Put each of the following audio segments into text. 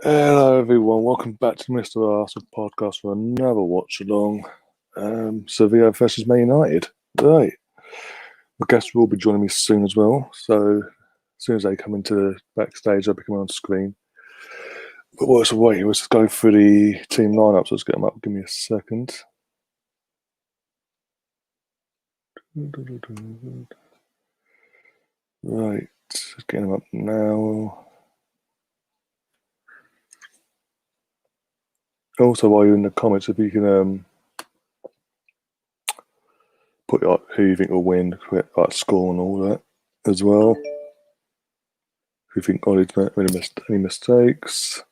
Hello everyone, welcome back to Mr. Arsenal podcast for another watch along. Sevilla versus Man United. Right. My guests will be joining me soon as well, so as soon as they come into the backstage, I'll be coming on screen. But whilst we're waiting, let's go through the team lineups. Let's get them up. Give me a second. Right, let's get them up now. Also, while you're in the comments, if you can put who you think will win, like score and all that as well. If you think Ollie's made any mistakes.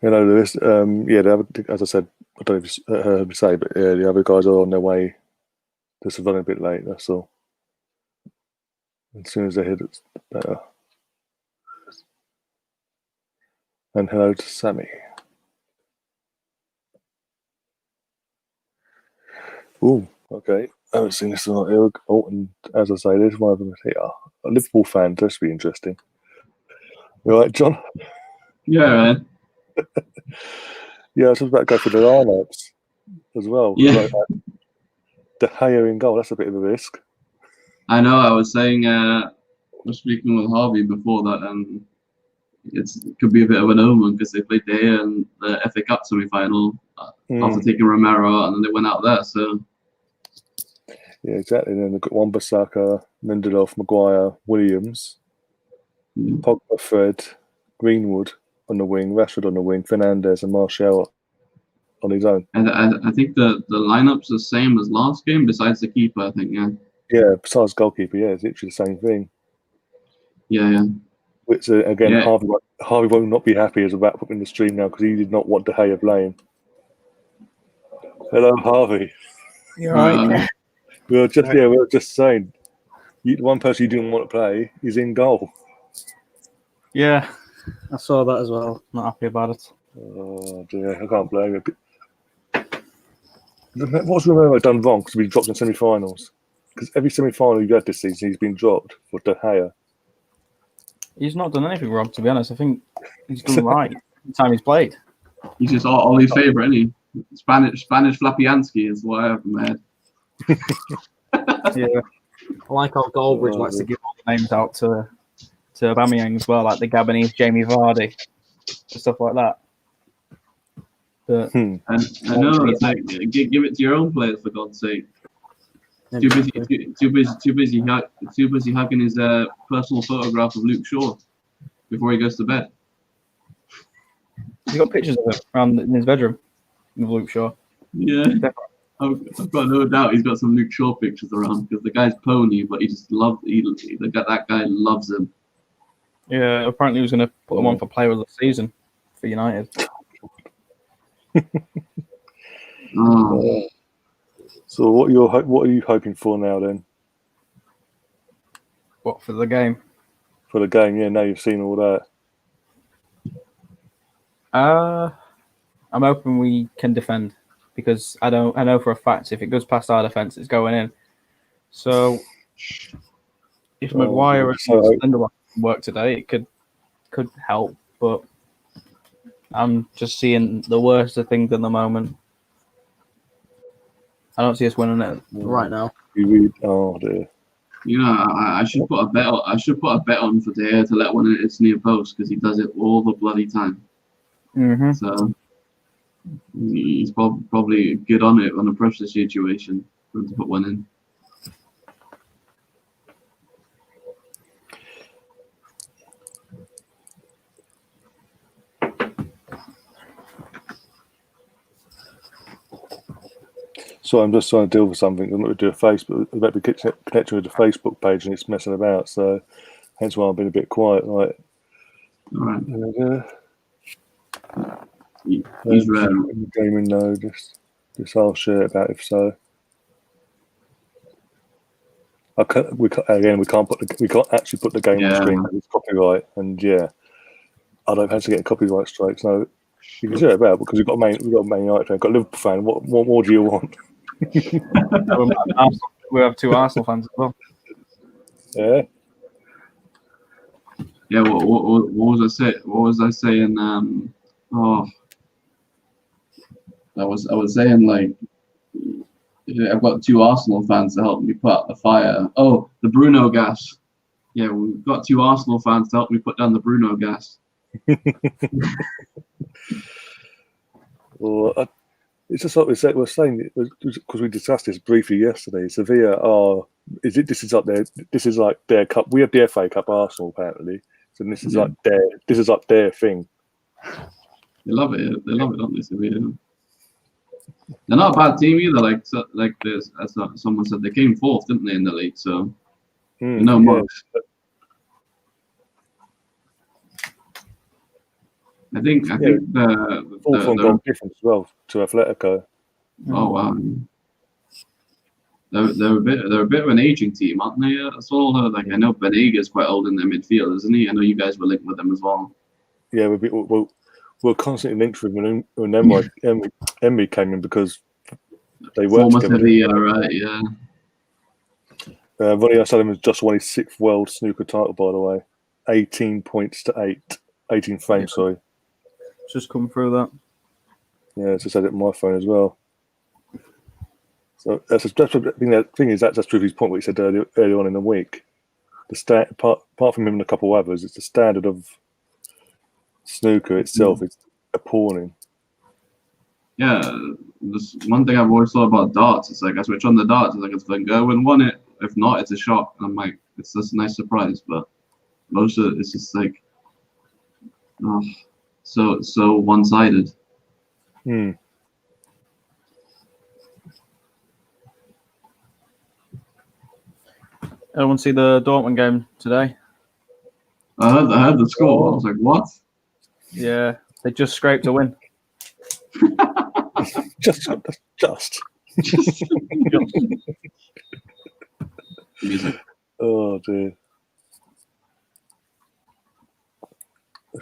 You know, Lewis, as I said, I don't know if you heard me say, but yeah, the other guys are on their way. Just running a bit late, that's all. As soon as they hit it, better. And hello to Sammy. Ooh, okay. I haven't seen this one. Oh, and as I say, there's one of them here. A Liverpool fan, this will be interesting. You all right, John? Yeah, man. Yeah, I was just about to go for the lineups as well. Yeah. Like, De Gea in goal, that's a bit of a risk. I know. I was saying, I was speaking with Harvey before that, it could be a bit of an omen because they played there in the FA Cup semi-final after taking Romero out, and then they went out there. So yeah, exactly. Then they've got Wan-Bissaka, Lindelof, Maguire, Williams, Pogba, Fred, Greenwood on the wing, Rashford on the wing, Fernandes and Martial on his own. And I think the lineup's the same as last game, besides the keeper. I think, yeah. Yeah, besides goalkeeper, yeah, it's literally the same thing. Yeah. Which again, yeah. Harvey will not be happy as about putting the stream now because he did not want De Gea playing. Hello, Harvey. You're right. We were just saying, the one person you didn't want to play is in goal. Yeah, I saw that as well. Not happy about it. Oh dear, I can't blame him. What's Romero done wrong because we dropped in semi-finals? Because every semi-final you've had this season, he's been dropped for De Gea. He's not done anything wrong, to be honest. I think he's done right the time he's played. He's just Ollie's favourite, isn't he? Spanish Flapiansky is what I have in my head. Yeah, I like how Goldbridge likes to give all the names out to Aubameyang as well, like the Gabonese Jamie Vardy, stuff like that. But and I know it's like give it to your own players for God's sake. Too busy hugging his personal photograph of Luke Shaw before he goes to bed. He's got pictures of him around in his bedroom with Luke Shaw. Yeah, I've got no doubt he's got some Luke Shaw pictures around because the guy's pony, but he just loves. That guy loves him. Yeah, apparently he was going to put him on for Player of the Season for United. So what are you hoping for now then? What, for the game? For the game, yeah. Now you've seen all that. I'm hoping we can defend because I know for a fact if it goes past our defense, it's going in. So if Maguire and Lindelof work today, it could help. But I'm just seeing the worst of things at the moment. I don't see us winning it right now. Oh dear. You know, I should put a bet on. I should put a bet on for Dare to let one in its near post because he does it all the bloody time. Mm-hmm. So he's probably good on it on a pressure situation for him to put one in. So I'm just trying to deal with something. I'm going to do a Facebook. I'm about to be connected with the Facebook page, and it's messing about. So hence why I've been a bit quiet. Right. All right. He's gaming no. Just I'll share about if so. We can't actually put the game on screen. It's copyright, and I don't fancy getting copyright strikes. So you can share it about because we've got Man United fan, we've got a Liverpool fan. What more do you want? We have two Arsenal fans as well. Yeah. Yeah, what was I say? What was I saying? Oh, I was saying like I've got 2 Arsenal fans to help me put out the fire. Oh, the Bruno gas. Yeah, we've got 2 Arsenal fans to help me put down the Bruno gas. Well, it's just like we're saying because we discussed this briefly yesterday. Sevilla are this is like their cup. We have the FA Cup Arsenal apparently, so this is like their thing. They love it. They love it, don't they, Sevilla? They're not a bad team either. Like this, as someone said, they came 4th, didn't they, in the league? So much. I think the 4th on goal difference as well to Atletico. Oh wow. They're a bit of an aging team, aren't they? That's all. Like I know Benega's quite old in their midfield, isn't he? I know you guys were linked with them as well. Yeah, we're constantly linked with him when Emery came in because they worked Former together. Sevilla, right? Yeah. Ronnie O'Sullivan has just won his 6th world snooker title, by the way. 18 points to 8. 18 frames, sorry. Just come through that. Yeah, it's just had it on my phone as well. So that's the thing is that's true. His point what he said earlier on in the week. Apart from him and a couple of others, it's the standard of snooker itself. It's appalling. Yeah, this one thing I've always thought about darts. It's like I switch on the darts. It's like it's Van Gerwen won it. If not, it's a shock. And I'm like, it's just a nice surprise. But most of it, it's just like, so one-sided. Anyone see the Dortmund game today? I heard the score. I was like, what? Yeah, they just scraped a win. just. Oh dear.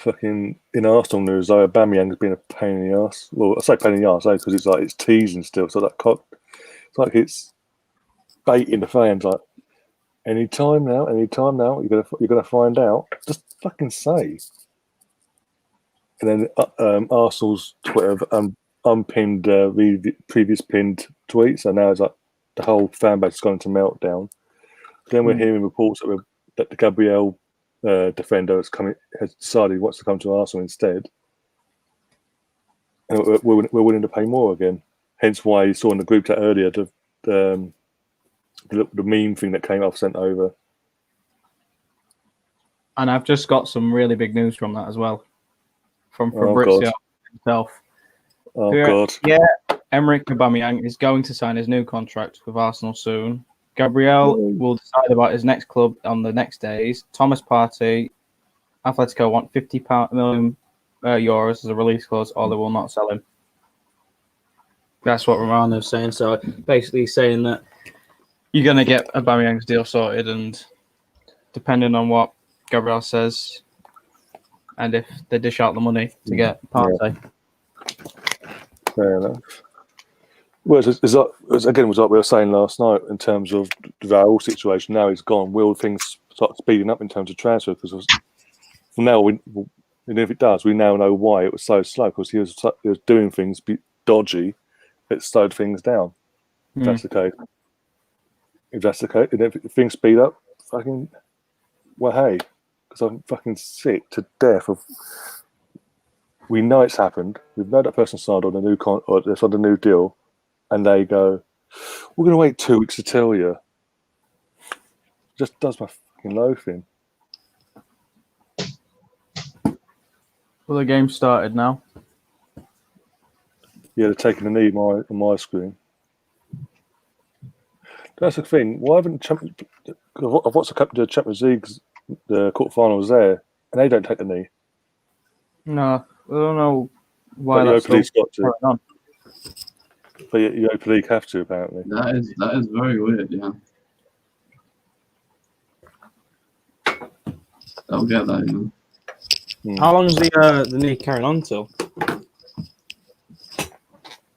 Fucking in Arsenal news, though, Aubameyang's been a pain in the ass. Well, I say pain in the ass, because it's teasing still. So it's baiting the fans. Like any time now, you're gonna find out. Just fucking say. And then Arsenal's Twitter unpinned the previous pinned tweet, so now it's like the whole fan base has gone into meltdown. Then we're hearing reports that the Gabriel defender has decided he wants to come to Arsenal instead, and we're willing to pay more again. Hence why you saw in the group chat earlier the meme thing that came off sent over. And I've just got some really big news from that as well, from Fabrizio himself. Oh God! Yeah, Emerick Aubameyang is going to sign his new contract with Arsenal soon. Gabriel will decide about his next club on the next days. Thomas Partey, Atletico want €50 million as a release clause, or they will not sell him. That's what Romano's saying. So basically saying that you're going to get Aubameyang's deal sorted, and depending on what Gabriel says, and if they dish out the money to get Partey. Fair enough. Well, again, was like we were saying last night in terms of the Raul situation. Now he's gone. Will things start speeding up in terms of transfer? Because from now, and if it does, we now know why it was so slow. Because he was doing things dodgy. It slowed things down. If that's the case. If that's the case, and if things speed up, fucking hey, because I'm fucking sick to death of. We know it's happened. We know that person signed on a new or signed a new deal. And they go, we're going to wait 2 weeks to tell you. Just does my fucking loafing. Well, the game started now. Yeah, they're taking a knee on my screen. That's the thing. Why haven't I've watched the Champions League, the quarterfinals there, and they don't take the knee. No, I don't know why but that's the Europa League's got to. on. But the Europa League have to, apparently. That is very weird, yeah. I'll get that, you know. How long is the knee carrying on till?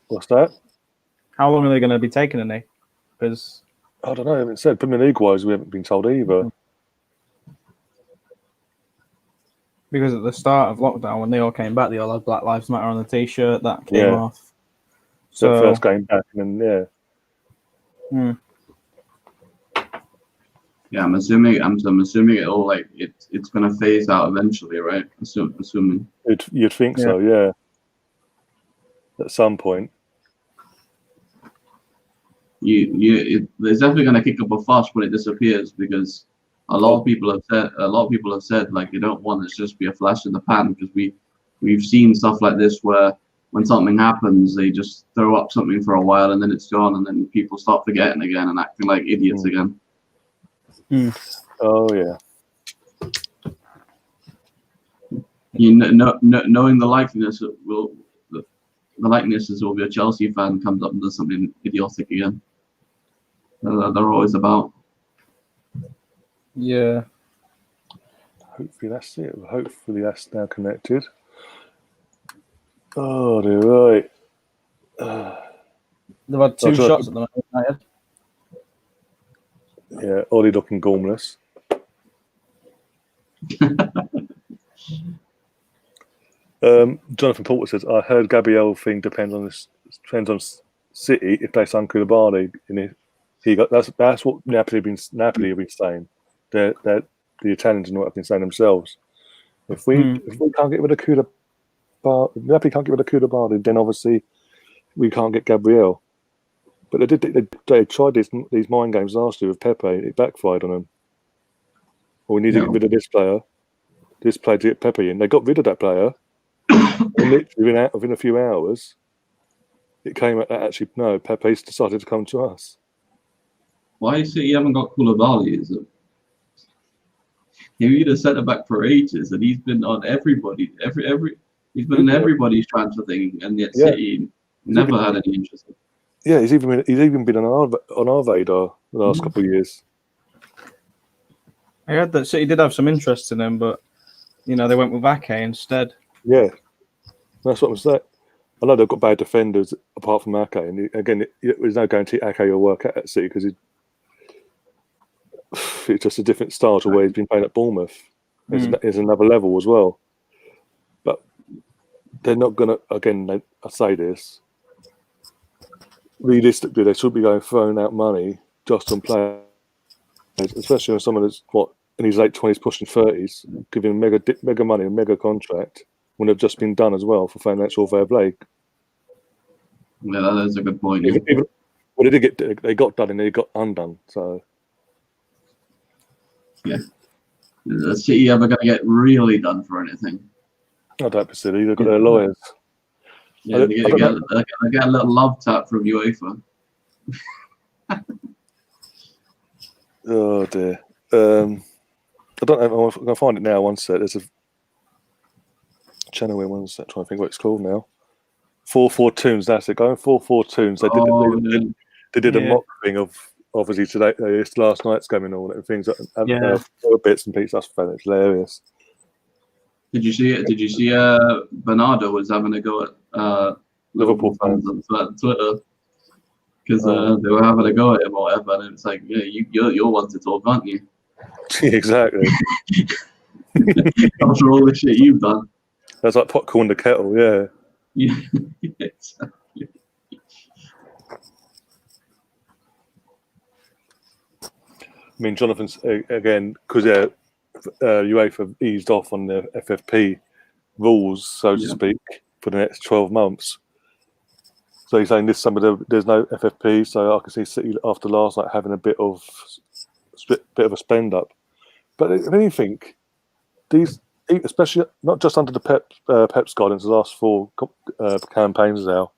What's that? How long are they going to be taking a knee? Because I don't know. I haven't said. Premier League-wise, we haven't been told either. Because at the start of lockdown, when they all came back, they all had Black Lives Matter on the T-shirt. That came off. So So first game back, and then Yeah, I'm assuming it all like it's gonna phase out eventually, right? Assuming. You'd think so, yeah. At some point. It's definitely gonna kick up a fuss when it disappears, because a lot of people have said like they don't want it to just be a flash in the pan, because we've seen stuff like this where when something happens they just throw up something for a while and then it's gone, and then people start forgetting again and acting like idiots again. Oh yeah. Knowing the likenesses will be a Chelsea fan comes up and does something idiotic again. They're always about. Yeah. Hopefully that's it. Hopefully that's now connected. Oh, they're right. They've had two shots at the moment. Yeah, Ollie looking gormless. Jonathan Porter says, "I heard Gabriel thing depends on City if they sign Koulibaly, and he got that's what Napoli have been saying. They're the Italians know what have been saying themselves. If we can't get rid of Koulibaly, Napoli can't get rid of Koulibaly, then obviously we can't get Gabriel. But they tried these mind games last year with Pepe. It backfired on them. Well, we need to get rid of this player to get Pepe in. They got rid of that player. And literally within a few hours, it came out that actually no, Pepe's decided to come to us. Why is it you haven't got Koulibaly? Is it? He been a centre back for ages, and he's been on everybody. He's been on everybody's transfer thing, and yet City never had any interest. Yeah, he's even been on our radar the last couple of years. I heard that City did have some interest in him, but they went with Ake instead. Yeah, that's what I'm saying. I know they've got bad defenders apart from Ake, and again, there's no guarantee Ake will work at City because it's just a different style to where he's been playing at Bournemouth. It's another level as well. But they're not going to, again, I say this, realistically, they should be throwing out money just on players, especially when someone that's, in his late 20s, pushing 30s, giving him mega money, a mega contract, when they've just been done as well for financial fair play. Yeah, that is a good point. Well, they got done and they got undone, so... Yeah. Is City ever going to get really done for anything? I don't consider they've got their lawyers. Yeah, they get a little love tap from UEFA. Oh dear. I don't know if I'm going to find it now. One sec. There's a channel in one sec. Trying to think what it's called now. 4-4 Tunes. That's it. Going 4-4 Tunes. They did a mock thing of obviously today. It's last night's game and all that things. Bits and pieces. That's fun. It's hilarious. Did you see it? Did you see Bernardo was having a go at Liverpool fans on Twitter because they were having a go at him or whatever, and it's like, yeah, you're one to talk, aren't you? Exactly. After all the shit you've done. That's like popcorn in the kettle, yeah. Yeah, exactly. I mean, Jonathan's again because UEFA eased off on the FFP rules, so to speak, for the next 12 months. So he's saying this summer there's no FFP, so I can see City after last night having a bit of a spend up. But if anything, these, especially not just under the Pep's guidance, the last 4 campaigns now,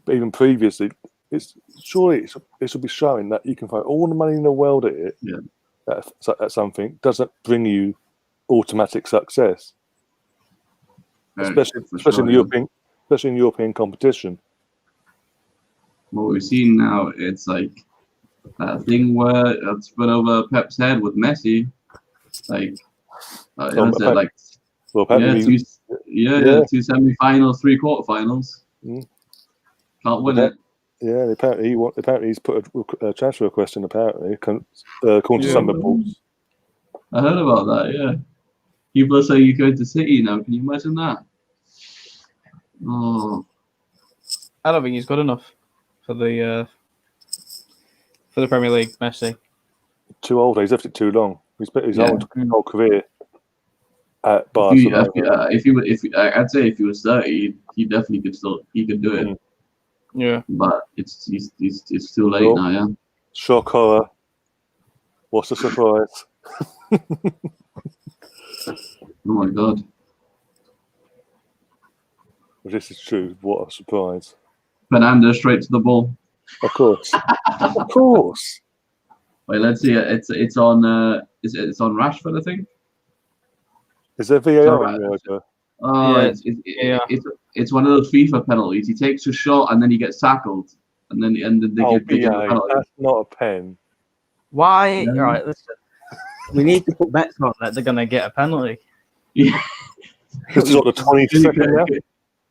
but even previously, it should be showing that you can throw all the money in the world at it. Yeah. At something doesn't bring you automatic success, especially in European competition. What we've seen now, it's like that thing where it's put over Pep's head with Messi, like two semi-finals, 3 quarterfinals. Can't win it. Yeah, apparently he's put a transfer request in. Apparently, according to some reports. I heard about that. Yeah. People are saying you're going to City now. Can you imagine that? Oh, I don't think he's good enough for the Premier League. Messi. Too old. He's left it too long. He's spent his Yeah. whole career at Barcelona. I'd say if he was 30, he definitely could do it. Yeah. But it's too late now. Yeah. Shock horror. What's the surprise? Oh my God. Well, this is true. What a surprise. Fernandes straight to the ball. Of course. Of course. Wait, let's see. It's on. It's on Rashford, I think. Is there VAR Alright. in America? Oh, Yeah. it's one of those FIFA penalties. He takes a shot and then he gets tackled, and then they give him a penalty. That's not a pen. Why? Yeah. Right, listen. We need to put bets on that they're going to get a penalty. Yeah. This is what the 22nd now.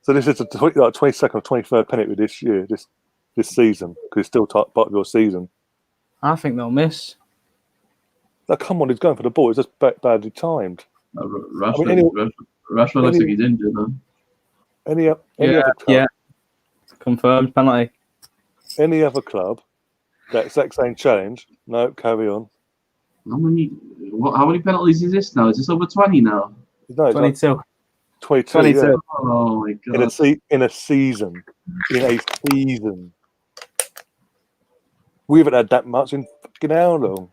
So this is the 22nd or 23rd penalty this year, this season, because it's still part of your season. I think they'll miss. Now, come on, he's going for the ball. It's just badly timed. Rashford looks like he's injured though. Any other club? Yeah. Confirmed penalty. Any other club? That exact same challenge? No, carry on. How many penalties is this now? Is this over 20 now? No, it's 22. like 22. 22. Yeah. Oh my God. In a season. We haven't had that much in fucking how long?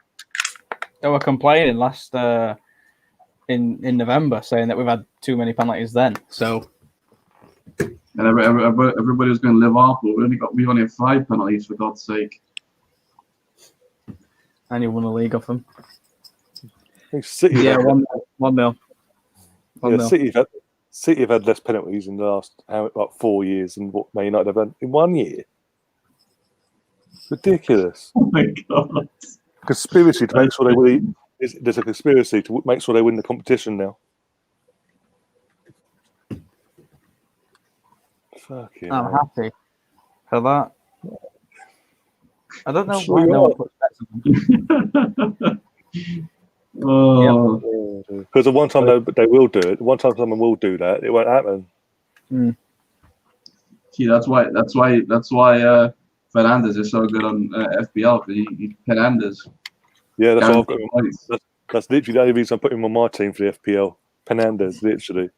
They were complaining last in November, saying that we've had too many penalties then. So And everybody was going to Liverpool. We only have 5 penalties, for God's sake. and you won a league off them. City, Yeah, 1-0. City have had less penalties in the last 4 years than what Man United have had in 1 year. Ridiculous. Oh my God. Conspiracy to make sure they win. There's a conspiracy to make sure they win the competition now. Fucking I'm hell. happy for that. I don't know Sure why you no are. one puts bets on them. Oh, Because the one time they will do it, the one time someone will do that, it won't happen. see, that's why Fernandes is so good on FPL, because he Fernandes. Yeah, that's what I've got. guaranteed points. That's literally the only reason I'm putting him on my team for the FPL. Fernandes, literally.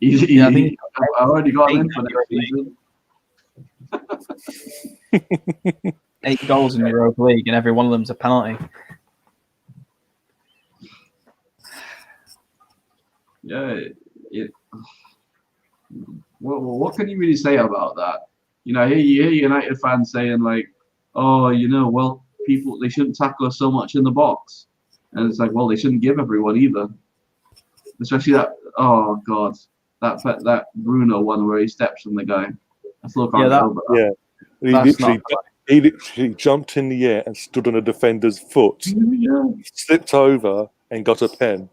I've already got him in for next season. 8 goals in the Europa League, and every one of them's a penalty. Yeah, what can you really say about that? You know, you hear United fans saying like, "Oh, people they shouldn't tackle us so much in the box," and it's like, well, they shouldn't give everyone either, especially that. Oh God, that Bruno one where he steps on the guy. I still can't get over that. Yeah, he literally jumped in the air and stood on a defender's foot, Yeah. slipped over and got a pen.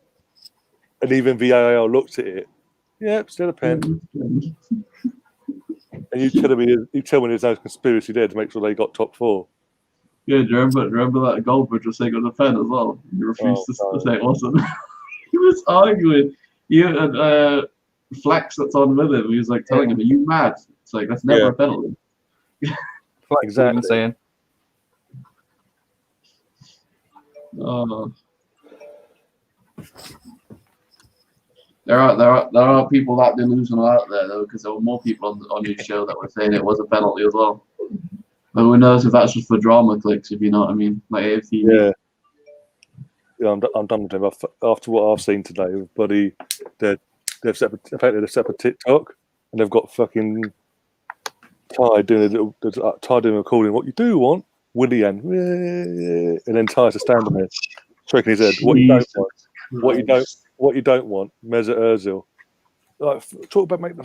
And even VAR looked at it. Yep, still a pen. And you tell me there's no conspiracy there to make sure they got top 4. Yeah, do you remember that Goldbridge was saying on the pen as well? He refused to say it wasn't. He was arguing. Flex that's on with him. He was like telling him, "Are you mad?" It's like that's never a penalty. Exactly. Saying. Oh. There are people that delusional out there though, because there were more people on your show that were saying it was a penalty as well. But who knows if that's just for drama clicks, if you know what I mean? Like AFTV. Yeah, I'm done with them. After what I've seen today, everybody, they've set up a TikTok and they've got fucking Ty doing a recording. What you do want, Willian, and then Ty's to stand on it, shaking his head. What you don't want, what you don't want, Mesut Ozil. Like, talk about make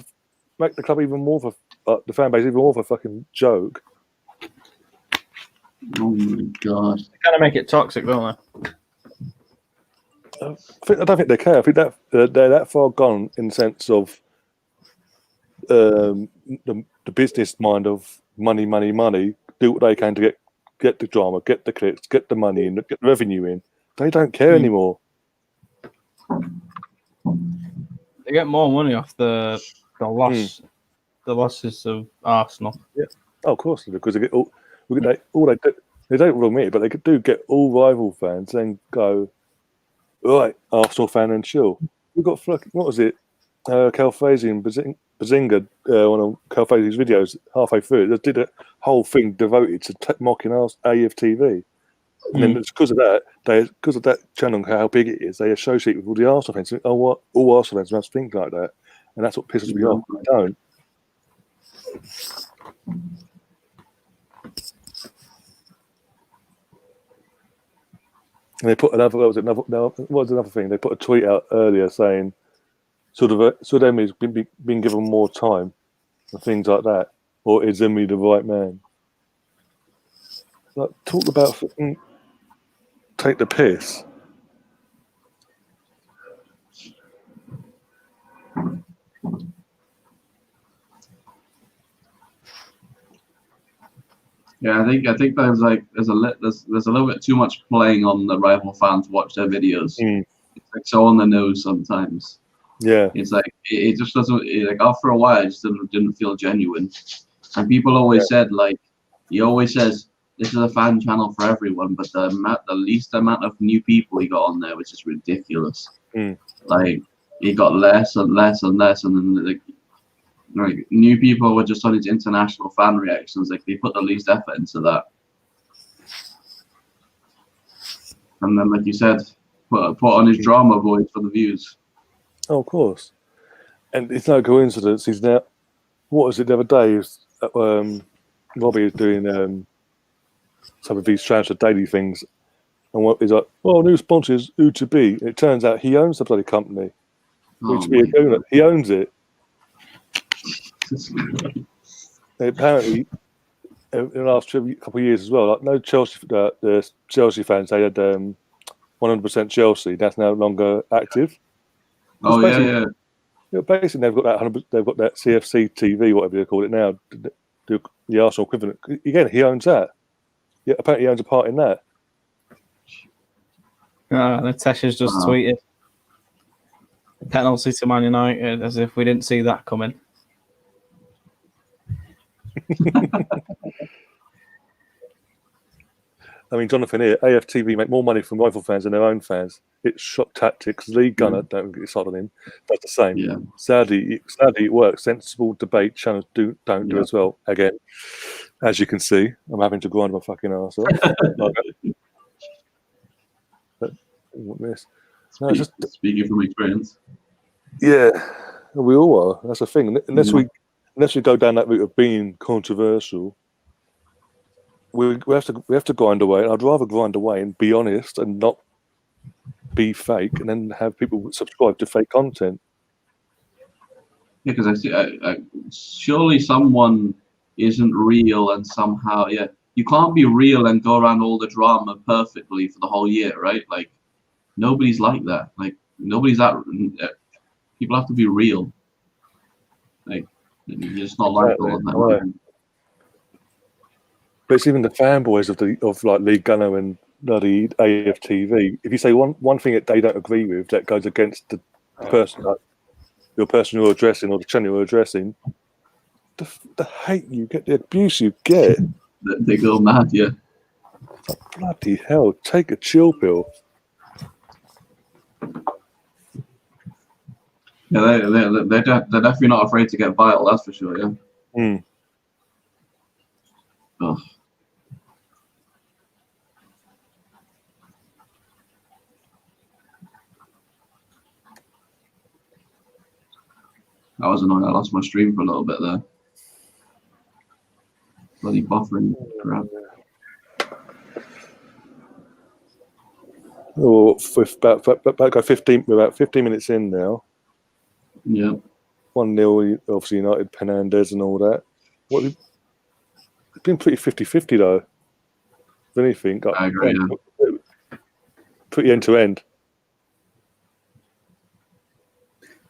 the club even more of the fan base even more of a fucking joke. Oh my God! They kind of make it toxic, don't they? I don't think they care. I think that they're that far gone in the sense of the business mind of money. Do what they can to get the drama, get the clicks, get the money in, get the revenue in. They don't care anymore. They get more money off the losses of Arsenal. Yeah, of course, because they get all they don't wrong me, but they do get all rival fans then go, right, Arsenal fan and chill. We've got what was it? Calfasi and Bazinga, one of Calfasi's videos, halfway through it, they did a whole thing devoted to mocking AFTV. And then it's because of that channel, how big it is, they associate with all the Arsenal fans. Oh, what? All Arsenal fans must think like that. And that's what pisses me off. They don't. And they put what was another thing? They put a tweet out earlier saying, Emi's been given more time and things like that. Or is Emi the right man? Like, talk about take the piss. Yeah, I think there's a little bit too much playing on the rival fans to watch their videos. It's like so on the nose sometimes. Yeah, it's like it just doesn't after a while it just didn't feel genuine. And people always said he always says this is a fan channel for everyone, but the least amount of new people he got on there was just ridiculous. Like he got less and less and less, and then new people were just on his international fan reactions. Like they put the least effort into that, and then like you said, put on his drama voice for the views. Oh, of course. And it's no coincidence. He's now. What was it the other day? Robbie was doing some of these transfer daily things, and what he's like, well, new sponsor is U2B. It turns out he owns the bloody company. U2B, he owns it. Apparently, in the last couple of years as well, like no Chelsea, the Chelsea fans, they had 100% Chelsea. That's no longer active. Oh yeah. Basically, they've got that CFC TV, whatever they call it now, the Arsenal equivalent. Again, he owns that. Yeah, apparently he owns a part in that. Natasha's just tweeted penalty to Man United, as if we didn't see that coming. I mean, Johnathan here, AFTV make more money from rival fans than their own fans. It's shock tactics. League Gunner, don't get started on him. That's the same. Yeah. Sadly, it works. Sensible debate channels don't do as well. Again, as you can see, I'm having to grind my fucking arse off. Speaking from experience. Yeah, we all are. That's the thing. Unless we go down that route of being controversial, we have to grind away. I'd rather grind away and be honest and not be fake, and then have people subscribe to fake content. Yeah, because I see. Surely someone isn't real, and somehow, you can't be real and go around all the drama perfectly for the whole year, right? Like nobody's like that. Like nobody's that. People have to be real. Like you're just not like all of that. Right. But it's even the fanboys of like League Gunner and bloody AFTV. If you say one thing that they don't agree with that goes against the person, like your person you're addressing or the channel you're addressing, the hate you get, the abuse you get, they go mad. Yeah. Like, bloody hell! Take a chill pill. Yeah, they're definitely not afraid to get vile. That's for sure. Yeah. Oh. That was annoying. I lost my stream for a little bit there. Bloody buffering crap. Oh, about 15 minutes in now. Yeah. 1-0, obviously United, Penandes and all that. It's been pretty 50-50 though. If anything, I agree. Pretty end to end.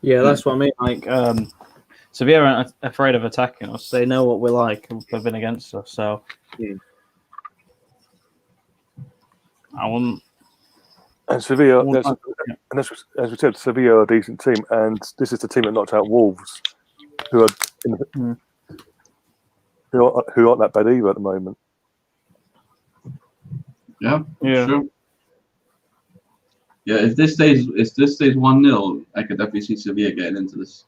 Yeah, that's what I mean. Like, Sevilla aren't afraid of attacking us. They know what we like and they've been against us. So I And Sevilla, Well, and as we said, Sevilla are a decent team, and this is the team that knocked out Wolves, who are who aren't that bad either at the moment. Yeah, Yeah. true. Yeah, if this stays 1-0, I could definitely see Sevilla getting into this.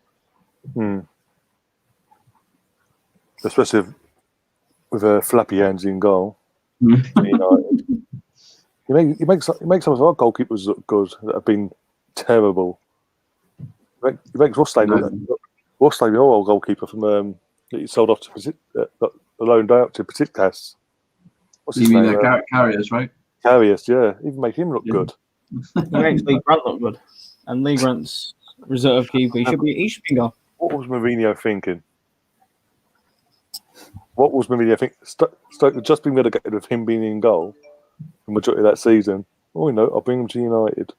Especially with Flappy hands in goal. He makes some of our goalkeepers look good that have been terrible. He makes Rosslane, your old goalkeeper from that he sold off to loaned out to Besiktas. What's his name? Carriers, right? Carriers, yeah. Even make him look good. He makes Lee Grant look good, and Lee Grant's reserve keeper. He should be gone. What was Mourinho thinking? What was Mourinho thinking? Stoke had just been relegated with him being in goal the majority of that season. Oh, I'll bring him to United.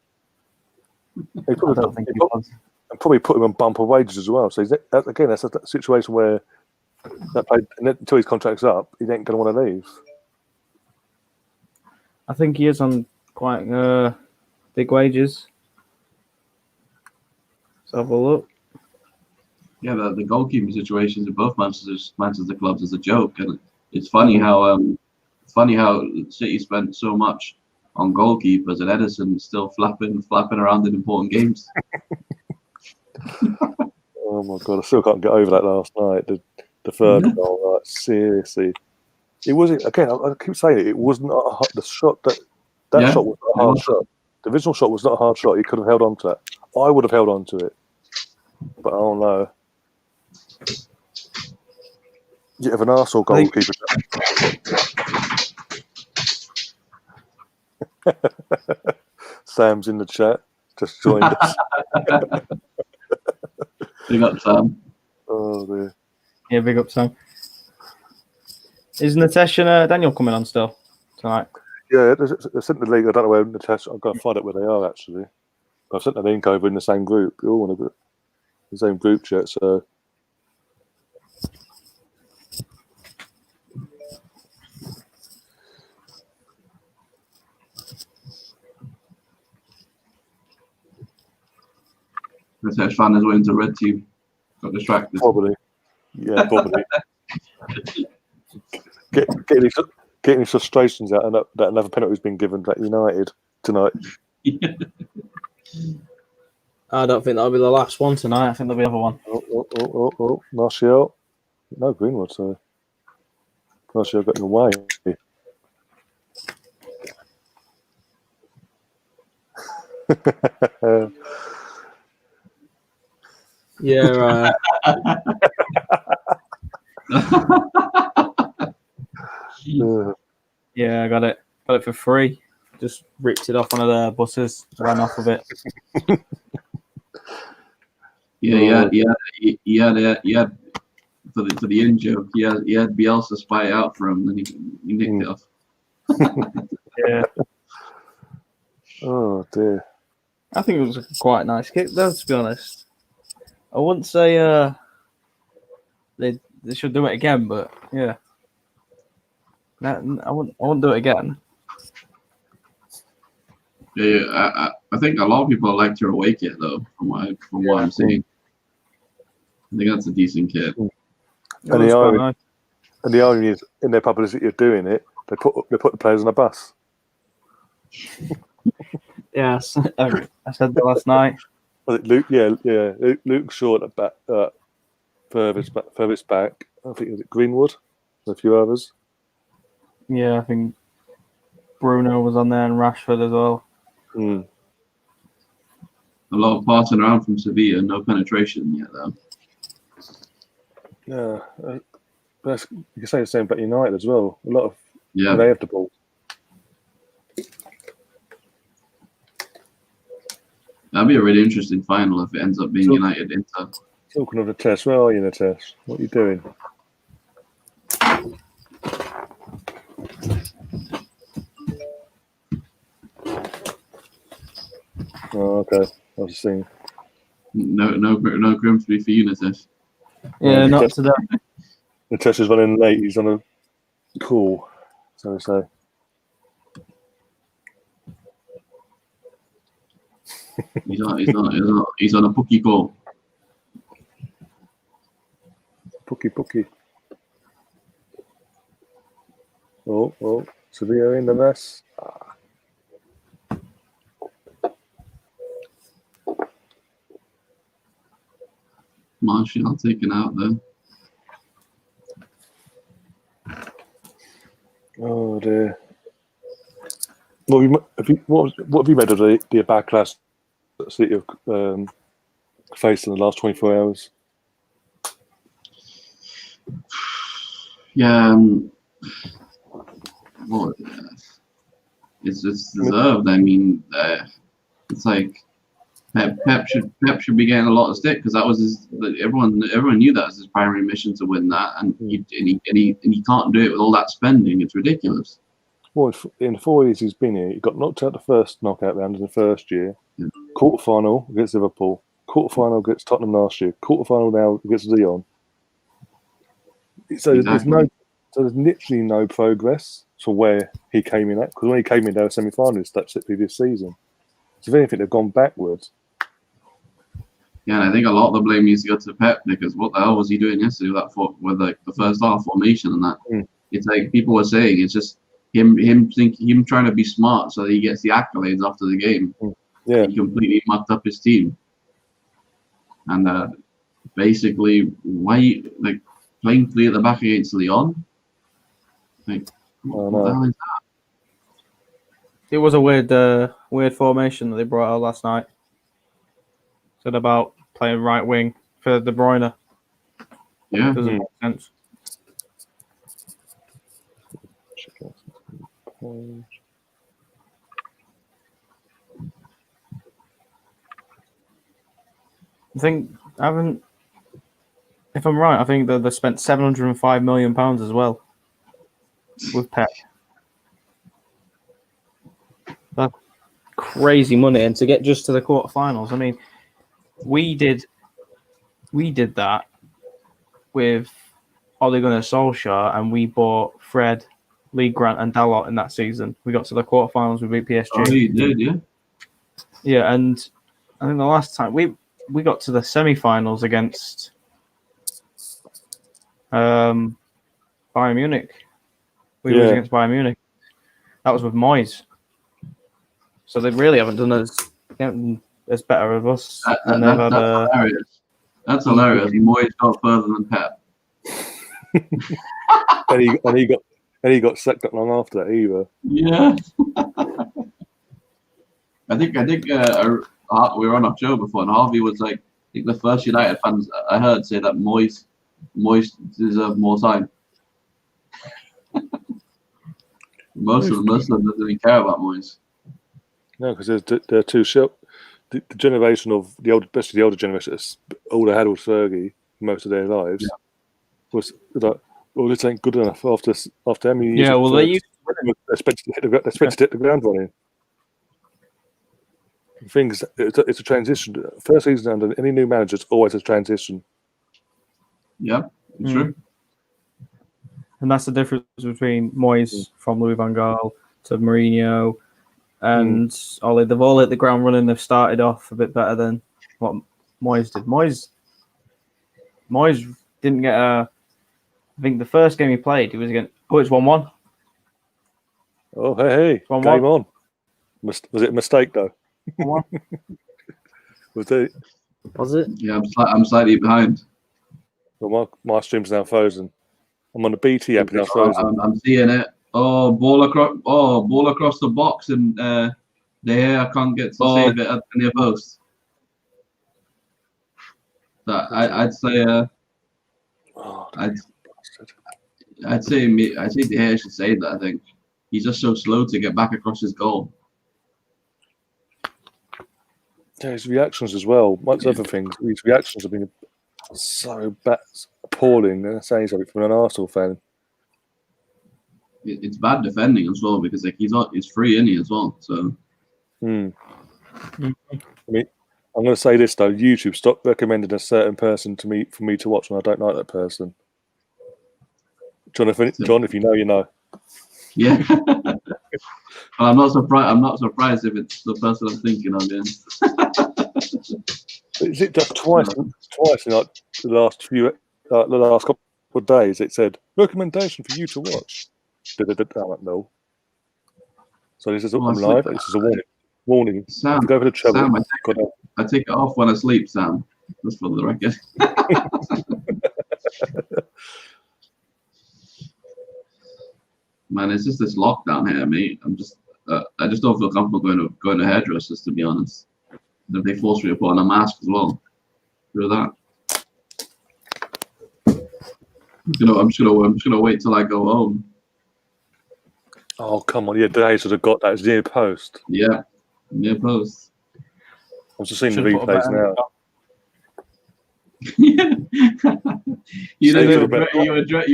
He probably put him on bumper wages as well. So that's a situation where until his contract's up, he ain't going to want to leave. I think he is on quite big wages. Let's have a look. Yeah, the goalkeeping situations in both Manchester clubs is a joke, and it's funny how City spent so much on goalkeepers and Edison's still flapping around in important games. Oh my god, I still can't get over that last night. The third goal, like, seriously, it wasn't. Again, I keep saying it. It wasn't the shot that shot was not a hard shot. The original shot was not a hard shot. He could have held on to that. I would have held on to it, but I don't know. You have an Arsenal goalkeeper. Sam's in the chat. Just joined us. Big up, Sam. Oh dear. Yeah, big up, Sam. Is Nitish and Daniel coming on still tonight? Yeah, they sent the link. I don't know where Nitish. I've got to find out where they are actually. I've sent the link over in the same group. You're all in the same group chat, so. Nitish found his way into red team. Got distracted. Probably. Yeah, probably. Getting his frustrations out, and that another penalty's been given at United tonight. I don't think that'll be the last one tonight. I think there'll be another one. Oh, Martial. No, Greenwood, so Martial got in the way. Yeah, yeah, I got it. Got it for free. Just ripped it off one of the buses, ran off of it. Yeah, he had for the in joke. He had Bielsa spy it out for him, and he nicked it off. Yeah. Oh dear. I think it was a quite nice kick, though. To be honest, I wouldn't say they should do it again, but yeah, I wouldn't do it again. Yeah, I think a lot of people like your away kit though, from what I'm seeing. I think that's a decent kit. And the irony is, in their publicity of doing it, they put the players on a bus. Yes, I said that last night. Was it Luke? Yeah. Luke Short at back, furthest back. I think it was Greenwood, and a few others. Yeah, I think Bruno was on there and Rashford as well. A lot of passing around from Sevilla, no penetration yet though. Yeah, but you can say the same about United as well. A lot of they have the ball. That'd be a really interesting final if it ends up being United Inter. Talking of the test, where are you in the test? What are you doing? Oh, okay. I was seeing. No Grimsby for you, Nitish. Yeah, not today. The test is running late. He's on a call, so to say. He's on a bookie call. Pookie. Oh, Sevilla in the mess. Martial taken out there. Oh dear. What have you made of the backlash that City have faced in the last 24 hours? Yeah, well, it's deserved. I mean, it's like Pep should be getting a lot of stick because that was everyone knew that was his primary mission to win that, and he can't do it with all that spending. It's ridiculous. Well, in the 4 years he's been here, he got knocked out the first knockout round in the first year, quarterfinal against Liverpool, quarterfinal against Tottenham last year, quarterfinal now against Lyon. So Exactly. there's literally no progress to where he came in at, because when he came in, they were semi-finalists that previous season. So if anything, they've gone backwards. Yeah, and I think a lot of the blame needs to go to Pep because what the hell was he doing yesterday with the first half formation and that? It's like people were saying, it's just him trying to be smart so that he gets the accolades after the game. Yeah, he completely mucked up his team, and basically playing three at the back against Lyon. Like, what the hell is that? It was a weird formation that they brought out last night. Said about playing right wing for De Bruyne. Yeah, Doesn't make sense. If I'm right, I think they spent £705 million as well with Pep. That's crazy money, and to get just to the quarterfinals. I mean, we did that with Ole Gunnar Solskjaer, and we bought Fred, Lee Grant, and Dalot in that season. We got to the quarterfinals. We beat PSG. Oh, you did, yeah. Yeah, and I think the last time we got to the semi-finals against Bayern Munich. We was against Bayern Munich. That was with Moyes. So they really haven't done as better of us. That's hilarious. That's hilarious. Moyes got further than Pep. and he got sacked not long after that either. Yeah. I think we were on a show before, and Harvey was like, I think the first United fans I heard say that Moyes deserved more time. Most of them don't really care about Moyes. No, because they're too short. The generation of especially the older generation, all they had was Fergie most of their lives. Yeah. Was like, well, this ain't good enough after how many years? Yeah, well, they're expected to hit the ground running. The thing is, it's a transition. First season under any new manager, it's always a transition. Yeah, it's true. And that's the difference between Moyes from Louis van Gaal to Mourinho and Ole. They've all hit the ground running. They've started off a bit better than what Moyes did. Moyes didn't get I think the first game he played, he was against. Oh, it's 1-1. Oh, hey, game on. Was it a mistake though? 1-1. Was it? Yeah, I'm slightly behind. Well, my stream's now frozen. I'm on the BT app now frozen. I'm seeing it. Oh, ball across the box, and there I can't get to save it at the near post. So I'd say I'd say De Gea should save that. I think he's just so slow to get back across his goal. Yeah, his reactions as well. Much other things. His reactions have been so appalling. They're saying something from an Arsenal fan. It's bad defending as well because he's free, isn't he, as well? So. I mean, I'm going to say this though: YouTube, stop recommending a certain person for me to watch when I don't like that person. Johnathan, John, if you know, you know. Yeah. Well, I'm not surprised if it's the person I'm thinking of. Yeah. Is it just twice in like the last couple of days? It said recommendation for you to watch. No. So this is I'm live. This is a warning. Warning. Sam, if you go for the trouble, Sam, I take it off when I sleep, Sam. Just for the record. Man, it's just this lockdown here, mate. I just don't feel comfortable going to hairdressers, to be honest. If they force me to put on a mask as well. Do that. I'm just gonna wait till I go home. Oh come on, yeah, they should have got that. It's near post. Yeah, near post. I'm just seeing the replays now. You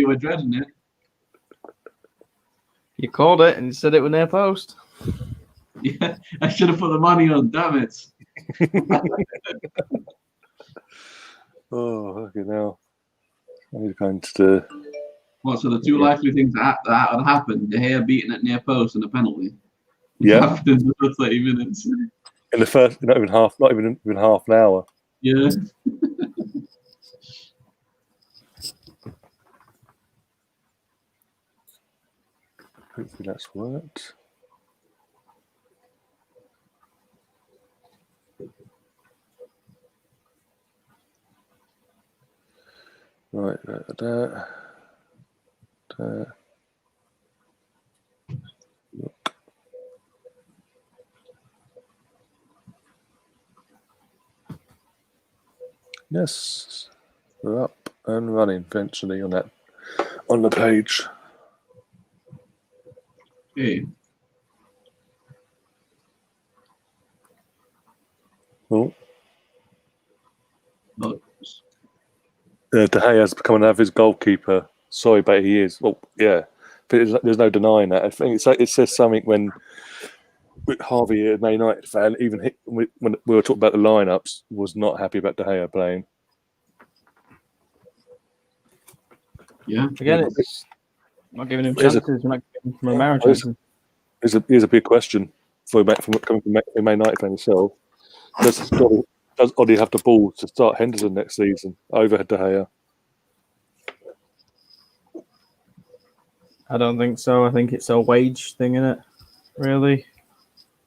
were dreading it. You called it and you said it was near post. Yeah, I should have put the money on. Damn it. Oh, okay, now I need to go into What? So the two likely things that would happen: De Gea beating it near post and a penalty. Yeah. Happened in the first 30 minutes. In the first, not even half an hour. Yeah. Hopefully that's worked. Right, Look. Yes, we're up and running eventually on the page. Okay. Oh. Oh. De Gea's becoming an average goalkeeper. Sorry, but he is. Well, yeah, but there's no denying that. I think it says something when Harvey, a Man United fan, even when we were talking about the lineups, was not happy about De Gea playing. Yeah. Again, it's not giving him chances. We're not giving him Americans. Here's a big question for coming from a Man United fan himself. Does Ollie have the balls to start Henderson next season over De Gea? I don't think so. I think it's a wage thing, innit? Really?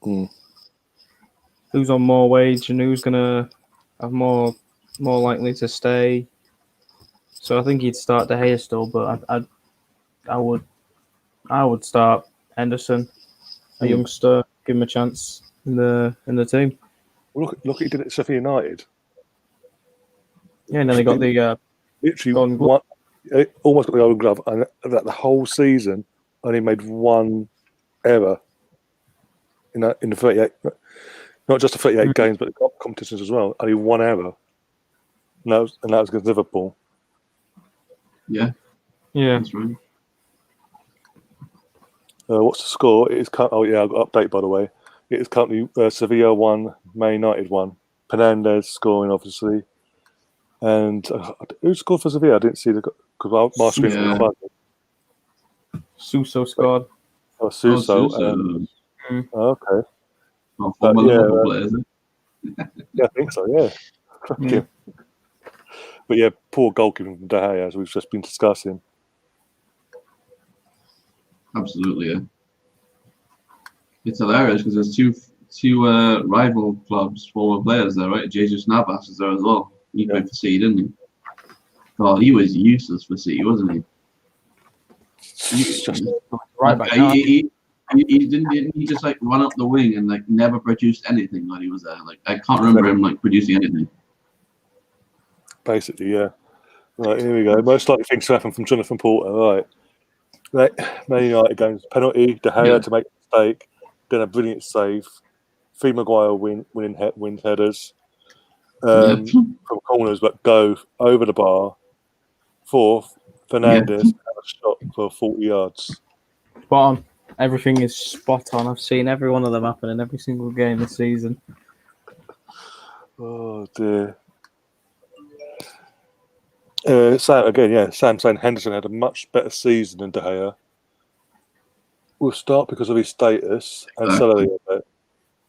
Who's on more wage and who's gonna have more likely to stay? So I think he'd start De Gea still, but I would start Henderson, a youngster, give him a chance in the team. Well, look, he did it at Sevilla United. Yeah, and then they got the literally almost got the Golden Glove, and that the whole season only made one error in the 38, not just the 38 games, but the competitions as well. Only one error, and that was against Liverpool. Yeah, that's right. What's the score? It is. Oh yeah, I've got update by the way. It is currently Sevilla 1, Man United 1. Fernandez scoring, obviously. And who scored for Sevilla? I didn't see because my screen was fuzzy. Suso scored. Oh, Suso. Okay. Oh, players, yeah, I think so, yeah. But yeah, poor goalkeeping from De Gea, as we've just been discussing. Absolutely, yeah. It's hilarious because there's two rival clubs, former players there, right? Jesus Navas is there as well. He played for City, didn't he? God, he was useless for City, wasn't he? Right back. He didn't he just like run up the wing and like never produced anything when he was there. Like I can't remember him like producing anything. Basically, yeah. Right, here we go. Most likely things to happen from Johnathan Porter. Right, Man United games penalty. De Gea to make a mistake, then a brilliant save. Fee Maguire wins headers from corners, but go over the bar. Fourth, Fernandez had a shot for 40 yards. Spot on. Everything is spot on. I've seen every one of them happen in every single game this season. Oh dear. Sam saying Henderson had a much better season than De Gea. We'll start because of his status and salary a bit.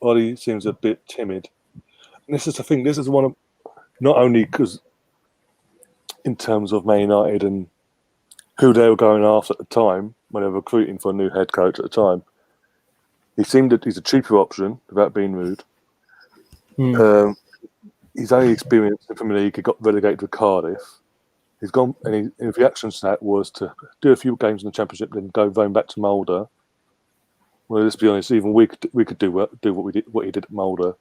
Ollie seems a bit timid. And this is the thing. This is one of not only because in terms of Man United and who they were going after at the time when they were recruiting for a new head coach at the time, he seemed that he's a cheaper option without being rude. He's only experienced in Premier League. He got relegated to Cardiff. He's gone, and his reaction to that was to do a few games in the Championship, then go roam back to Mulder. Well, let's be honest, even we could do what he did at Mulder.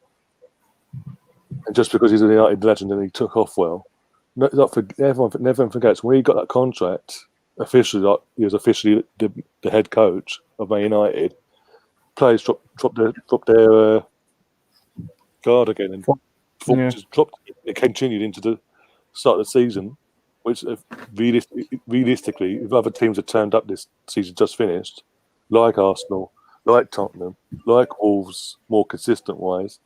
And just because he's a United legend and he took off well, everyone never forgets when he got that contract. Officially, he was officially the head coach of Man United. Players dropped their guard again and just dropped. It continued into the start of the season, which realistically, if other teams had turned up this season just finished, like Arsenal, like Tottenham, like Wolves, more consistent wise,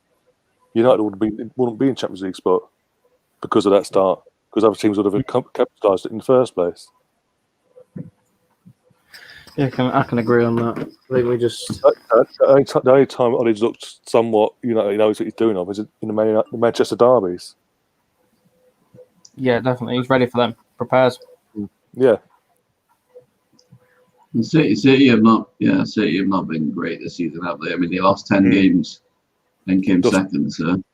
United wouldn't be in Champions League spot because of that start. Because other teams would have capitalised it in the first place. Yeah, I can agree on that. I think we just the only time Ollie's looked somewhat, he knows what he's doing of is in the Manchester derbies. Yeah, definitely. He's ready for them. Prepares. Yeah. And City have not been great this season, have they? I mean, they lost 10 games and came second. So and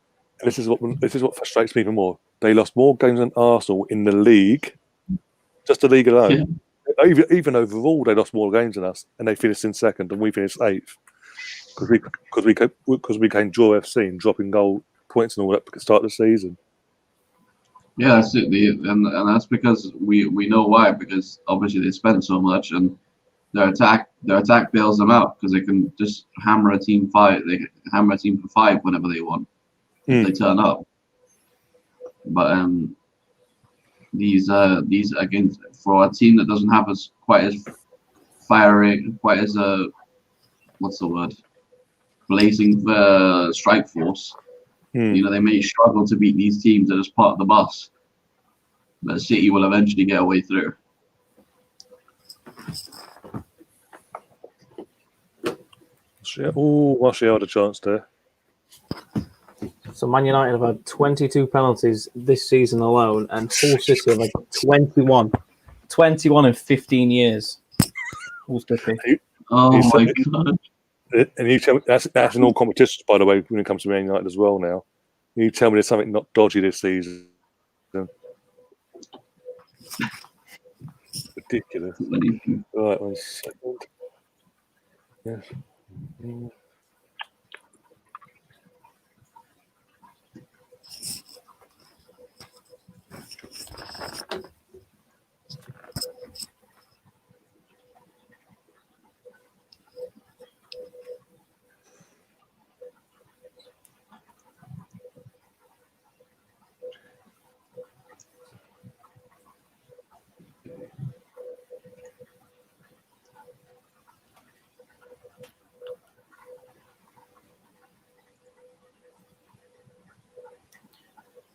this is what frustrates me even more. They lost more games than Arsenal in the league, just the league alone. Yeah. Even overall, they lost more games than us, and they finished in second, and we finished 8th because we came draw FC and dropping goal points and all that at the start of the season. Yeah, that's it. And that's because we know why. Because obviously they spend so much, and their attack bails them out because they can just hammer a team 5. They can hammer a team for 5 whenever they want if they turn up. But these again, for a team that doesn't have quite as blazing strike force. They may struggle to beat these teams that is part of the bus, but City will eventually get a way through. Martial had a chance there. So Man United have had 22 penalties this season alone, and Hull City have had 21. 21 in 15 years. Hull City. Oh my god! And you tell me that's in all competitions, by the way, when it comes to Man United as well. Now, you tell me there's something not dodgy this season. Ridiculous. Right, 1 second. Yes.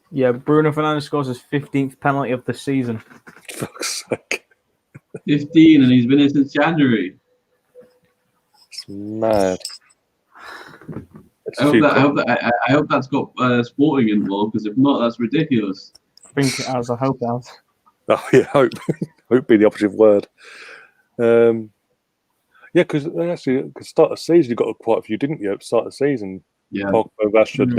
Yeah, Bruno Fernandes scores his 15th penalty of the season. Fuck's sake. 15, and he's been here since January. It's mad. I hope that's got Sporting involved, because if not, that's ridiculous. I think it has. I hope it has. Oh yeah, hope be the operative word. Yeah, because actually, start of the season, you got quite a few, didn't you? At the start of the season, Yeah. Pogba, Rashford,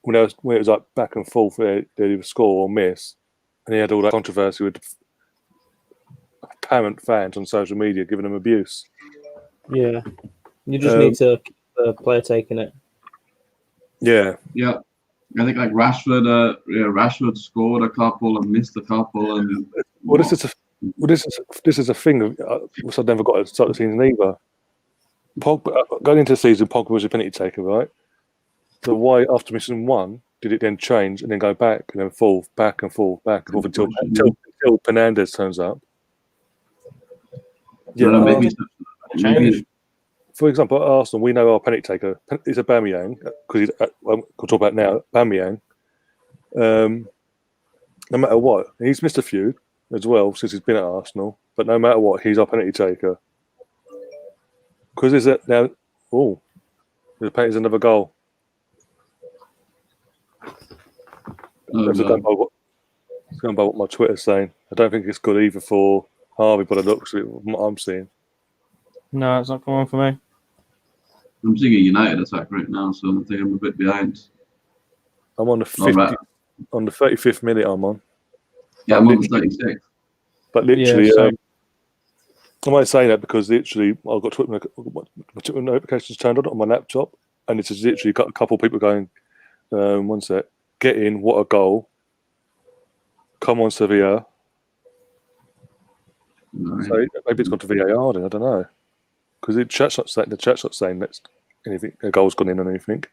when it was like back and forth, they either score or miss, and he had all that controversy with apparent fans on social media giving him abuse. Yeah. You just need to keep the player taking it. Yeah. Yeah. I think like Rashford scored a couple and missed a couple, and this is a thing which I never got at the start of the season either. Pogba, going into the season, Pogba was a penalty taker, right? So why after missing 1 did it then change and then go back and then fall back and forth until Fernandes turns up? Yeah, maybe. For example, at Arsenal, we know our penalty taker is Aubameyang because we'll talk about now. Aubameyang, no matter what, he's missed a few as well since he's been at Arsenal. But no matter what, he's our penalty taker. Because is it now? Oh, there's another goal. Oh, That's going by what my Twitter's saying. I don't think it's good either for Harvey, but it looks at what I'm seeing. No, it's not coming for me. I'm seeing a United attack right now, so I think I'm a bit behind. I'm on the on the 35th minute. I'm on. Yeah, I'm on the 36th. But literally, Yeah, I'm only saying that because literally I've got Twitter notifications turned on my laptop, and it's just literally got a couple of people going, one sec, get in, what a goal. Come on, Sevilla. Right. So maybe it's gone to VAR then, I don't know. Because the chat's not saying that anything, a goal's gone in or anything.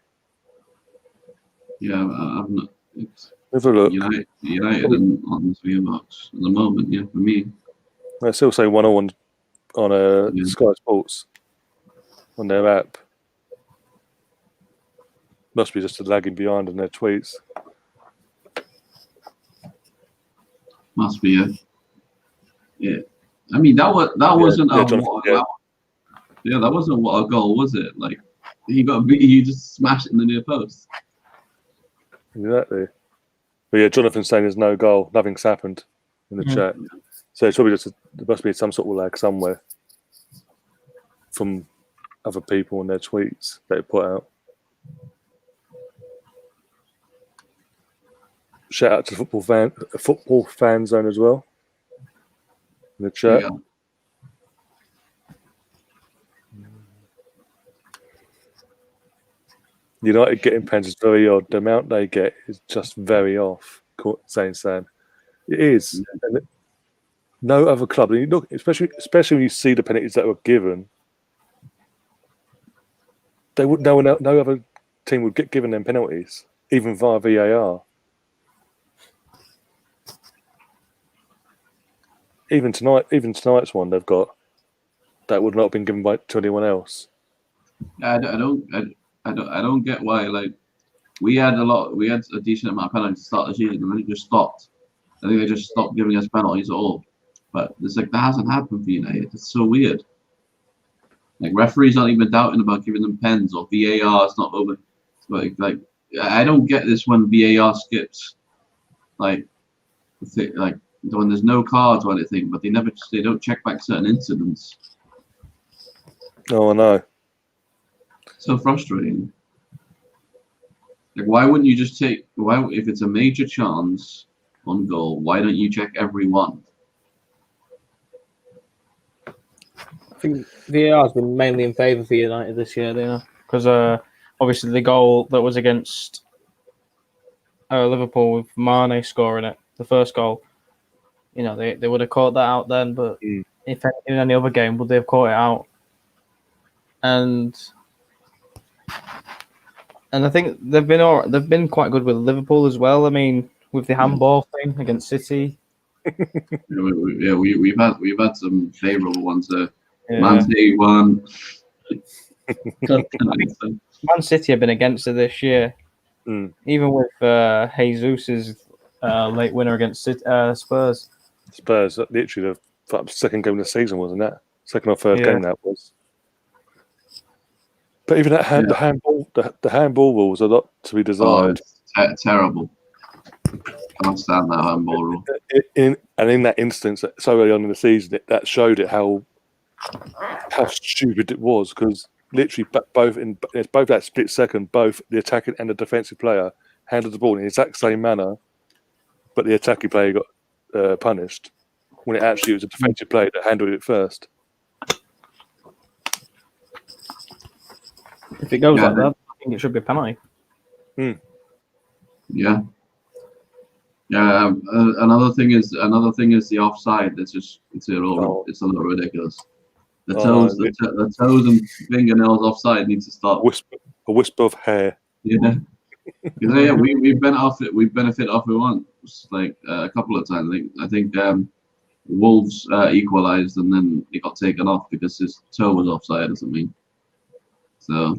Yeah, I'm not. It's Have a look. United and on the Sevilla box at the moment, yeah, for me. I still say 1-0 on Sky Sports on their app. Must be just lagging behind in their tweets. Must be, yeah. I mean, that wasn't that wasn't what a goal, was it? Like, he just smashed it in the near post. Exactly. But yeah, Johnathan saying there's no goal, nothing's happened in the chat. So it's probably there must be some sort of lag somewhere from other people and their tweets they put out. Shout out to the football fan zone as well in the chat. Yeah. United getting pens is very odd. The amount they get is just very off. Saying Sam, it is. And no other club. And you look, especially when you see the penalties that were given, they would no other team would get given them penalties, even via VAR. Even tonight's one they've got that would not have been given to anyone else. I don't get why. Like, we had a decent amount of penalties to start the season, and then it just stopped. I think they just stopped giving us penalties at all. But it's like that hasn't happened for United. It's so weird. Like, referees aren't even doubting about giving them pens, or VAR is not over. Like I don't get this when VAR skips. Like when there's no cards or anything, but they don't check back certain incidents. Oh, I know. So frustrating. Like, why wouldn't you just if it's a major chance on goal, why don't you check every one? I think VAR has been mainly in favour for United this year, because obviously the goal that was against Liverpool with Mane scoring it, the first goal, they would have caught that out then, but if in any other game would they have caught it out? And I think they've been quite good with Liverpool as well. I mean, with the handball thing against City. We've had some favourable ones there. Yeah. Man City won. Man City have been against it this year, even with Jesus's late winner against Spurs. Spurs, literally the second game of the season, wasn't that? Second or third game that was. But even that the handball rule was a lot to be desired. Oh, it's terrible. Can't stand that handball rule. In that instance, so early on in the season, that showed it how stupid it was, because literally both that split second, both the attacking and the defensive player handled the ball in the exact same manner, but the attacking player got punished when it actually was a defensive player that handled it first. If it goes like that, I think it should be a penalty. Yeah. Yeah. Another thing is the offside. It's a little ridiculous. The toes and fingernails offside needs to stop. A whisper of hair. Yeah. Yeah, we benefit off it once, like a couple of times. I think Wolves equalised and then it got taken off because his toe was offside or something. So.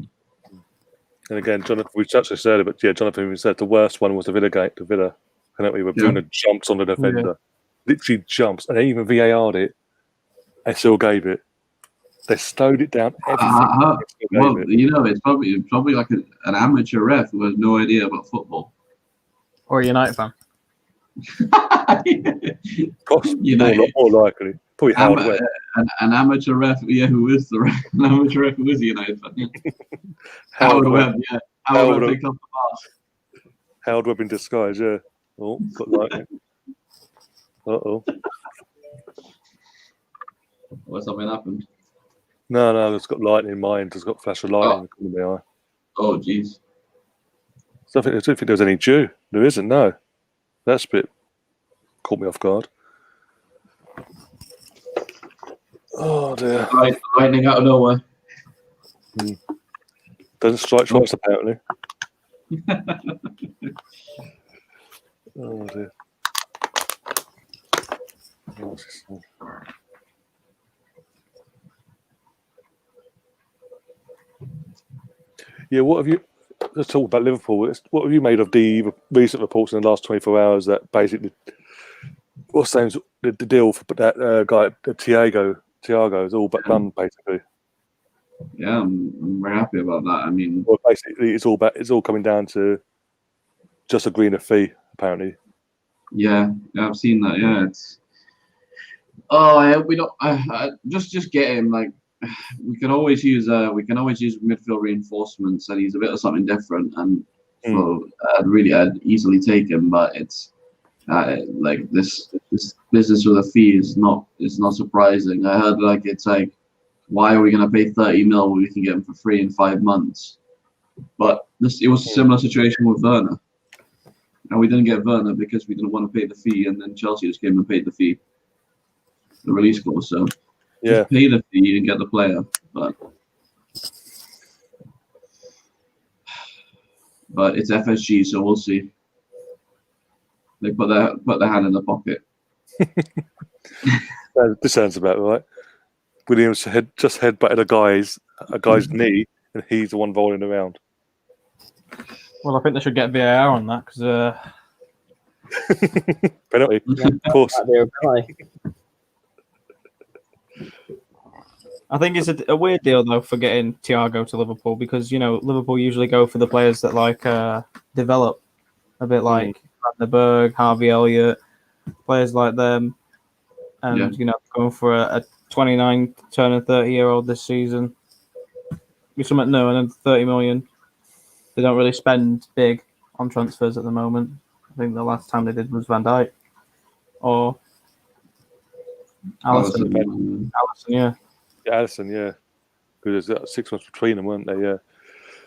And again, Johnathan, we touched this earlier, but yeah, Johnathan even said the worst one was the Villa penalty where Bruno jumps on the defender, literally jumps, and they even VAR'd it, and still gave it. They slowed it down. It's probably like an amateur ref who has no idea about football. Or a United fan? United. More likely. Probably Howard Webb. An amateur ref, who is an amateur ref who is a United fan. Howard Webb, Howard Webb picked up the pass. Howard Webb in disguise, yeah. Oh, got lightning. Uh-oh. What, something happened? No, it's got lightning in mind. It's got a flash of lightning in the corner of my eye. Oh, jeez. So I don't think there's any dew. There isn't, no. That's a bit caught me off guard. Oh, dear. Lightning out of nowhere. Doesn't strike twice, apparently. Oh, dear. What's this one? Yeah, what have you... Let's talk about Liverpool. What have you made of the recent reports in the last 24 hours that basically... What's the deal for that guy, Thiago, is all but done, basically? Yeah, I'm very happy about that. I mean... Well, basically, it's all coming down to just agreeing a fee, apparently. Yeah, I've seen that, yeah. It's... Oh, we don't... just get him, like... We can always use midfield reinforcements, and he's a bit of something different. And so I'd easily take him, but it's like this business with a fee is not surprising. I heard it's like, why are we going to pay 30 mil when we can get him for free in 5 months? But it was a similar situation with Werner, and we didn't get Werner because we didn't want to pay the fee, and then Chelsea just came and paid the fee, the release clause. So. Yeah, just pay the fee and get the player, but it's FSG, so we'll see. They put their hand in the pocket. This sounds about right. Williams just headbutted a guy's knee, and he's the one rolling around. Well, I think they should get VAR on that because penalty, of course. I think it's a weird deal though for getting Thiago to Liverpool because Liverpool usually go for the players that develop a bit like Van der Berg, Harvey Elliott, players like them, and going for a 29 turning 30-year-old this season. And then 30 million. They don't really spend big on transfers at the moment. I think the last time they did was Van Dijk or Alisson, yeah. Yeah, Alisson, yeah. Because there's 6 months between them, weren't there?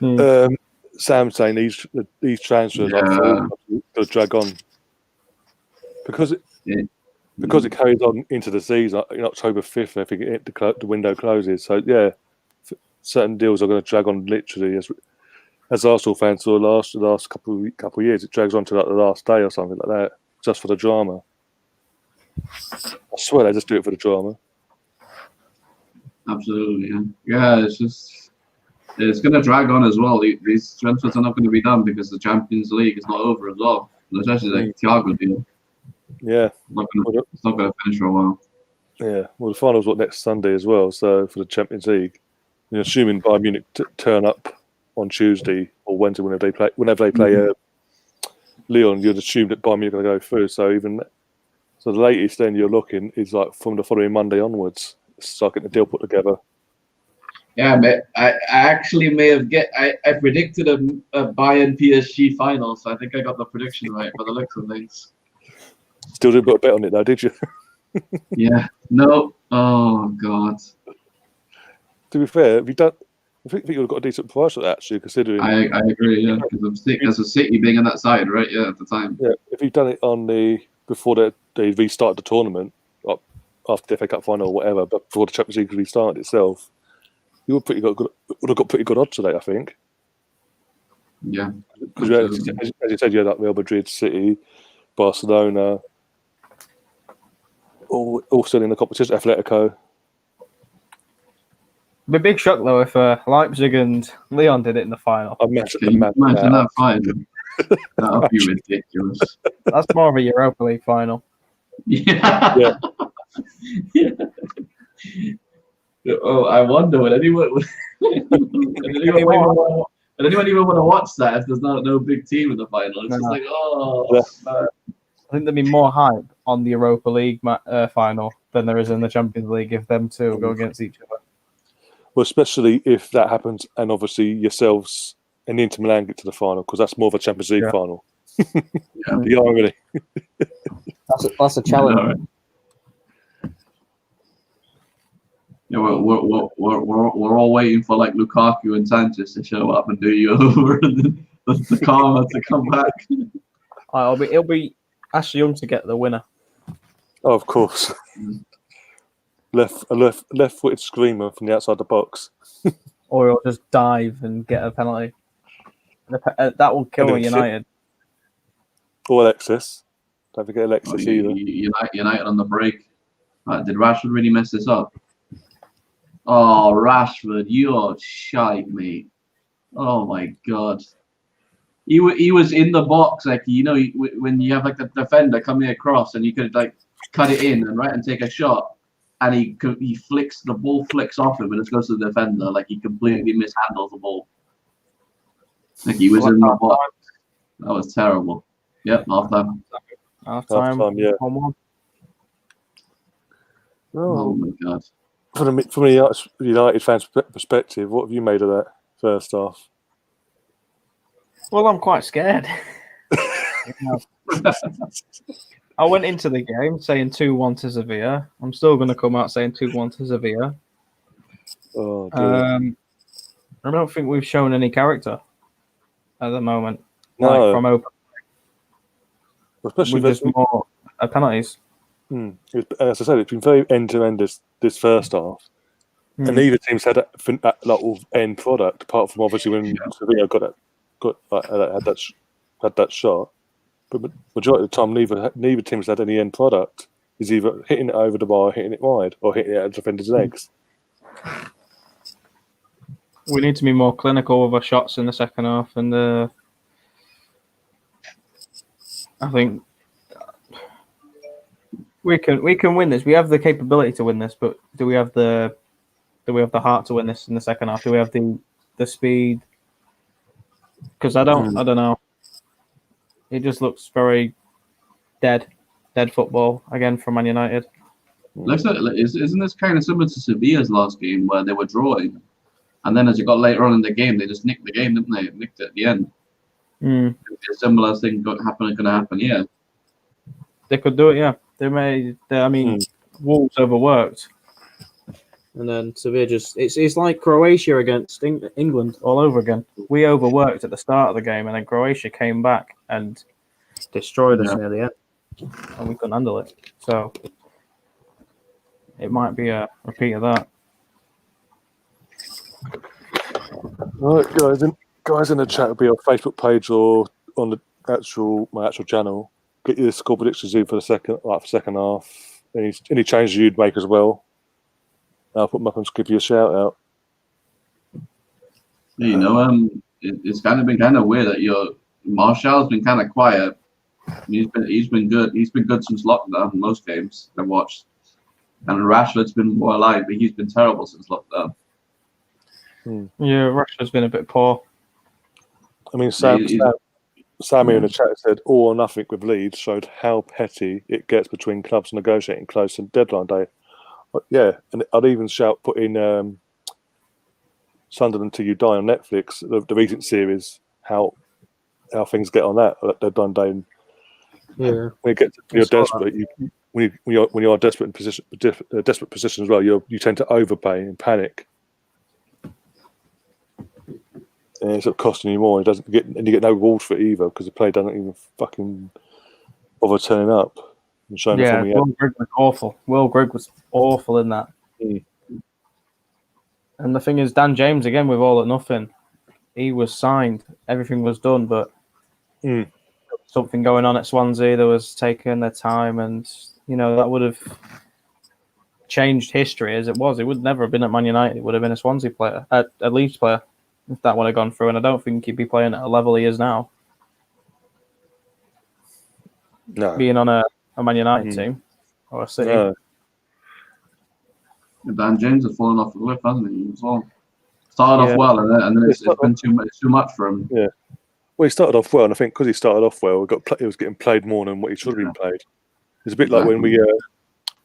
Yeah. Sam's saying these transfers are going to drag on because it carries on into the season. In October 5th, I think the window closes. So yeah, certain deals are going to drag on literally as Arsenal fans saw the last couple of years. It drags on to the last day or something like that, just for the drama. I swear they just do it for the drama. Absolutely, yeah. It's going to drag on as well. These transfers are not going to be done because the Champions League is not over as well. Especially like Thiago deal. Yeah, it's not going to finish for a while. Yeah, well, the finals next Sunday as well. So for the Champions League, assuming Bayern Munich turn up on Tuesday or Wednesday whenever they play Lyon, you'd assume that Bayern Munich are going to go through. So the latest then you're looking is like from the following Monday onwards. So getting the deal put together. Yeah, but I actually I predicted a Bayern PSG final, so I think I got the prediction right by the looks of things. Still didn't put a bet on it though, did you? Yeah. No. Oh God. To be fair, I think you've got a decent price at that, actually, considering. I agree, yeah, because as a City being on that side, right? Yeah, at the time. Yeah, if you've done it before they restarted the tournament, after the FA Cup final or whatever, but before the Champions League restarted itself, you would have got pretty good odds today, I think. Yeah. Because as you said, you had like Real Madrid, City, Barcelona, all still in the competition. Atletico. It'd be a big shock though if Leipzig and Lyon did it in the final. Imagine that final. That would be ridiculous. That's more of a Europa League final. Yeah. Yeah. Oh, I wonder would anyone And anyone even want to watch that if there's no big team in the final? It's just like, oh. I think there'd be more hype on the Europa League final than there is in the Champions League if them two go against each other. Well, especially if that happens, and obviously yourselves and Inter Milan get to the final, because that's more of a Champions League final. The irony. That's a challenge. Yeah, we're all waiting for like Lukaku and Sanchez to show up and do you over the karma to come back. It'll be Ashley Young to get the winner. Oh, of course. Left-footed screamer from the outside the box. Or he'll just dive and get a penalty. That will kill United. Or Alexis. Don't forget Alexis either. United on the break. Did Rashford really mess this up? Oh, Rashford, you're shite, mate. Oh my God. He was in the box, like, you know, when you have like the defender coming across and you could like cut it in and take a shot, and he flicks the ball off him and it goes to the defender, like he completely mishandles the ball. Like he was in the box. That was terrible. Yep, half time. Half time, yeah. 1-1. Oh my God. From a United fan's perspective, what have you made of that first half? Well, I'm quite scared. I went into the game saying 2-1 to Sevilla. I'm still going to come out saying 2-1 to Sevilla. Oh, dear. I don't think we've shown any character at the moment. No. Like from open. Especially with just more penalties. As I said, it's been very end-to-end this first half. And neither team's had that lot of end product, apart from obviously when Sevilla had that shot. But majority of the time, neither team's had any end product. Is either hitting it over the bar, hitting it wide, or hitting it at the defender's legs. We need to be more clinical with our shots in the second half, and I think we can win this. We have the capability to win this, but do we have the heart to win this in the second half? Do we have the speed? Because I don't know. It just looks very dead football again from Man United. Isn't this kind of similar to Sevilla's last game where they were drawing, and then as it got later on in the game, they just nicked the game, didn't they? Nicked it at the end. A similar thing going to happen here. They could do it, yeah. Wolves overworked. And then Sevilla it's like Croatia against England all over again. We overworked at the start of the game, and then Croatia came back and destroyed us near the end, and we couldn't handle it. So it might be a repeat of that. All right, guys in the chat will be on Facebook page or on my actual channel. Get your score predictions in for the second half. Any changes you'd make as well. I'll put them up and give you a shout out. It's kind of been weird that Martial's been kind of quiet. He's been good. He's been good since lockdown in most games I've watched. And Rashford's been more alive, but he's been terrible since lockdown. Yeah, Rashford's been a bit poor. I mean, Sammy in the chat said all or nothing with Leeds showed how petty it gets between clubs negotiating close to deadline day. Yeah, and I'd even shout put in Sunderland Till You Die on Netflix, the recent series, how things get on that deadline day. Yeah, when you're desperate, when you're desperate position as well, you tend to overpay and panic, and it's costing you more. And you get no reward for it either because the player doesn't even fucking bother turning up. Yeah, Will Grigg was awful. Will Grigg was awful in that. And the thing is, Dan James, again, with all or nothing, he was signed. Everything was done, but something going on at Swansea that was taking their time, and, that would have changed history as it was. It would never have been at Man United. It would have been a Swansea player, a Leeds player, if that would have gone through, and I don't think he'd be playing at a level he is now. No. Being on a Man United team or a City. No. Dan James has fallen off the cliff, hasn't he? As well. started Yeah. off well, and then it's been too much for him. Yeah. Well, he started off well, and I think because he started off well, he was getting played more than what he should have been played. It's a bit like when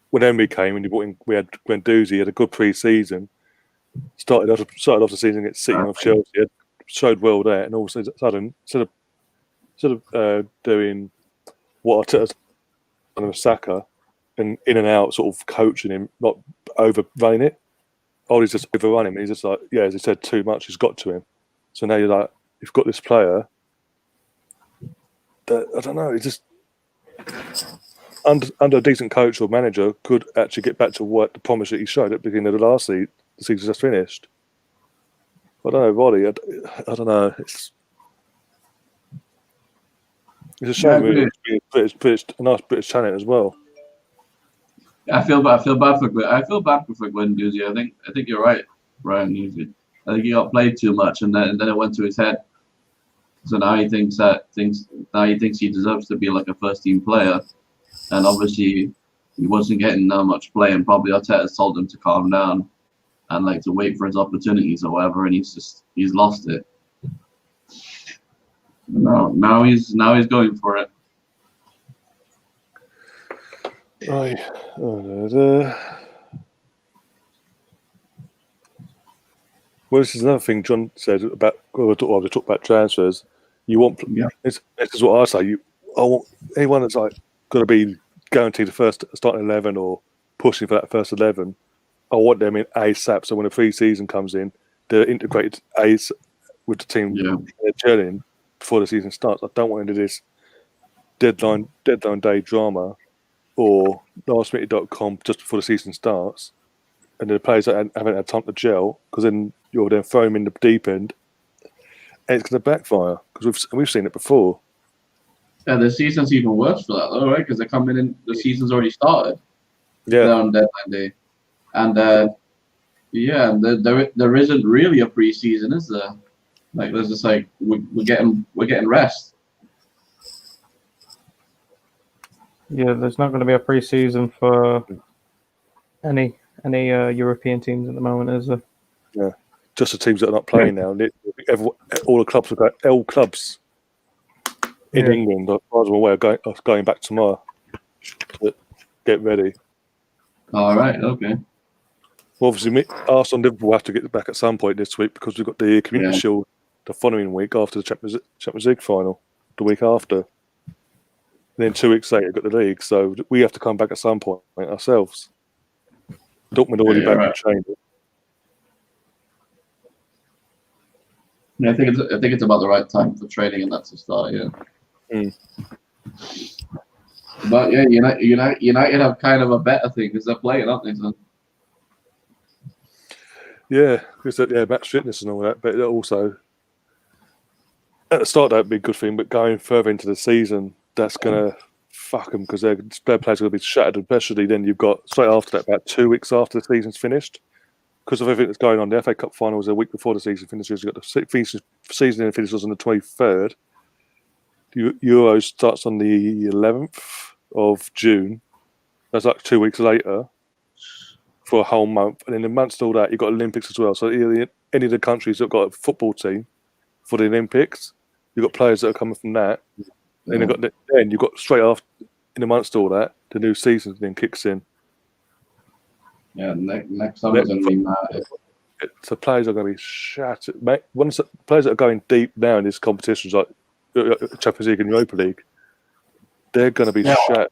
when Emery came and we had Guendouzi, he had a good pre-season. Started off the season against City and Chelsea, had showed well there, and all of a sudden, instead of doing what Arteta's done with Saka and in and out, sort of coaching him, not overrunning it. He's just overrunning him. He's just like, as he said, too much has got to him. So now you're like, you've got this player that, I don't know, it's just under a decent coach or manager could actually get back to what the promise that he showed at the beginning of the last season. The season just finished. I don't know, Roddy. I don't know. It's a shame. Really. It's a nice British talent as well. I feel bad for Guendouzi. I think you're right, Brian. I think he got played too much, and then it went to his head. So now he thinks he deserves to be like a first team player, and obviously he wasn't getting that much play, and probably Arteta told him to calm down and like to wait for his opportunities or whatever, and he's lost it. Now he's going for it. Right. Well, this is another thing John said about. We talked about transfers. You want? This is what I say. I want anyone that's like got to be guaranteed the first starting 11 or pushing for that first 11. I want them in ASAP. So when the pre-season comes in, they're integrated with the team. They're gelling before the season starts. I don't want into this deadline day drama or lastminute.com just before the season starts, and the players that haven't had time to gel, because then you'll then throw them in the deep end, and it's going to backfire because we've seen it before. Yeah, the season's even worse for that, though, right? Because they're coming in, the season's already started. Yeah. They're on deadline day, and there isn't really a preseason, is there? Like, there's just like we're getting rest. Yeah, there's not going to be a pre-season for any European teams at the moment, is there? Yeah, just the teams that are not playing now. All the clubs have got L clubs in England, as far as I'm aware, are going back tomorrow to get ready. All right, okay. Well, obviously, Arsenal and Liverpool have to get back at some point this week because we've got the Community Shield the following week after the Champions League final, the week after. And then 2 weeks later, we've got the league, so we have to come back at some point ourselves. Dortmund already back in training. Yeah, I think it's about the right time for training, and that's the start. Yeah. But yeah, United have kind of a better thing because they're playing, aren't they? So. Yeah, because match fitness and all that, but also at the start that'd be a good thing, but going further into the season, that's gonna fuck them because their players are gonna be shattered, especially then you've got straight after that, about 2 weeks after the season's finished, because of everything that's going on. The FA Cup final was a week before the season finishes. You've got the season finishes on the 23rd. The Euros starts on the 11th of June. That's like 2 weeks later for a whole month, and in the months to all that, you've got Olympics as well. So any of the countries that have got a football team for the Olympics, you've got players that are coming from that. Then you've got straight after, in the months to all that, the new season then kicks in. Yeah, next summer's going to be mad. So players are going to be shattered. Once players that are going deep now in these competitions like Champions League and Europa League, they're going to be shattered.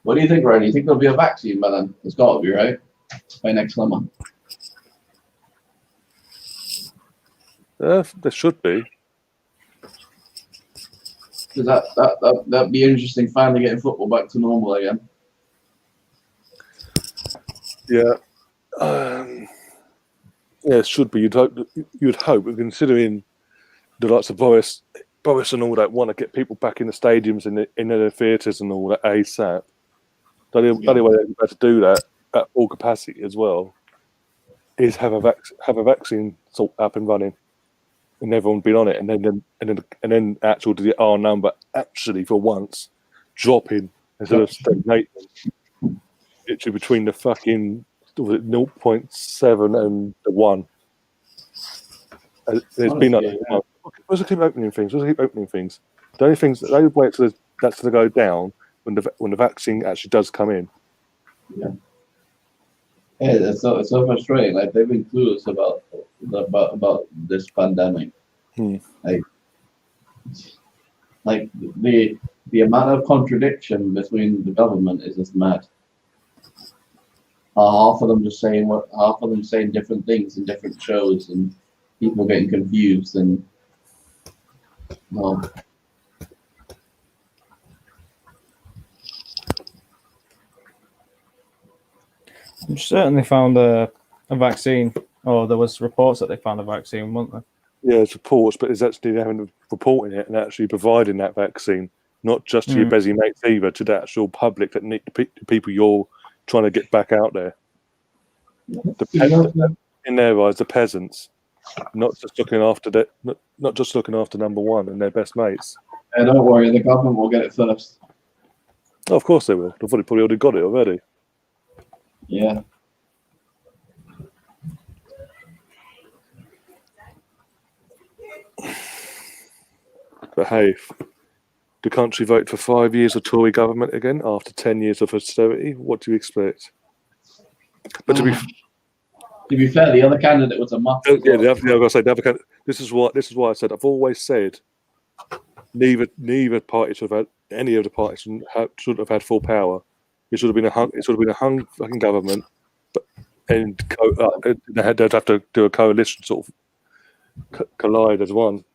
What do you think, Ryan? Do you think there'll be a vaccine by then? It's got to be, right? By next summer. There should be. Because that'd be interesting, finally getting football back to normal again. Yeah. It should be. You'd hope, considering the likes of Boris and all that want to get people back in the stadiums and in the theatres and all that ASAP. The only way they're able to do that at full capacity as well is have a vaccine sort up and running, and everyone been on it, and then actual the R number actually for once dropping instead of stagnating. Literally between the fucking 0.7 and the 1. There's been like, let's keep opening things. Let's keep opening things. The only things that they would wait till that's to go down when the vaccine actually does come in. Yeah, it's so frustrating. Like they've been clueless about this pandemic. Like the amount of contradiction between the government is just mad. Half of them saying different things in different shows, and people getting confused. And well, I'm certain they found a vaccine, or there was reports that they found a vaccine, weren't there? Yeah, it's reports, but it's actually having reporting it and actually providing that vaccine, not just to your busy mates either, to the actual public that need the people you're trying to get back out there. In their eyes, the peasants, not just looking after number one and their best mates. Hey, don't worry, the government will get it first. Oh, of course they will. They've probably already got it already. Yeah. But hey, the country voted for 5 years of Tory government again after 10 years of austerity. What do you expect? But to be fair, the other candidate was a muff. I've got to say the other candidate. This is why I said I've always said neither party should have had any of the parties should have had full power. It should have been a hung fucking government, and they'd have to do a coalition, sort of collide as one.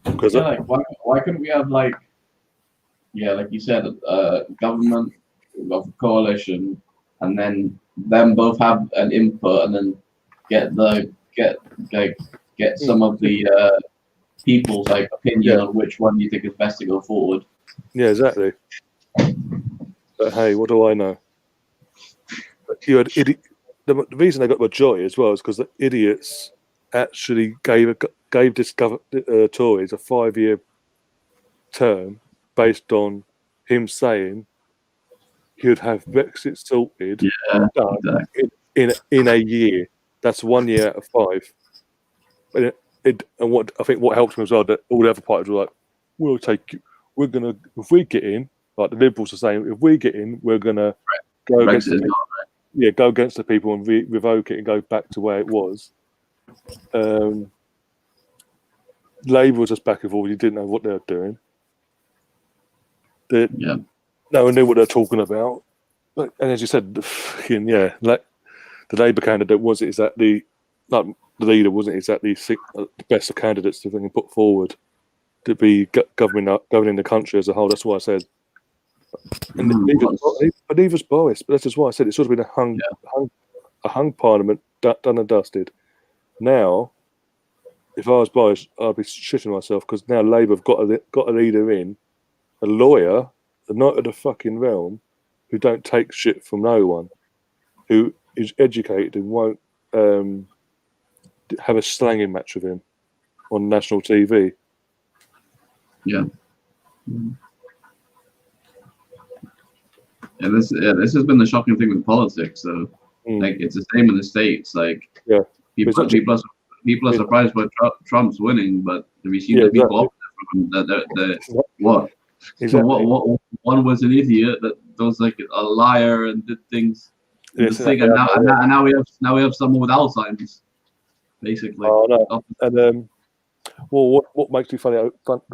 Because why couldn't we have like you said, government of coalition, and then them both have an input, and then get some of the people's like opinion on which one you think is best to go forward. Yeah, exactly. But hey, what do I know? You had the reason they got majority as well is because the idiots actually gave this Tories a 5-year term based on him saying he would have Brexit sorted in a year. That's 1 year out of 5. And what helped him as well, that all the other parties were like, if we get in, like the Liberals are saying, if we get in, we're gonna go against the people and revoke it and go back to where it was. Labour was just back and forth. You didn't know what they were doing. No one knew what they were talking about. And as you said, the Labour candidate wasn't exactly the leader, wasn't exactly the best of candidates to put forward to be governing the country as a whole. That's why I said. And neither's Boris, but that's just why I said it should have been a hung parliament done and dusted. Now, if I was Boris, I'd be shitting myself because now Labour have got a leader in, a lawyer, the knight of the fucking realm, who don't take shit from no one, who is educated and won't have a slanging match with him on national TV. Yeah. Yeah, this has been the shocking thing with politics. So, like, it's the same in the States. Like, people are surprised by Trump's winning, but have you seen the people opposite from him? What? Exactly. So what? One was an idiot that was like a liar and did things. And now we have someone with Alzheimer's, basically. Oh no! And what makes me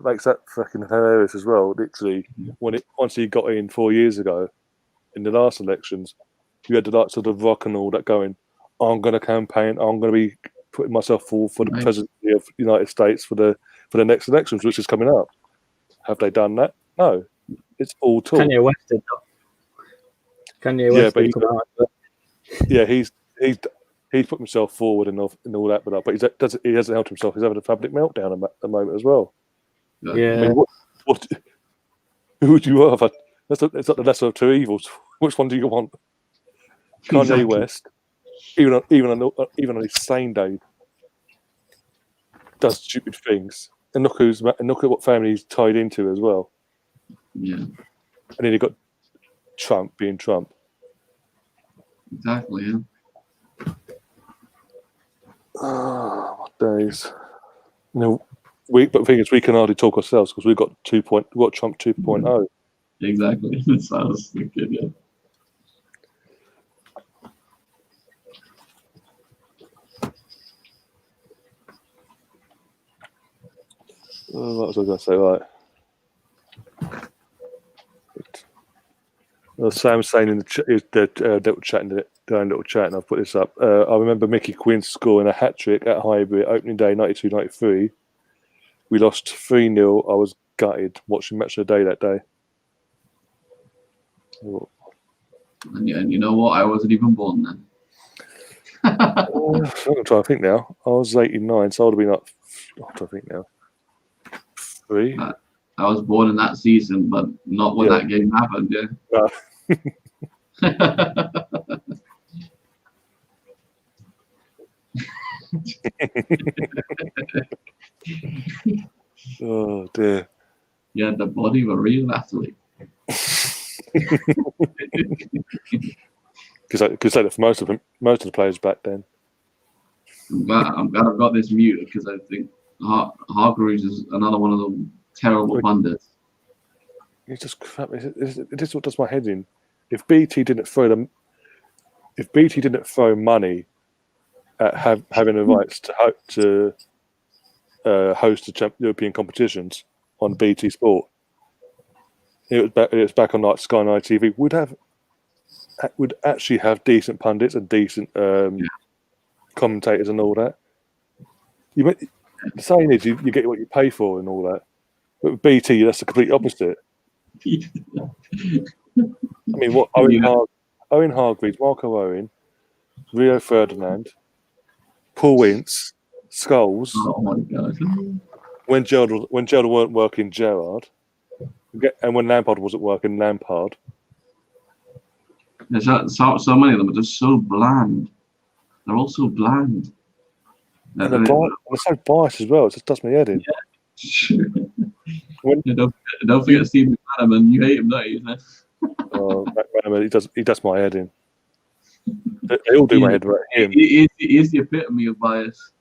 makes that fucking hilarious as well. Literally, once he got in 4 years ago, in the last elections, you had the likes of the Rock and all that going, I'm going to campaign, I'm going to be putting myself forward for the presidency of the United States for the next elections, which is coming up. Have they done that? No. It's all talk. Kanye West did that. He's put himself forward and all that, but he hasn't helped himself. He's having a public meltdown at the moment as well. Yeah. I mean, who would you rather? It's not the lesser of two evils. Which one do you want? Kanye West, even on his sane day, does stupid things, and look at what family he's tied into as well. Yeah. And then you got Trump being Trump. Exactly. Yeah. Oh my days. No, but the thing is, we can hardly talk ourselves because we've got Trump 2.0. Exactly. That's what I was thinking. Yeah. What was I going to say? Right. Sam's saying in the little chat, and I've put this up. I remember Mickey Quinn scoring a hat-trick at Highbury opening day 92-93. We lost 3-0. I was gutted watching Match of the Day that day. Oh. And you know what? I wasn't even born then. I'm trying to think now. I was 89, so I would have been like, what do I think now? 3? I was born in that season, but not when that game happened, yeah. No. Oh, dear. Yeah, the body of a real athlete. Could say that for most of the players back then. I'm glad I've got this muted because I think Hargreaves is another one of the terrible pundits. It's just crap. This is what does my head in. If BT didn't throw money at having the rights to host the European competitions on BT Sport, it was back on like Sky 9 TV. Would actually have decent pundits and decent commentators and all that. The saying is you get what you pay for and all that. But with BT, that's the complete opposite. I mean, what Owen Hargreaves, Marco Owen, Rio Ferdinand, Paul Ince, Scholes. Oh my God! When Gerald weren't working, Gerrard, and when Lampard wasn't working, Lampard. There's so many of them are just so bland. They're all so bland. And they're so biased as well. It just does my head in. Yeah. Don't forget Steve McManaman. You hate him, don't you? Oh, McManaman, he does my head in. They all do my head right. Him. He is the epitome of bias.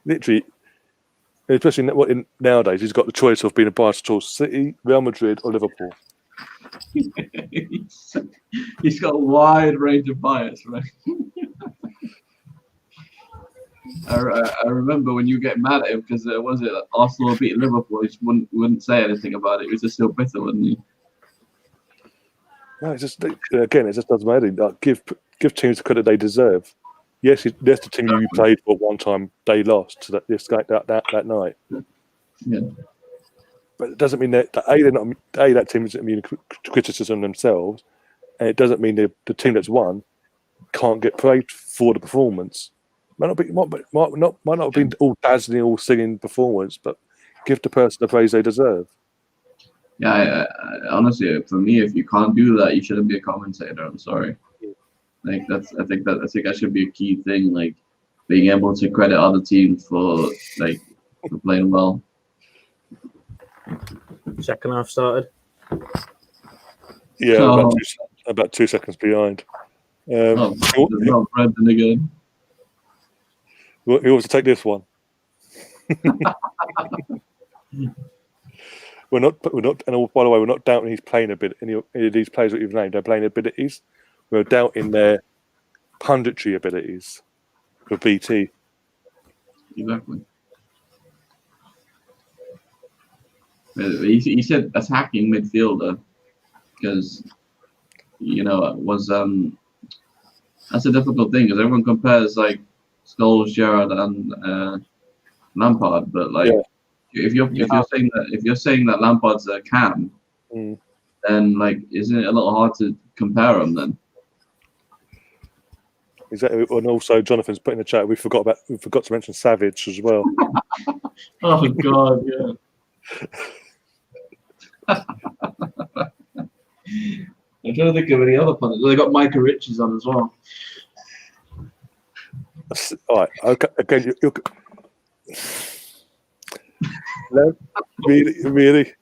Literally, especially nowadays, he's got the choice of being a bias towards City, Real Madrid, or Liverpool. He's got a wide range of bias, right? I remember when you get mad at him because was it Arsenal beat Liverpool? He just wouldn't say anything about it. He was just so bitter, wasn't he? No, it just doesn't matter. Like, give teams the credit they deserve. Yes, the team you played for one time they lost that night. Yeah. But it doesn't mean that that team isn't immune to criticism themselves, and it doesn't mean the team that's won can't get praised for the performance. Might not have been all dazzling, all singing performance, but give the person the praise they deserve. Yeah, honestly, for me, if you can't do that, you shouldn't be a commentator. I'm sorry. I think that should be a key thing, like being able to credit other teams for playing well. Second half started. Yeah, about 2 seconds behind. There's not Brendan again. Who wants to take this one? We're not. And by the way, we're not doubting he's playing a bit. Any of these players that you've named, they're playing abilities. We're doubting their punditry abilities for BT. Exactly. He said attacking midfielder because that's a difficult thing because everyone compares like Scholes, Gerrard, and Lampard, but if you're saying that Lampard's a cam, then isn't it a little hard to compare them then? Exactly, and also Johnathan's put in the chat. We forgot to mention Savage as well. Oh God, yeah. I'm trying to think of any other pundits. They got Micah Richards on as well. All right. Okay. Again, no, really,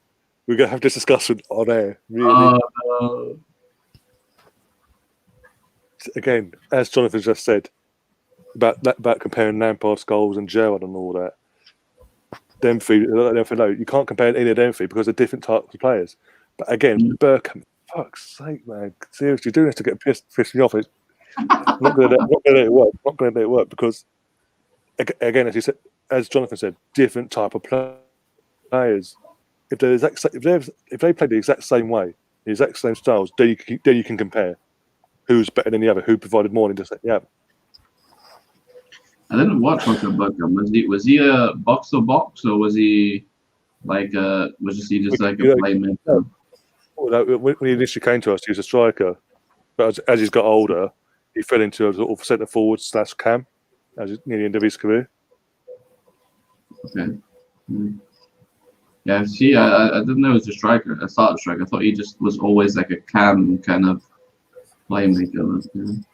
we're gonna have this discussion on air. Really. Again, as Johnathan just said, about comparing Lampard's goals and Gerrard and all that. Them three, no, you can't compare any of them three because they're different types of players. But again, Bergkamp, fuck's sake, man, seriously, doing this to get pissed me off. It's not going to let it work. Not going to let it work because, again, as Johnathan said, different type of players. If they play the exact same way, the exact same styles, then you can compare who's better than the other, who provided more than just the other. I didn't watch much of Bergkamp. Was he a box to box, or was he like he just like a playmaker? When he initially came to us, he was a striker, but as he's got older, he fell into a sort of centre forward / cam near the end of his career. Okay. Yeah, see, I didn't know he was a striker. I started striker. I thought he just was always like a cam kind of playmaker.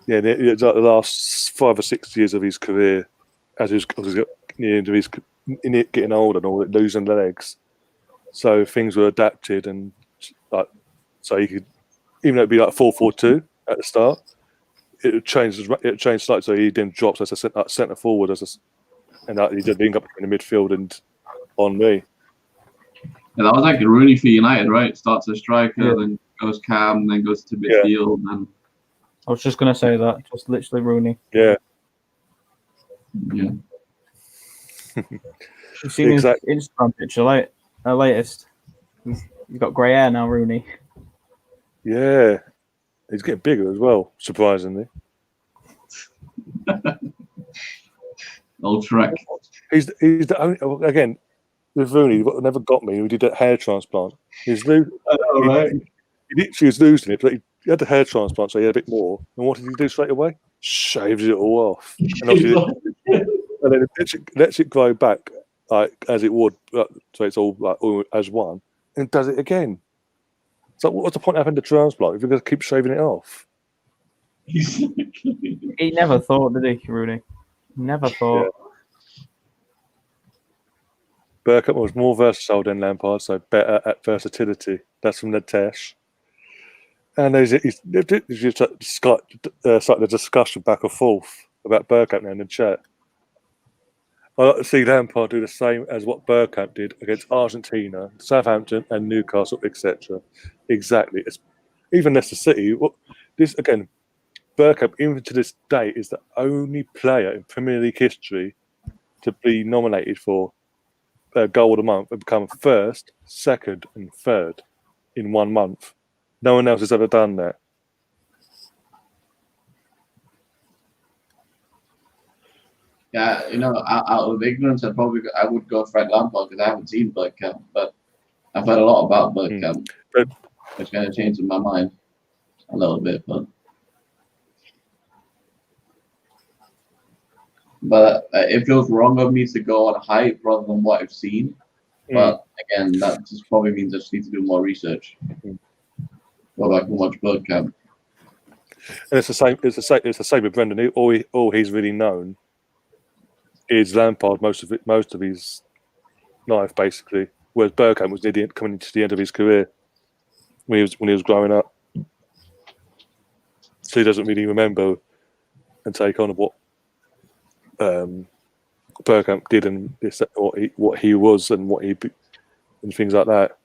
Yeah, it's like the last 5 or 6 years of his career, as he was near the end of his getting older and all, losing legs. So things were adapted, and like so he could, even though it'd be like 4-4-2 at the start, it changed slightly. So he then drops as a centre forward and he did link up in the midfield and on me. Yeah, that was like Rooney for United, right? Starts as striker, then goes cam, then goes to midfield, and I was just going to say that, just literally Rooney. Yeah. Yeah. You've seen his Instagram picture, latest. He's got grey hair now, Rooney. Yeah. He's getting bigger as well, surprisingly. Old Shrek. He's the only, again, with Rooney, what never got me, who did that hair transplant. He literally was losing it, but he had the hair transplant, so he had a bit more. And what did he do straight away? Shaves it all off. And then it lets it grow back like as it would, so it's all as one, and does it again. So what's the point of having the transplant if you're going to keep shaving it off? He never thought, did he, Rooney? Never thought. Yeah. Bergkamp was more versatile than Lampard, so better at versatility. That's from Nitish. And there's started the discussion back and forth about Bergkamp now in the chat. I like to see Lampard do the same as what Bergkamp did against Argentina, Southampton, and Newcastle, etc. Exactly. Even Leicester City. This again, Bergkamp, even to this day, is the only player in Premier League history to be nominated for goal of the month and become first, second, and third in 1 month. No one else has ever done that. Yeah, out of ignorance, I would go Frank Lampard because I haven't seen Bergkamp, but I've heard a lot about Bergkamp. It's kind of changed in my mind a little bit, but it feels wrong of me to go on hype rather than what I've seen. But again, that just probably means I just need to do more research. Go back and watch Bergkamp. And it's the same. It's the same with Brendan. All he's really known is Lampard most of his life, basically. Whereas Bergkamp was coming to the end of his career when he was growing up, so he doesn't really remember and take on what Bergkamp did and what he was and and things like that.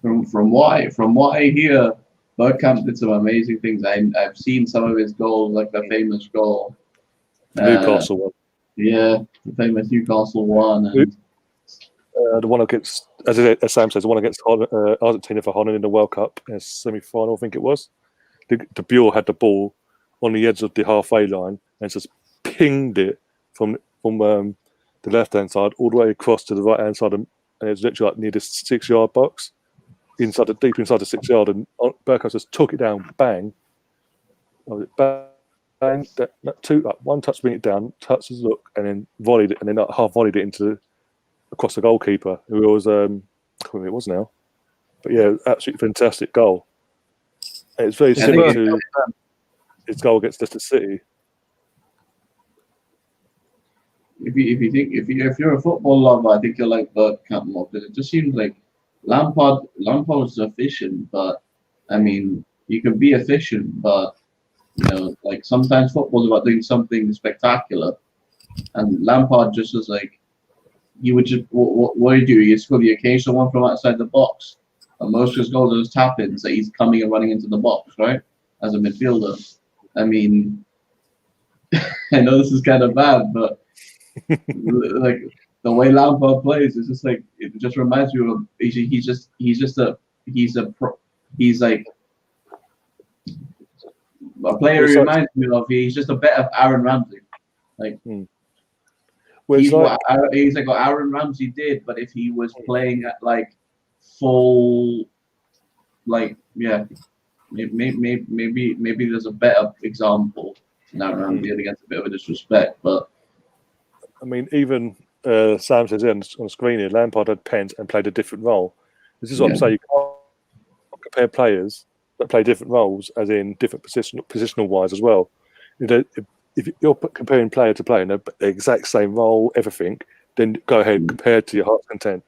From what I hear, Bergkamp did some amazing things. I've seen some of his goals, like the famous goal, Newcastle one. Yeah, the famous Newcastle one. And the one against, as Sam says, the one against Argentina for Holland in the World Cup in a semi-final, I think it was. De Boer had the ball on the edge of the halfway line and just pinged it from the left-hand side all the way across to the right-hand side, and it's literally like near the 6-yard box, deep inside the 6 yard, and Bergkamp just took it down, bang, bang, one touch, bring it down, touches, look, and then volleyed it, and then half volleyed it across the goalkeeper, who was I can't remember who it was now, but yeah, absolutely fantastic goal. And it's very similar to his goal against Leicester City. If you're a football lover, I think you'll like Bergkamp more, because it just seems like Lampard was efficient, but I mean, you can be efficient, but like sometimes football's about doing something spectacular, and Lampard just was like, he would just what do you do? You score the occasional one from outside the box, and most of his goals are just tap-ins that he's coming and running into the box, right? As a midfielder, I mean, I know this is kind of bad, but like the way Lampard plays is just like it just reminds me of he's like a player he reminds me of. He's just a bit of Aaron Ramsey, like he's like what Aaron Ramsey did, but if he was playing at like full, like maybe there's a better example. Aaron Ramsey against a bit of a disrespect, but I mean, even Sam says on the screen here, Lampard had pens and played a different role. This is what I'm saying. You can't compare players that play different roles, as in different positional wise as well. If you're comparing player to player, the exact same role, everything, then go ahead and compare to your heart's content.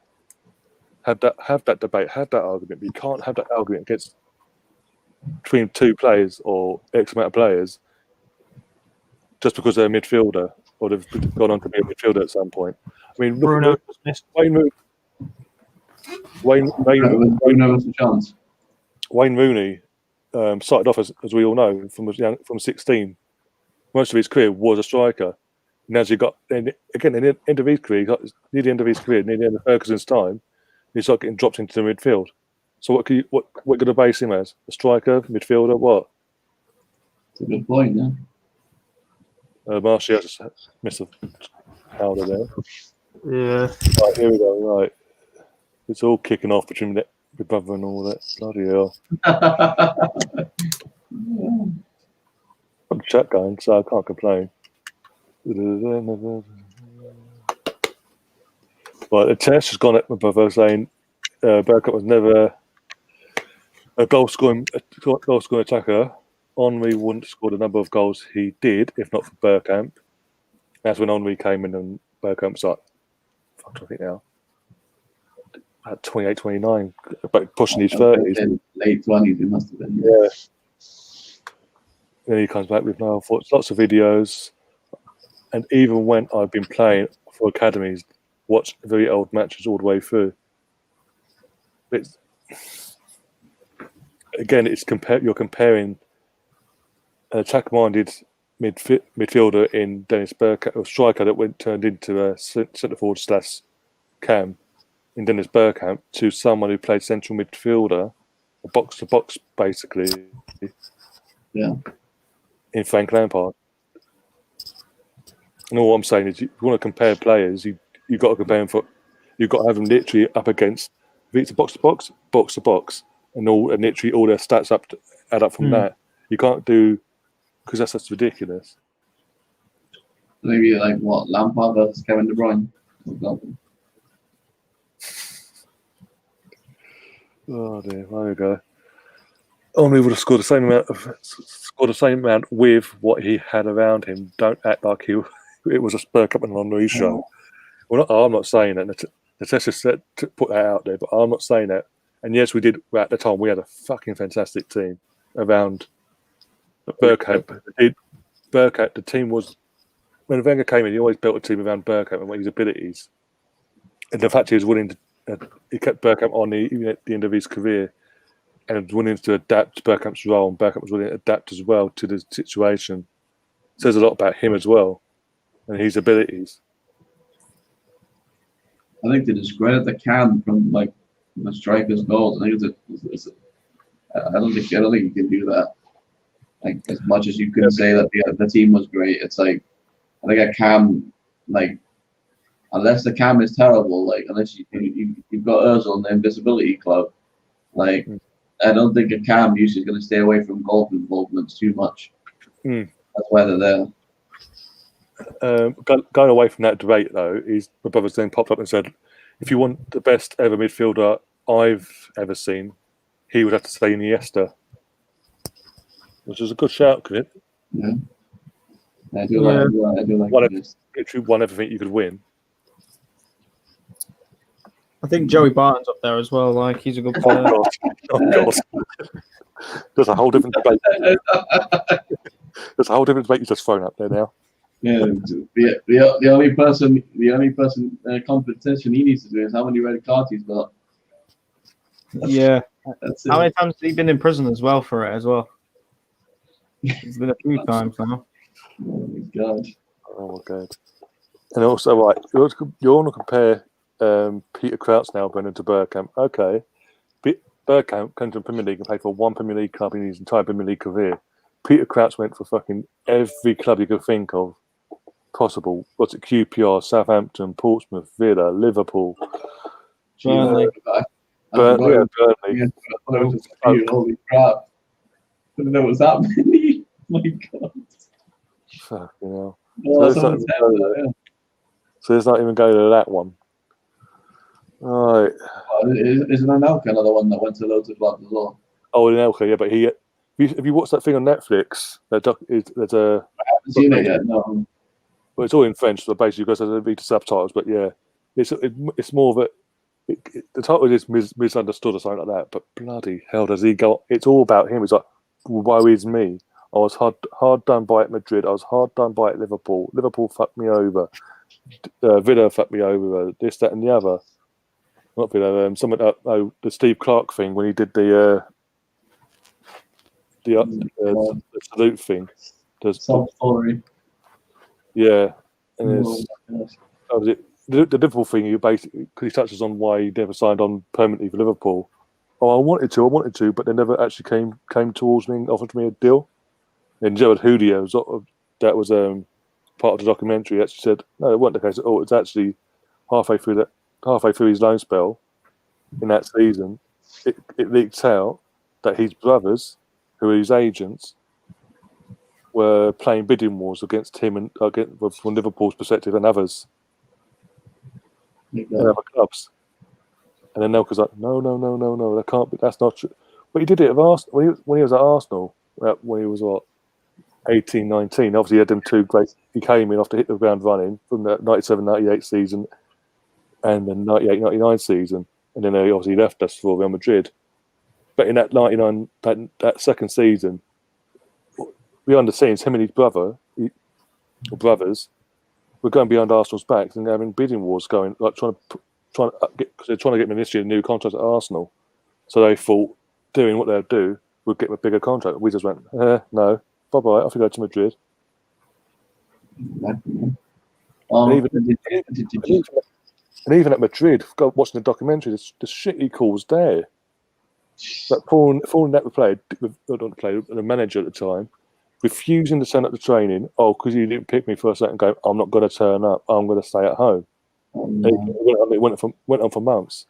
Have that debate, have that argument. But you can't have that argument between two players or X amount of players just because they're a midfielder or they've gone on to be a midfielder at some point. I mean, Wayne Rooney started off as we all know from 16. Most of his career was a striker, and as he got near the end of his career, near the end of Ferguson's time, he started getting dropped into the midfield. So what going to base him as? A striker, midfielder, what? That's a good point, yeah. Marshall has missed a powder there. Yeah. Right, here we go. Right, it's all kicking off between my brother and all that. Bloody hell. Got the chat going, so I can't complain. Right, the test has gone at my brother saying Bergkamp was never a goal scoring attacker. Henry wouldn't score the number of goals he did if not for Bergkamp. That's when Henry came in and Bergkamp's like, I think now, at 28, 29, but pushing his 30s. Late 20s, it must have been. Yeah. Then he comes back with no thoughts, lots of videos. And even when I've been playing for academies, watch very old matches all the way through. You're comparing an attack-minded midfielder in Dennis Bergkamp, a striker that turned into a centre forward / cam in Dennis Bergkamp, to someone who played central midfielder, box to box basically. Yeah. In Frank Lampard. And all I'm saying is, if you want to compare players, you've got to compare them you've got to have them literally up against, if it's a box to box, and literally all their stats add up from that. You can't do, because that's ridiculous. Maybe like what, Lampard versus Kevin De Bruyne, for example. Oh dear, there we go. Only would have scored the same amount with what he had around him. Don't act like it was a Bergkamp and Henry show. Well, I'm not saying that. Nitish said to put that out there, but I'm not saying that. And yes, we did at the time. We had a fucking fantastic team around Bergkamp. The team was, when Wenger came in, he always built a team around Bergkamp and his abilities. And the fact he was willing to, he kept Bergkamp on even at the end of his career, and was willing to adapt to Bergkamp's role, and Bergkamp was willing to adapt as well to the situation. It says a lot about him as well and his abilities. I think to discredit the Cam from like the striker's goals, I think I don't think you can do that. Like, as much as you can say that the team was great, it's like, I think a Cam, like, unless the Cam is terrible, like, unless you've got Ozil in the Invisibility Club, like, I don't think a Cam usually is going to stay away from golf involvements too much. That's why they're there. Going away from that debate, though, my brother's then popped up and said, if you want the best ever midfielder I've ever seen, he would have to say Iniesta, which is a good shout, couldn't it? Yeah. I do like this. Literally won everything you could win. I think Joey Barton's up there as well. Like, he's a good player. Oh, God. There's a whole different debate. There's a whole different debate you just thrown up there now. Yeah, the only competition he needs to do is how many red cards he's got. Yeah. That's it. How many times has he been in prison as well for it as well? It's been a few times now. Oh my god. Oh my god! And also, right, you want to compare Peter Crouch now, Brendan, to Bergkamp. Okay, Bergkamp came to the Premier League and played for one Premier League club in his entire Premier League career. Peter Crouch went for fucking every club you could think of possible. What's it? QPR, Southampton, Portsmouth, Villa, Liverpool. Burnley. Burnley. Holy crap! I didn't know it was that many. My god. Fucking hell. Well, So let's not even go to that one. Right. Isn't Anelka another one that went to loads of clubs as well? Oh, Anelka, yeah, but have you watched that thing on Netflix? There's a. I haven't seen it yet. No. Well, it's all in French, so basically you guys have to read the subtitles. But yeah, it's more of a. The title is misunderstood or something like that. But bloody hell, does he go? It's all about him. It's like, woe is me. I was hard done by at Madrid. I was hard done by at Liverpool. Liverpool fucked me over. Villa fucked me over. This, that, and the other. Not Villa. The Steve Clark thing when he did the salute thing. Some story. Yeah, and the Liverpool thing. You basically because he touches on why he never signed on permanently for Liverpool. Oh, I wanted to, but they never actually came towards me and offered me a deal. And Gerard Houllier, that was part of the documentary, actually said, no, it wasn't the case at all. It's actually halfway through his loan spell in that season, it leaked out that his brothers, who are his agents, were playing bidding wars against him and from Liverpool's perspective and others. And other clubs. And then Nelka's like, no, that can't be, that's not true. But he did it at Arsenal when he was at Arsenal, when he was 18, 19. Obviously, he had them two great. He came in after hit the ground running from the 97-98 season and the 98-99 season, and then he obviously left us for Real Madrid. But in that 99, that second season, behind the scenes, him and his brothers were going behind Arsenal's backs and having bidding wars going, like because they're trying to get Nitish a new contract at Arsenal. So they thought doing what they'd do would get a bigger contract. We just went, no. Bye-bye, off you go to Madrid. And even at Madrid, watching the documentary, the shit he calls there. Like Paul Neck the manager at the time, refusing to turn up to training. Oh, because you didn't pick me for a second game, I'm not going to turn up. I'm going to stay at home. It went on for months.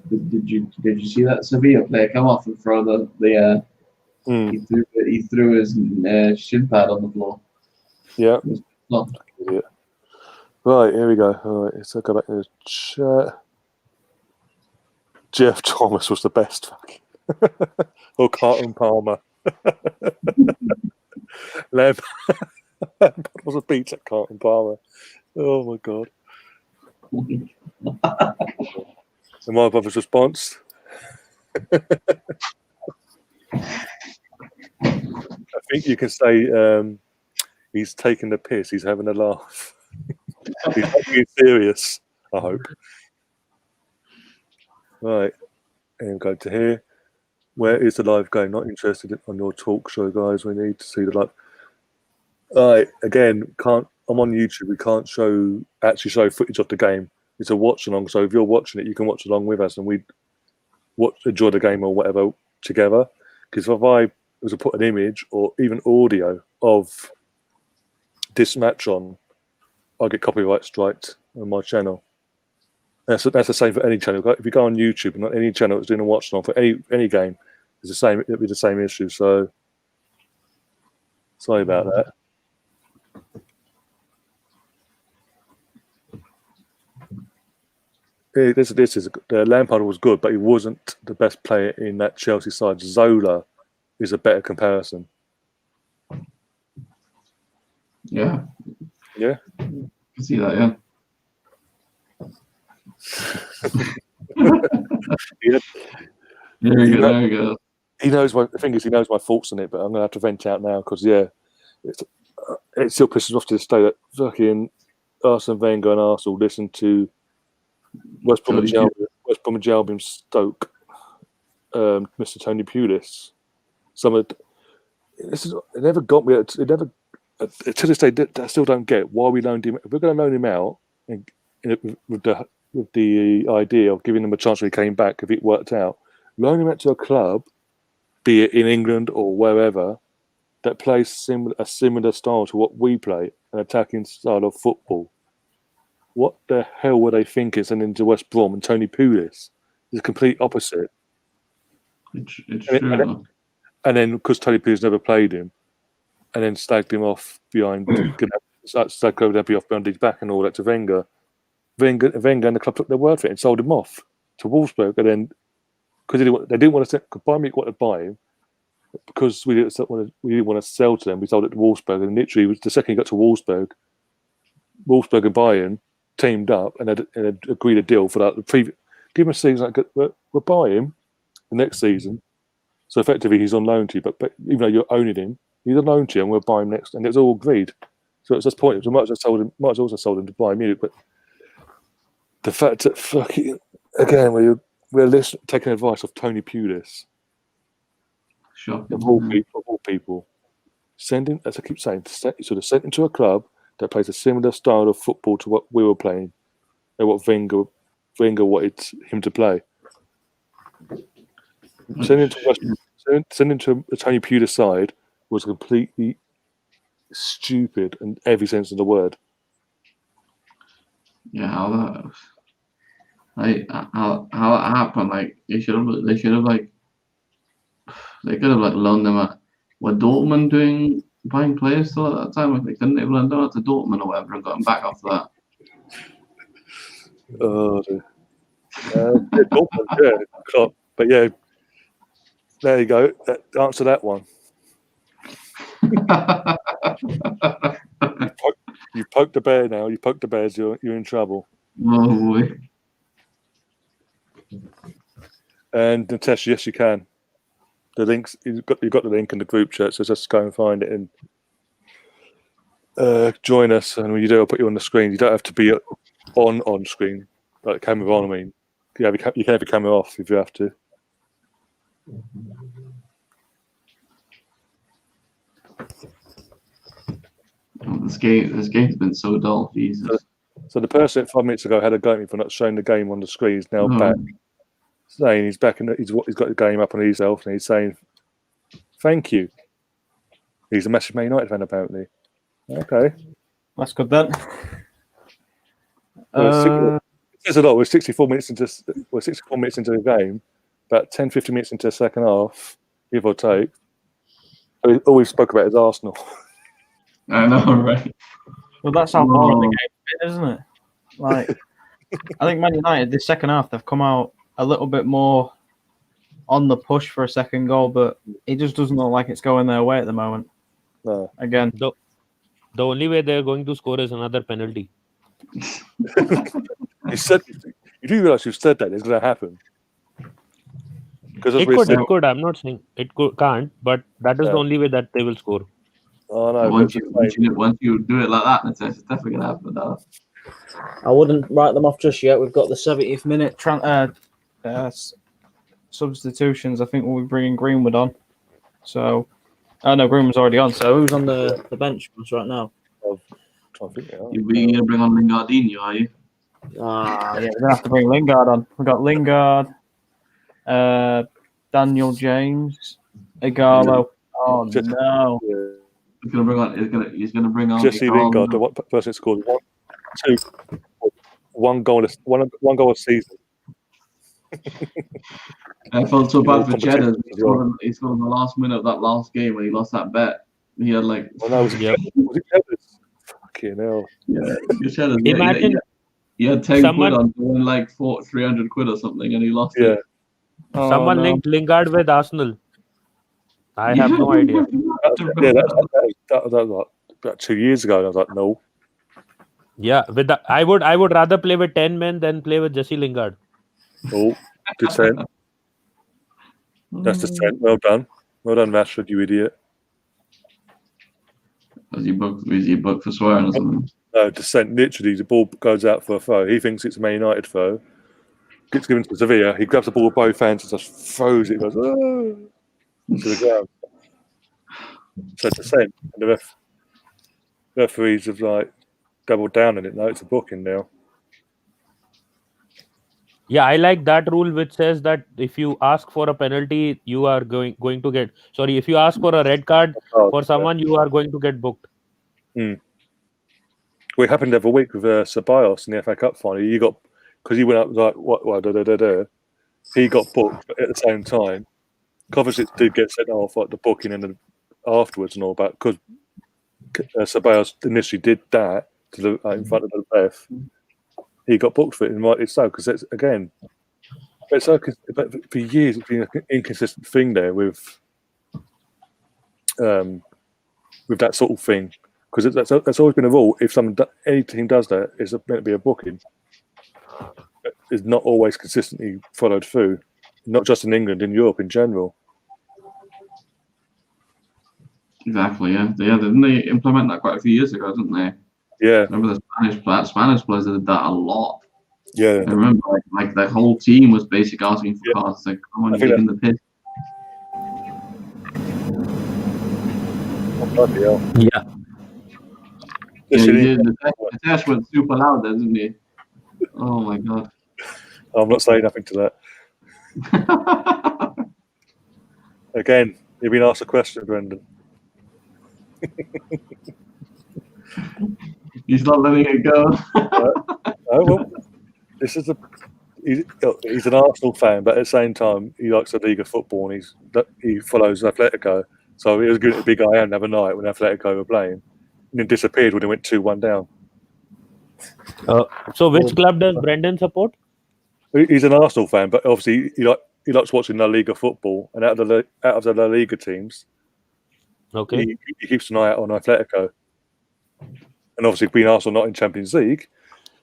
Did you see that Sevilla player come off and throw he threw his shin pad on the floor? Yeah. Right, here we go. All right, let's go back to the chat. Jeff Thomas was the best. Or Carlton Palmer. Lampard was a beat at Carlton Palmer. Oh my god. And my brother's response. I think you can say he's taking the piss. He's having a laugh. He's not being serious, I hope. Right. And go to here. Where is the live game? Not interested on your talk show, guys. We need to see the live. All right. Again, I'm on YouTube. We can't actually show footage of the game. It's a watch along, so if you're watching it, you can watch along with us, and we enjoy the game or whatever together. Because if I was to put an image or even audio of this match on, I'll get copyright striked on my channel. That's the same for any channel. If you go on YouTube and not any channel that's doing a watch along for any game, it's the same. It'll be the same issue. So sorry about that. This is Lampard was good, but he wasn't the best player in that Chelsea side. Zola is a better comparison. Yeah. Yeah. I can see that. Yeah. Yeah. There we go. he knows my. The thing is, he knows my thoughts on it, but I'm gonna have to vent out now because it still pisses me off to this day that fucking Arsene Wenger and Arsenal listen to West Bromwich Albion Stoke, Mr. Tony Pulis. It never got me. It never. To this day, I still don't get why we loaned him. If we're going to loan him out with the idea of giving him a chance when he came back, if it worked out, loan him out to a club, be it in England or wherever, that plays a similar style to what we play, an attacking style of football. What the hell were they thinking sending to West Brom and Tony Pulis? It's the complete opposite. It's true. And then because Tony Pulis never played him, and then slagged him off behind, behind his back and all that to Wenger. Wenger and the club took their word for it and sold him off to Wolfsburg. And then, because they didn't want to buy me, wanted to buy him, because we didn't want to sell to them, we sold it to Wolfsburg. And literally, the second he got to Wolfsburg and Bayern teamed up and had agreed a deal for that. Give him a season, we'll buy him the next season. So effectively, he's on loan to you, but even though you're owning him, he's on loan to you, and we'll buy him next. And it was all agreed. So it's just pointless. We might as well also sold him to Bayern Munich. But the fact that again, we're taking advice of Tony Pulis, of all people, sending, as I keep saying, sort of sent him to a club that plays a similar style of football to what we were playing, and what Wenger wanted him to play. Sending to a Tony Pulis side was completely stupid in every sense of the word. Yeah, how that happened? Like they could have loaned them at. Were Dortmund buying players still at that time? Like they couldn't have loaned them out to Dortmund or whatever and gotten back after that. Oh, Dortmund, yeah, but yeah, there you go. Answer that one. You poked the bear now. You poked the bears. You're in trouble. Oh boy. And Nitish, yes, you can. The links you've got the link in the group chat, so just go and find it and join us. And when you do, I'll put you on the screen. You don't have to be on screen, like camera on. I mean, you can have your camera off if you have to. This game's been so dull, Jesus. So the person 5 minutes ago had a go at me for not showing the game on the screen. He's now back, saying he's back and he's got the game up on himself, and he's saying, "Thank you." He's a massive Man United fan, apparently. Okay, that's good then. It says a lot. We're 64 minutes into the game, about 10-15 minutes into the second half, give or take. All we spoke about is Arsenal. I know, right? Well, that's how boring the game is, isn't it? Like, I think Man United, this second half, they've come out a little bit more on the push for a second goal, but it just doesn't look like it's going their way at the moment. No. Again. The only way they're going to score is another penalty. You do realise you've said that it's going to happen. It could. I'm not saying it can't, but that is the only way that they will score. Oh no! Once you do it like that, it's definitely going to happen. I wouldn't write them off just yet. We've got the 70th minute substitutions. I think we'll be bringing Greenwood on. So, no, Greenwood's already on. So who's on the bench right now? I think You're going to bring on Lingardinho, are you? Yeah, we're going to have to bring Lingard on. We've got Lingard, Daniel James, Igalo. Oh, no. Yeah. He's going to bring on Jesse Lingard, the person that scored 1 goal a season. I felt so bad for Cheddar. He scored in the last minute of that last game when he lost that bet. He had like. Oh, no, was it Cheddar's? Fucking hell. Yeah, Cheddar. Imagine he had 10 quid on doing like 300 quid or something, and he lost it. Someone linked Lingard with Arsenal. I have no idea. That was about 2 years ago, and I was like, no. Yeah, I would rather play with 10 men than play with Jesse Lingard. Oh, good saying. That's dissent. Well done, Rashford, you idiot. Was he booked for swearing or something? No, dissent. Literally, the ball goes out for a throw. He thinks it's a Man United throw. Gets given to Sevilla. He grabs the ball with both hands and just throws it. Goes to the ground. So dissent. And the referees have like doubled down on it. No, it's a booking now. Yeah, I like that rule which says that if you ask for a penalty, you are going to get. Sorry, if you ask for a red card for someone, you are going to get booked. Well, it happened the other week with Ceballos in the FA Cup final. You got because he went up like what he got booked, but at the same time, Kovacic did get sent off like the booking and afterwards and all that because Ceballos initially did that to the in front of the ref. He got booked for it, and rightly so, because it's so for years it's been an inconsistent thing there with that sort of thing. Because that's always been a rule. If any team does that, it's meant to be a booking. It's not always consistently followed through, not just in England, in Europe in general. Exactly. Yeah. Didn't they implement that quite a few years ago? Didn't they? Yeah. Remember the Spanish players did that a lot. Yeah. I remember like the whole team was basically asking for cards. Like, come on, you're taking the piss. Oh, bloody hell. Yeah. The test went super loud there, didn't he? Oh my god. I'm not saying nothing to that. Again, you've been asked a question, Brendan. He's not letting it go. Oh well, this is he's an Arsenal fan, but at the same time he likes the League of Football and he follows Atletico. So he was good at Big Iron the other night when Atletico were playing, and then disappeared when they went 2-1 down. So which club does Brendan support? He's an Arsenal fan, but obviously he likes watching La Liga football, and out of the La Liga teams, Okay. he keeps an eye out on Atletico. And obviously, being Arsenal not in Champions League,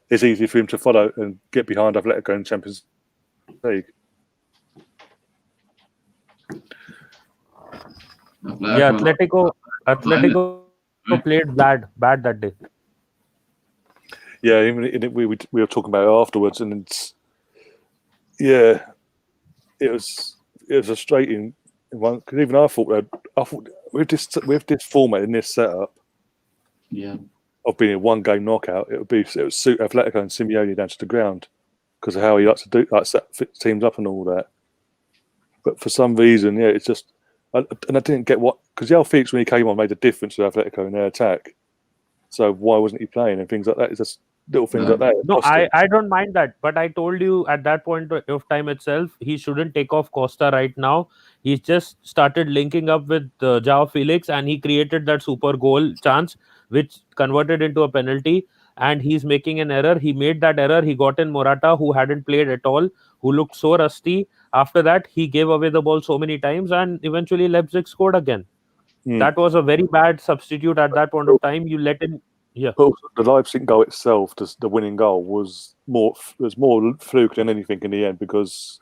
it's easy for him to follow and get behind Atletico in Champions League. Yeah, Atletico played bad that day. Yeah, even we were talking about it afterwards, and it was frustrating. Because even I thought with this format in this setup, of being a one-game knockout, it would suit Atletico and Simeone down to the ground because of how he likes to do set teams up and all that. But for some reason, it's just, and I didn't get because João Felix when he came on made a difference to Atletico in their attack. So why wasn't he playing and things like that? It's just little things like that. No, I don't mind that, but I told you at that point of time itself, he shouldn't take off Costa right now. He's just started linking up with João Felix, and he created that super goal chance, which converted into a penalty. And he's making an error. He made that error. He got in Morata, who hadn't played at all, who looked so rusty. After that, he gave away the ball so many times, and eventually Leipzig scored again. That was a very bad substitute at that point of time. You let in. Yeah. But the Leipzig goal itself, the winning goal, was more fluke than anything in the end because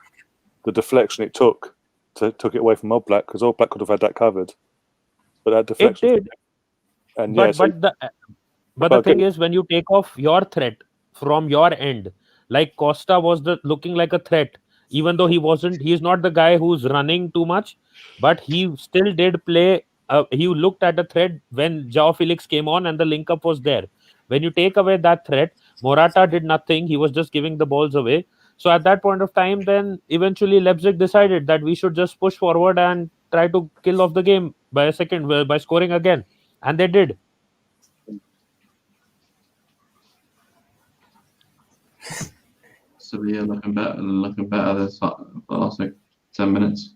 the deflection it took it away from Oblak because Oblak could have had that covered, but that deflection. It did. And but the thing is, when you take off your threat from your end, like Costa was looking like a threat, even though he wasn't. He's not the guy who's running too much, but he still did play. He looked at a threat when João Felix came on and the link up was there. When you take away that threat, Morata did nothing. He was just giving the balls away. So at that point of time, then eventually Leipzig decided that we should just push forward and try to kill off the game by scoring again. And they did. Sevilla looking better this the last 10 minutes.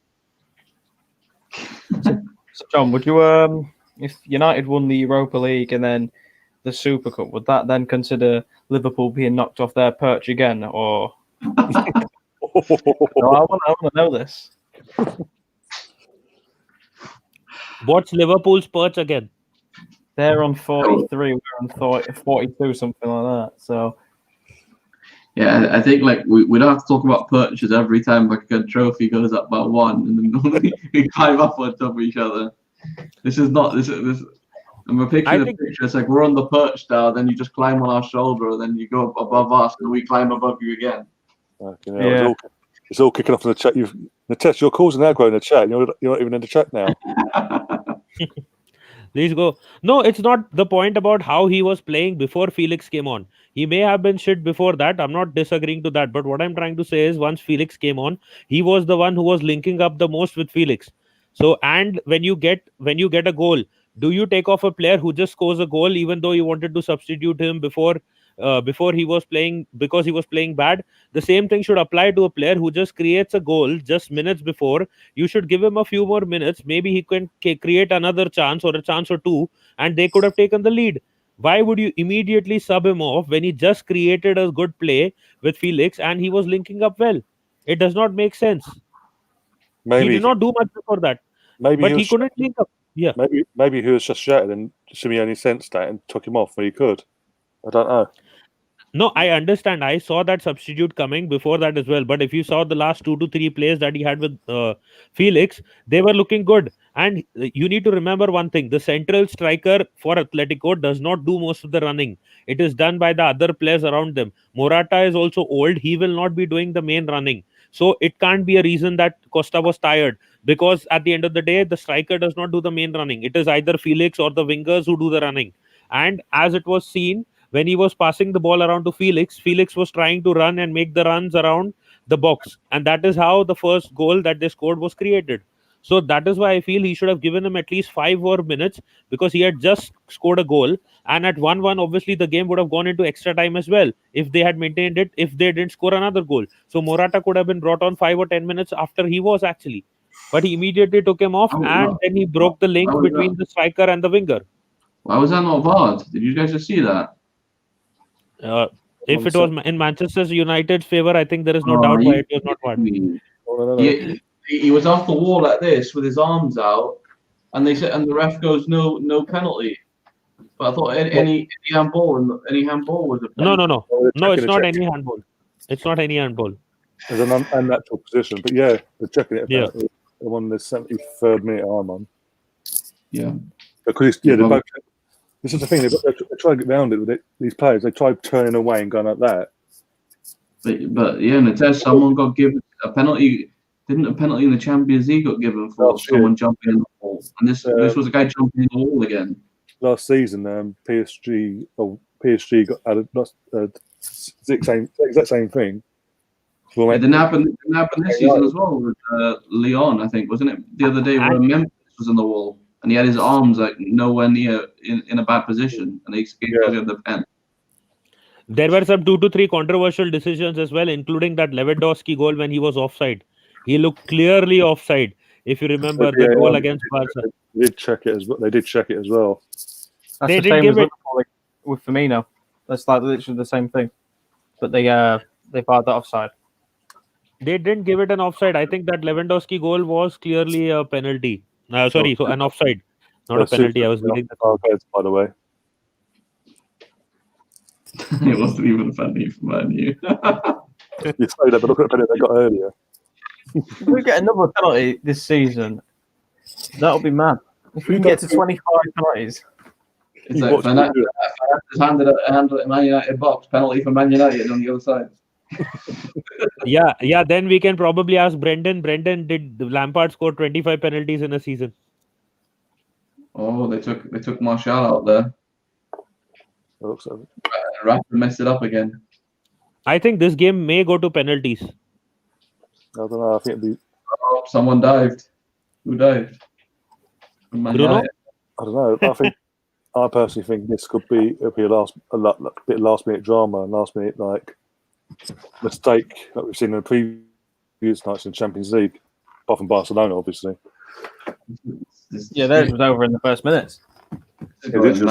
So John, would you if United won the Europa League and then the Super Cup, would that then consider Liverpool being knocked off their perch again, or? No, I want to know this. What's Liverpool's perch again? They're on 43. We're on 42, something like that. So Yeah, I think like we don't have to talk about perches every time like a trophy goes up by one, and then we climb up on top of each other. This is not this. And we're picturing a picture. It's like we're on the perch now. Then you just climb on our shoulder, and then you go above us, and we climb above you again. Yeah. It's all kicking off in the chat. Nitish, your calls are now growing in the chat. You're not even in the chat now. Please go. No, it's not the point about how he was playing before Felix came on. He may have been shit before that. I'm not disagreeing to that. But what I'm trying to say is once Felix came on, he was the one who was linking up the most with Felix. So, and when you get a goal, do you take off a player who just scores a goal even though you wanted to substitute him before he was playing because he was playing bad? The same thing should apply to a player who just creates a goal just minutes before. You should give him a few more minutes. Maybe he can create another chance or a chance or two, and they could have taken the lead. Why would you immediately sub him off when he just created a good play with Felix and he was linking up well? It does not make sense. He did not do much before that. But he couldn't link up. Yeah. Maybe he was just shattered and Simeone sensed that and took him off when he could. I don't know. No, I understand. I saw that substitute coming before that as well. But if you saw the last 2 to 3 plays that he had with Felix, they were looking good. And you need to remember one thing. The central striker for Atletico does not do most of the running. It is done by the other players around them. Morata is also old. He will not be doing the main running. So it can't be a reason that Costa was tired. Because at the end of the day, the striker does not do the main running. It is either Felix or the wingers who do the running. And as it was seen, when he was passing the ball around to Felix was trying to run and make the runs around the box. And that is how the first goal that they scored was created. So that is why I feel he should have given him at least 5 more minutes because he had just scored a goal. And at 1-1, obviously, the game would have gone into extra time as well if they had maintained it, if they didn't score another goal. So Morata could have been brought on 5 or 10 minutes after he was actually. But he immediately took him off and then he broke the link between the striker and the winger. Why was that not VAR'd? Did you guys just see that? If it was in Manchester United's favor, I think there is no doubt why it was not VAR'd. He was off the wall like this with his arms out, and the ref goes no penalty. But I thought any handball was a penalty. No, it's not any handball. It's not any handball. It's an unnatural position, but yeah, they're checking it. Yeah, I'm on the 73rd minute. I'm on. Yeah, because they both. This is the thing. They try to get around it with these players. They try turning away and going like that. But yeah, Nitish, someone got given a penalty. Didn't a penalty in the Champions League got given for someone jumping in the wall? And this was a guy jumping in the wall again. Last season, PSG got added exact same thing. It didn't happen this season as well with Lyon, I think, wasn't it? The other day where Memphis was in the wall and he had his arms like nowhere near in a bad position and he got the pen. There were some 2 to 3 controversial decisions as well, including that Lewandowski goal when he was offside. He looked clearly offside. If you remember the goal against Barca, they did check it as well. That's the same as with Firmino. That's like literally the same thing, but they barred that offside. They didn't give it an offside. I think that Lewandowski goal was clearly a penalty. So an offside, not a penalty. I was reading the by the way. It wasn't even a penalty for Man U. You say that, but look at the penalty they got earlier. If we get another penalty this season, that'll be mad. If we can get to 25 penalties. It's like Fernandes handed it Man United box, penalty for Man United on the other side. Yeah. Then we can probably ask Brendan. Brendan, did Lampard score 25 penalties in a season? Oh, they took Martial out there. Rafa messed it up again. I think this game may go to penalties. I don't know. I think it'd be. Oh, someone dived. Who dived? Bruno? I don't know. I personally think this could be a bit last minute drama and last minute mistake that we've seen in the previous nights in Champions League, apart from Barcelona, obviously. Yeah, theirs was over in the first minutes. It's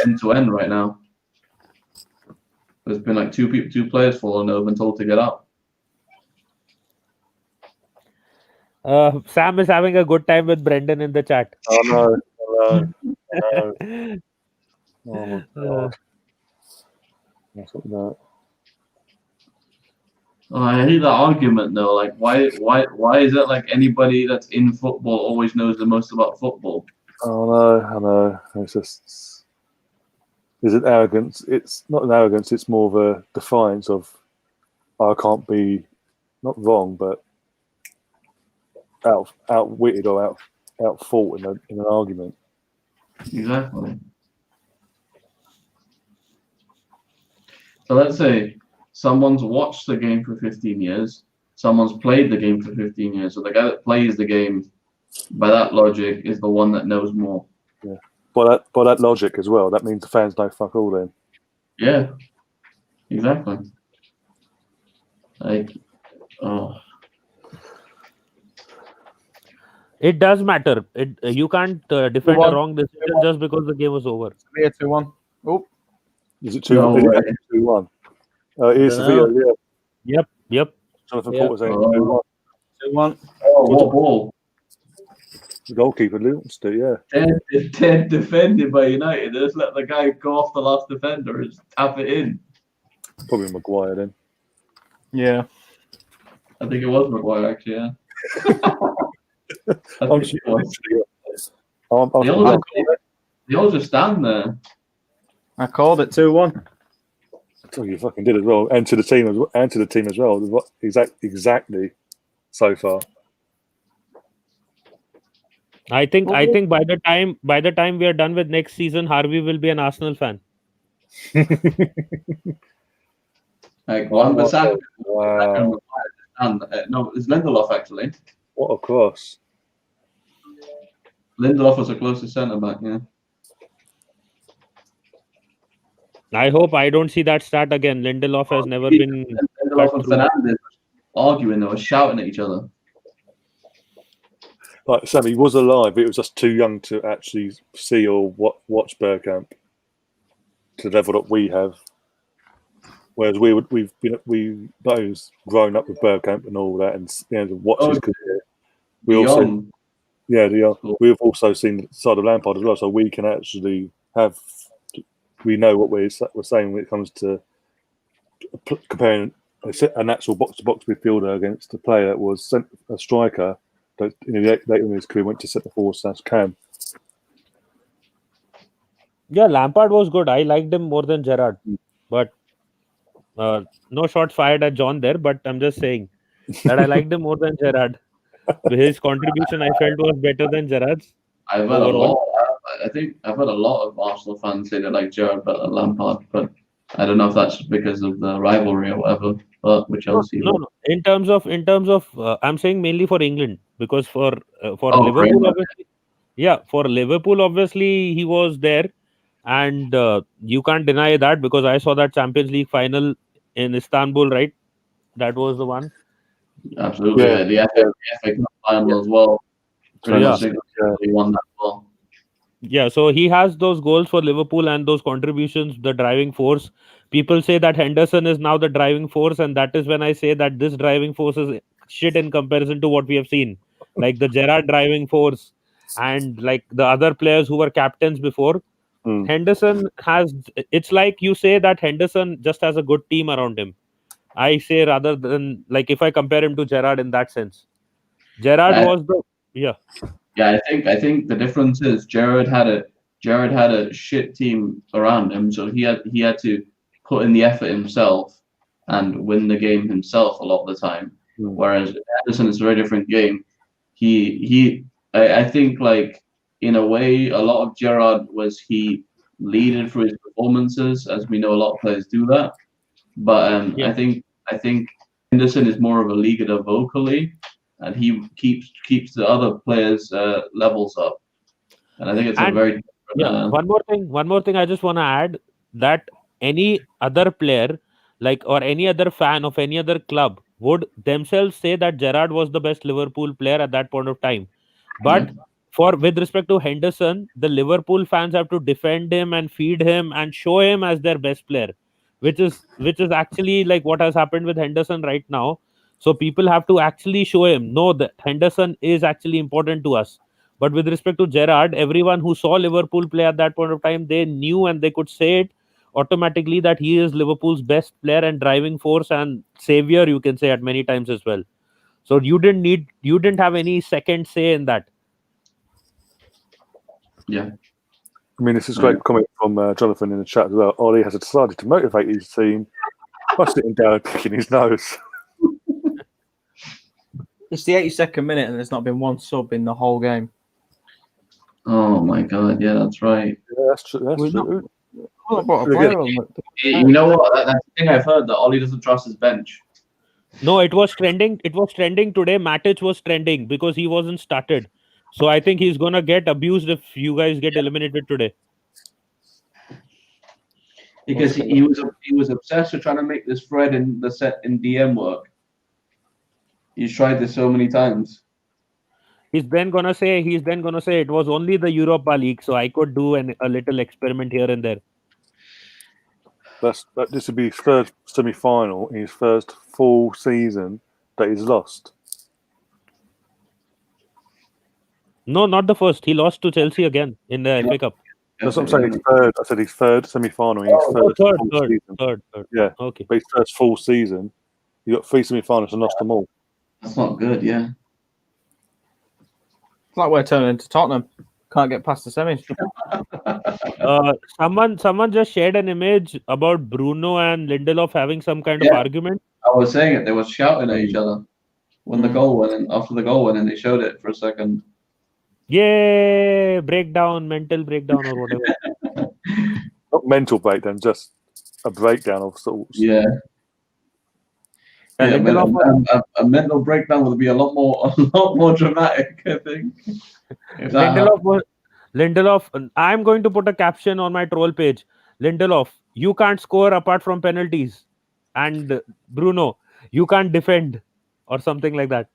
end to end right now. There's been like two players falling over and told to get up. Sam is having a good time with Brendan in the chat. Oh no. Oh my God. I hate that argument though. Like, why is it like anybody that's in football always knows the most about football? Oh, I know. It's just, is it arrogance? It's not an arrogance. It's more of a defiance of, I can't be not wrong, but outwitted or outfought in an argument. Exactly. So let's say someone's watched the game for 15 years, someone's played the game for 15 years. So the guy that plays the game, by that logic, is the one that knows more. Yeah. By that logic as well, that means the fans know fuck all then. Yeah. Exactly. Like, It does matter. You can't defend a wrong decision just because the game was over. Sevilla 2-1. Oh, Is it 2-1? It is Sevilla, yeah. Yep. Johnathan Porter saying 2-1. 2-1. oh, what ball? The goalkeeper Luton's yeah. Dead defended by United. They just let the guy go off the last defender and just tap it in. Probably Maguire then. Yeah. I think it was Maguire actually, yeah. I I'm think it was. They all just stand there. I called it 2-1. Oh, you fucking did as well, and to the team as well. Exactly. So far, I think by the time we are done with next season, Harvey will be an Arsenal fan. Like one Bissaka. wow. No, it's Lindelof actually. What a cross! Lindelof was the closest centre back, yeah. I hope I don't see that start again. Lindelof has never been. Lindelof and Fernandes arguing, they were shouting at each other. Like Sam, he was alive. It was just too young to actually see or watch Bergkamp to the level that we have. Whereas we've those grown up with Bergkamp and all that, and watch his career. We've also seen the side of Lampard as well, so we can actually we know what we're saying when it comes to comparing an actual box-to-box midfielder against a player that was a striker that later in his career went to centre forward / cam. Yeah, Lampard was good. I liked him more than Gerrard, but no shots fired at John there. But I'm just saying that I liked him more than Gerrard. His contribution I felt was better than Gerrard's. I've heard a lot. I think I've heard a lot of Arsenal fans say they like Gerrard better than Lampard, but I don't know if that's because of the rivalry or whatever. But which I'll see. No. In terms of, I'm saying mainly for England, because for Liverpool, obviously, for Liverpool, obviously he was there, and you can't deny that because I saw that Champions League final in Istanbul, right? That was the one. Absolutely, the FA Cup final as well. He won that well. Yeah, so he has those goals for Liverpool and those contributions, the driving force. People say that Henderson is now the driving force, and that is when I say that this driving force is shit in comparison to what we have seen. Like the Gerrard driving force and like the other players who were captains before. Henderson it's like you say that Henderson just has a good team around him. I say rather than like if I compare him to Gerrard in that sense. Gerrard was the Yeah, I think the difference is Gerrard had a shit team around him, so he had to put in the effort himself and win the game himself a lot of the time. Whereas Henderson is a very different game. I think like in a way a lot of Gerrard was he leaded through his performances, as we know a lot of players do that. But I think Henderson is more of a leader vocally, and he keeps the other players' levels up. And I think it's a very different, one more thing I just want to add, that any other player or any other fan of any other club would themselves say that Gerrard was the best Liverpool player at that point of time. But with respect to Henderson, the Liverpool fans have to defend him and feed him and show him as their best player, which is actually like what has happened with Henderson right now. So people have to actually show him, no, that Henderson is actually important to us. But with respect to Gerrard, everyone who saw Liverpool play at that point of time, they knew and they could say it automatically that he is Liverpool's best player and driving force and savior, you can say, at many times as well. So you didn't have any second say in that. Yeah. I mean, this is a great comment from Johnathan in the chat as well. Ollie has decided to motivate his team by sitting down and picking his nose. It's the 82nd minute and there's not been one sub in the whole game. Oh my God! Yeah, that's right. Yeah, that's true. That's true. You know what? That's the thing I've heard, that Ollie doesn't trust his bench. No, it was trending. It was trending today. Matic was trending because he wasn't started. So I think he's gonna get abused if you guys get eliminated today. Because he was obsessed with trying to make this thread in the set in DM work. He's tried this so many times. He's then gonna say it was only the Europa League, so I could do a little experiment here and there. This would be his third semi-final in his first full season that he's lost. No, not the first. He lost to Chelsea again in the FA Cup. That's what I'm saying. His third. I said his third semi-final in his third. Yeah. Okay. But his first full season, he got 3 semi-finals and lost them all. That's not good. Yeah. It's like we're turning into Tottenham. Can't get past the semis. Someone just shared an image about Bruno and Lindelof having some kind of argument. I was saying it. They were shouting at each other when the goal went in. After the goal went in, they showed it for a second. Yay! Breakdown, mental breakdown, or whatever. Not mental breakdown, just a breakdown of sorts. Yeah. Yeah, a mental breakdown would be a lot more dramatic, I think. Lindelof, I'm going to put a caption on my troll page. Lindelof, you can't score apart from penalties. And Bruno, you can't defend, or something like that.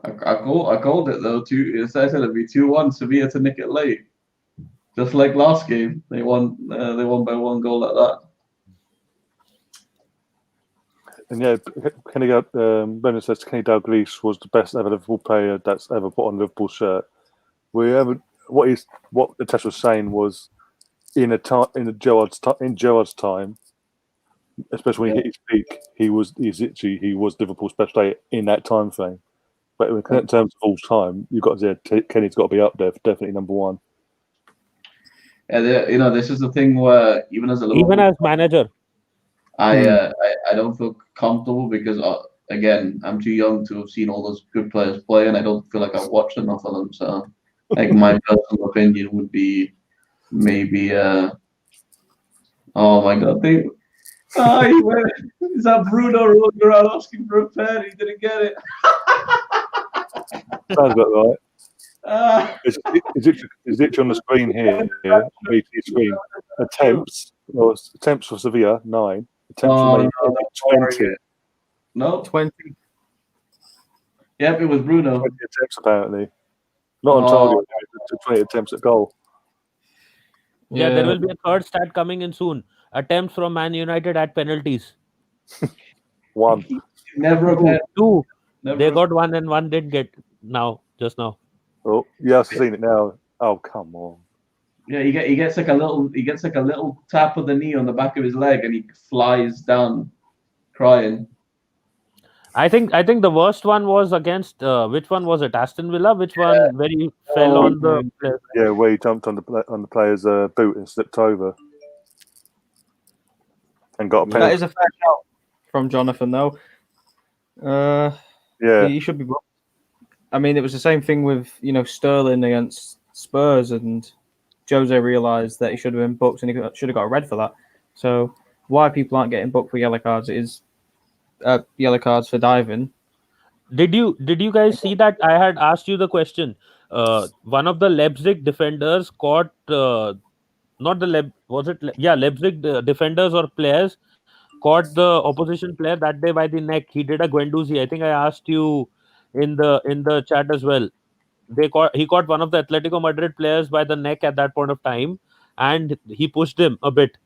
I called it though. I said it'd be 2-1 Sevilla to nick it late, just like last game. They won by 1 goal like that. And yeah, Brendan says Kenny Dalglish was the best ever Liverpool player that's ever put on a Liverpool shirt. What Nitish was saying was in Gerrard's time, especially when he hit his peak, he was Liverpool's best player in that time frame. But in terms of all time, you've got to say Kenny's got to be up there, definitely number one. Yeah, this is the thing where even as manager, I don't feel comfortable because again, I'm too young to have seen all those good players play, and I don't feel like I've watched enough of them. So, like, my personal opinion would be maybe oh my God, is that Bruno rolling around asking for a pen? He didn't get it. Sounds about right. It's literally on the screen here, on the screen. Attempts for Sevilla 9. Attempts for 20. No, 20. Yep, it was Bruno. 20 attempts apparently. Not on target. 20 attempts at goal. Yeah, there will be a third stat coming in soon. Attempts from Man United at penalties. 1. Never again. 2. They got 1 and 1 didn't get just now. Oh, yeah, I've seen it now. Oh, come on. Yeah, he gets like a little tap of the knee on the back of his leg, and he flies down, crying. I think the worst one was against which one was it? Aston Villa. Which one where he fell on the player? Yeah, where he jumped on the player's boot and slipped over and got a penalty. That is a fair shout from Johnathan, though. Yeah, he should be booked. I mean, it was the same thing with Sterling against Spurs, and Jose realised that he should have been booked, and he should have got a red for that. So why people aren't getting booked for yellow cards is yellow cards for diving. Did you guys see that? I had asked you the question. One of the Leipzig defenders caught Leipzig defenders or players caught the opposition player that day by the neck. He did a Guendouzi. I think I asked you in the chat as well. He caught one of the Atletico Madrid players by the neck at that point of time, and he pushed him a bit.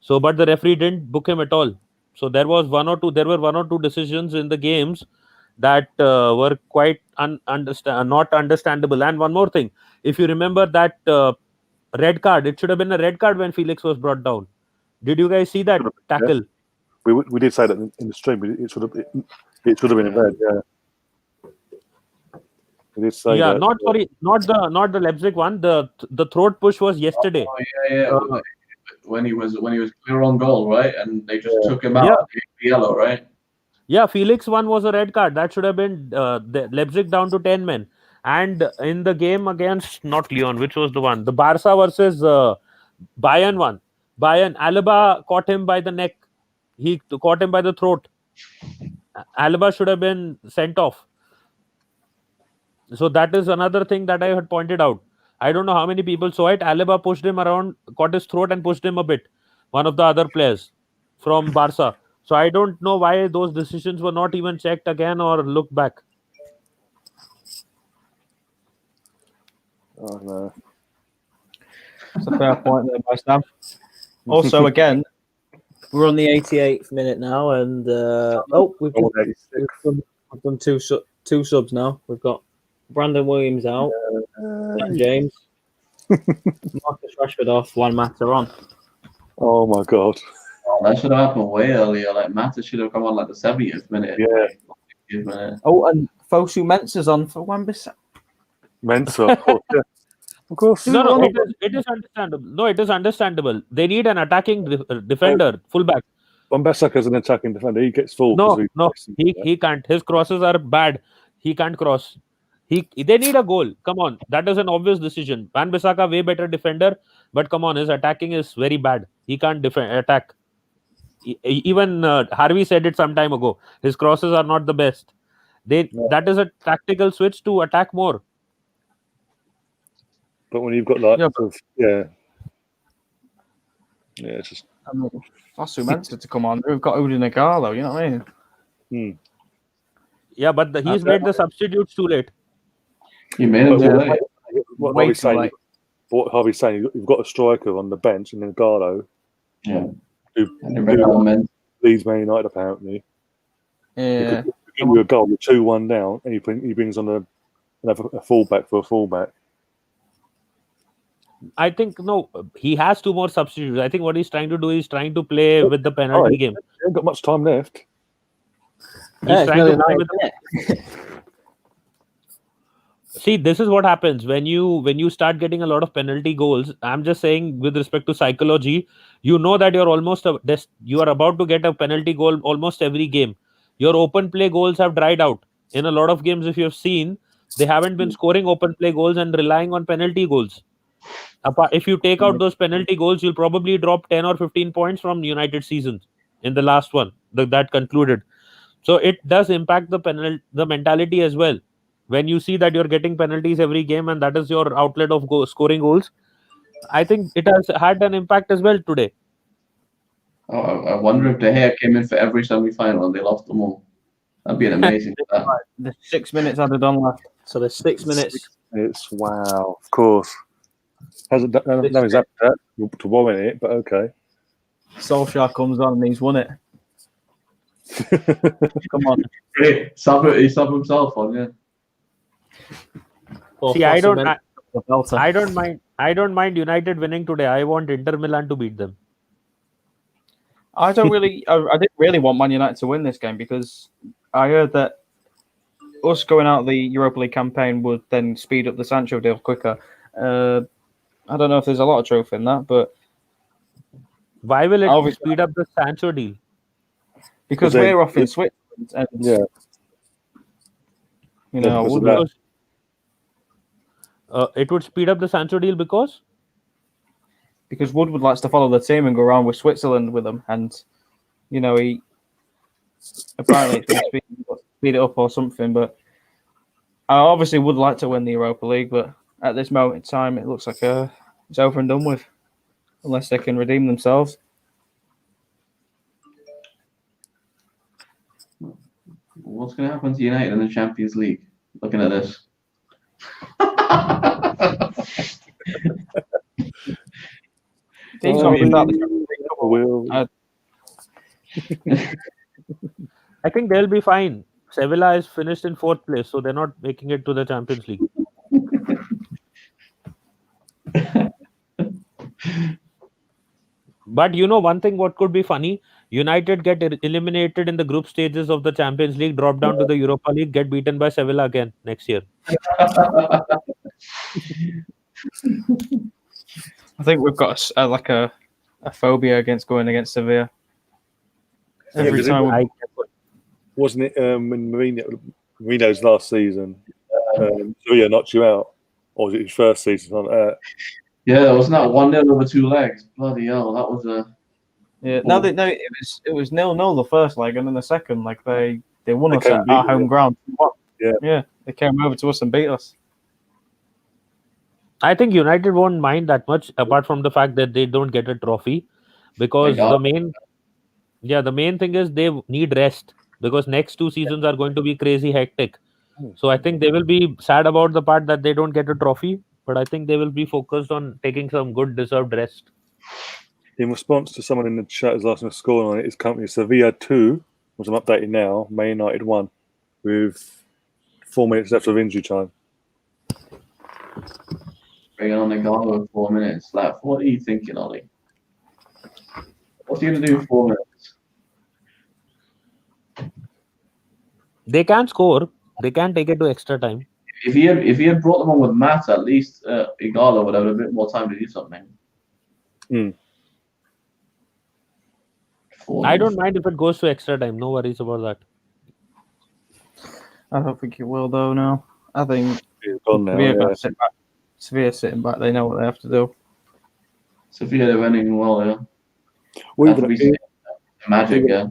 So, but the referee didn't book him at all. So there were one or two decisions in the games that were quite not understandable. And one more thing, if you remember that red card, it should have been a red card when Felix was brought down. Did you guys see that tackle? We did say that in the stream. It should have been in red. Yeah. We did say that. Not the Leipzig one. The throat push was yesterday. Oh, yeah. When he was clear on goal, right? And they just took him out. Yellow, right? Yeah, Felix one was a red card. That should have been the Leipzig down to 10 men. And in the game against not Lyon, which was the one? The Barca versus Bayern one. Bayern, Alaba caught him by the neck. He caught him by the throat. Alaba should have been sent off. So that is another thing that I had pointed out. I don't know how many people saw it. Alaba pushed him around, caught his throat and pushed him a bit. One of the other players from Barca. So I don't know why those decisions were not even checked again or looked back. Oh no. That's a fair point there by Sam. Also, again, we're on the 88th minute now, and we've done two subs now. We've got Brandon Williams out, James, Marcus Rashford off, Juan Mata on. Oh my god. Oh, that should have happened way earlier. Like Mata should have come on like the 70th minute. Yeah. 60th minute. Oh, and Fosu Mensah's on for Wan-Bissaka. Mensah, of course. No, it is understandable. No, it is understandable. They need an attacking defender, fullback. Wan-Bissaka is an attacking defender. He gets full. No, he can't. His crosses are bad. He can't cross. They need a goal. Come on, that is an obvious decision. Wan-Bissaka way better defender, but come on, his attacking is very bad. He can't attack. Even Harvey said it some time ago. His crosses are not the best. That is a tactical switch to attack more. But when you've got it's just. I mean, Fosu Mensah to come on. We've got Udin Igalo, you know what I mean? Yeah, but he's made the substitutes too late. He made it too late. What Harvey's saying, you've got a striker on the bench and then Igalo. Yeah. Who leads Man United apparently. Yeah. Give you a goal, you're 2-1 down, and he brings on a fullback for a fullback. I think he has two more substitutes. I think what he's trying to do is trying to play with the penalty game. He ain't got much time left. He's trying to play with See, this is what happens when you start getting a lot of penalty goals. I'm just saying, with respect to psychology, you know that you are about to get a penalty goal almost every game. Your open play goals have dried out. In a lot of games, if you have seen, they haven't been scoring open play goals and relying on penalty goals. If you take out those penalty goals, you'll probably drop 10 or 15 points from United seasons in the last one that concluded. So it does impact the mentality as well. When you see that you're getting penalties every game and that is your outlet of scoring goals, I think it has had an impact as well today. Oh, I wonder if De Gea came in for every semi-final and they lost them all. That'd be an amazing. The 6 minutes added on left. So there's 6 minutes. It's wow, of course. Hasn't done exactly that to warrant it, but okay. Solskjaer comes on and he's won it. Come on. He subbed himself on, yeah. See, I don't mind United winning today. I want Inter Milan to beat them. I didn't really want Man United to win this game because I heard that us going out the Europa League campaign would then speed up the Sancho deal quicker. I don't know if there's a lot of truth in that, but why will it speed up the Sancho deal? Because we're off in Switzerland, and it would speed up the Sancho deal because Woodward likes to follow the team and go around with Switzerland with them, and he apparently it's going to speed it up or something. But I obviously would like to win the Europa League, but at this moment in time, it looks like it's over and done with, unless they can redeem themselves. What's going to happen to United in the Champions League? Looking at this. I think they'll be fine. Sevilla is finished in 4th place, so they're not making it to the Champions League. But you know, one thing what could be funny: United get eliminated in the group stages of the Champions League, drop down to the Europa League, get beaten by Sevilla again next year. I think we've got a phobia against going against Sevilla. Every time wasn't it when Mourinho's last season, Sevilla knocked you out, or was it his first season? Something like that? Yeah, wasn't that 1-0 over 2 legs? Bloody hell, that was a. Yeah, no, it was 0-0 the first leg, and then the second leg they won us at beat our you, home ground. Yeah, they came over to us and beat us. I think United won't mind that much, apart from the fact that they don't get a trophy, because Thank the main thing is they need rest, because next 2 seasons are going to be crazy hectic. So I think they will be sad about the part that they don't get a trophy, but I think they will be focused on taking some good deserved rest. In response to someone in the chat is asking a score on it, it's currently Sevilla 2, which I'm updating now, Man United 1, with 4 minutes left of injury time. Bring on the Igalo 4 minutes. Like, what are you thinking, Ollie? What's he going to do in 4 minutes? They can score. They can take it to extra time. If he had brought them on with Matt, at least Igalo would have a bit more time to do something. I don't mind if it goes to extra time. No worries about that. I don't think it will, though. No, I think It's gone now. Sevilla sitting back. They know what they have to do. Sevilla defending well, yeah. Well, Magic, yeah.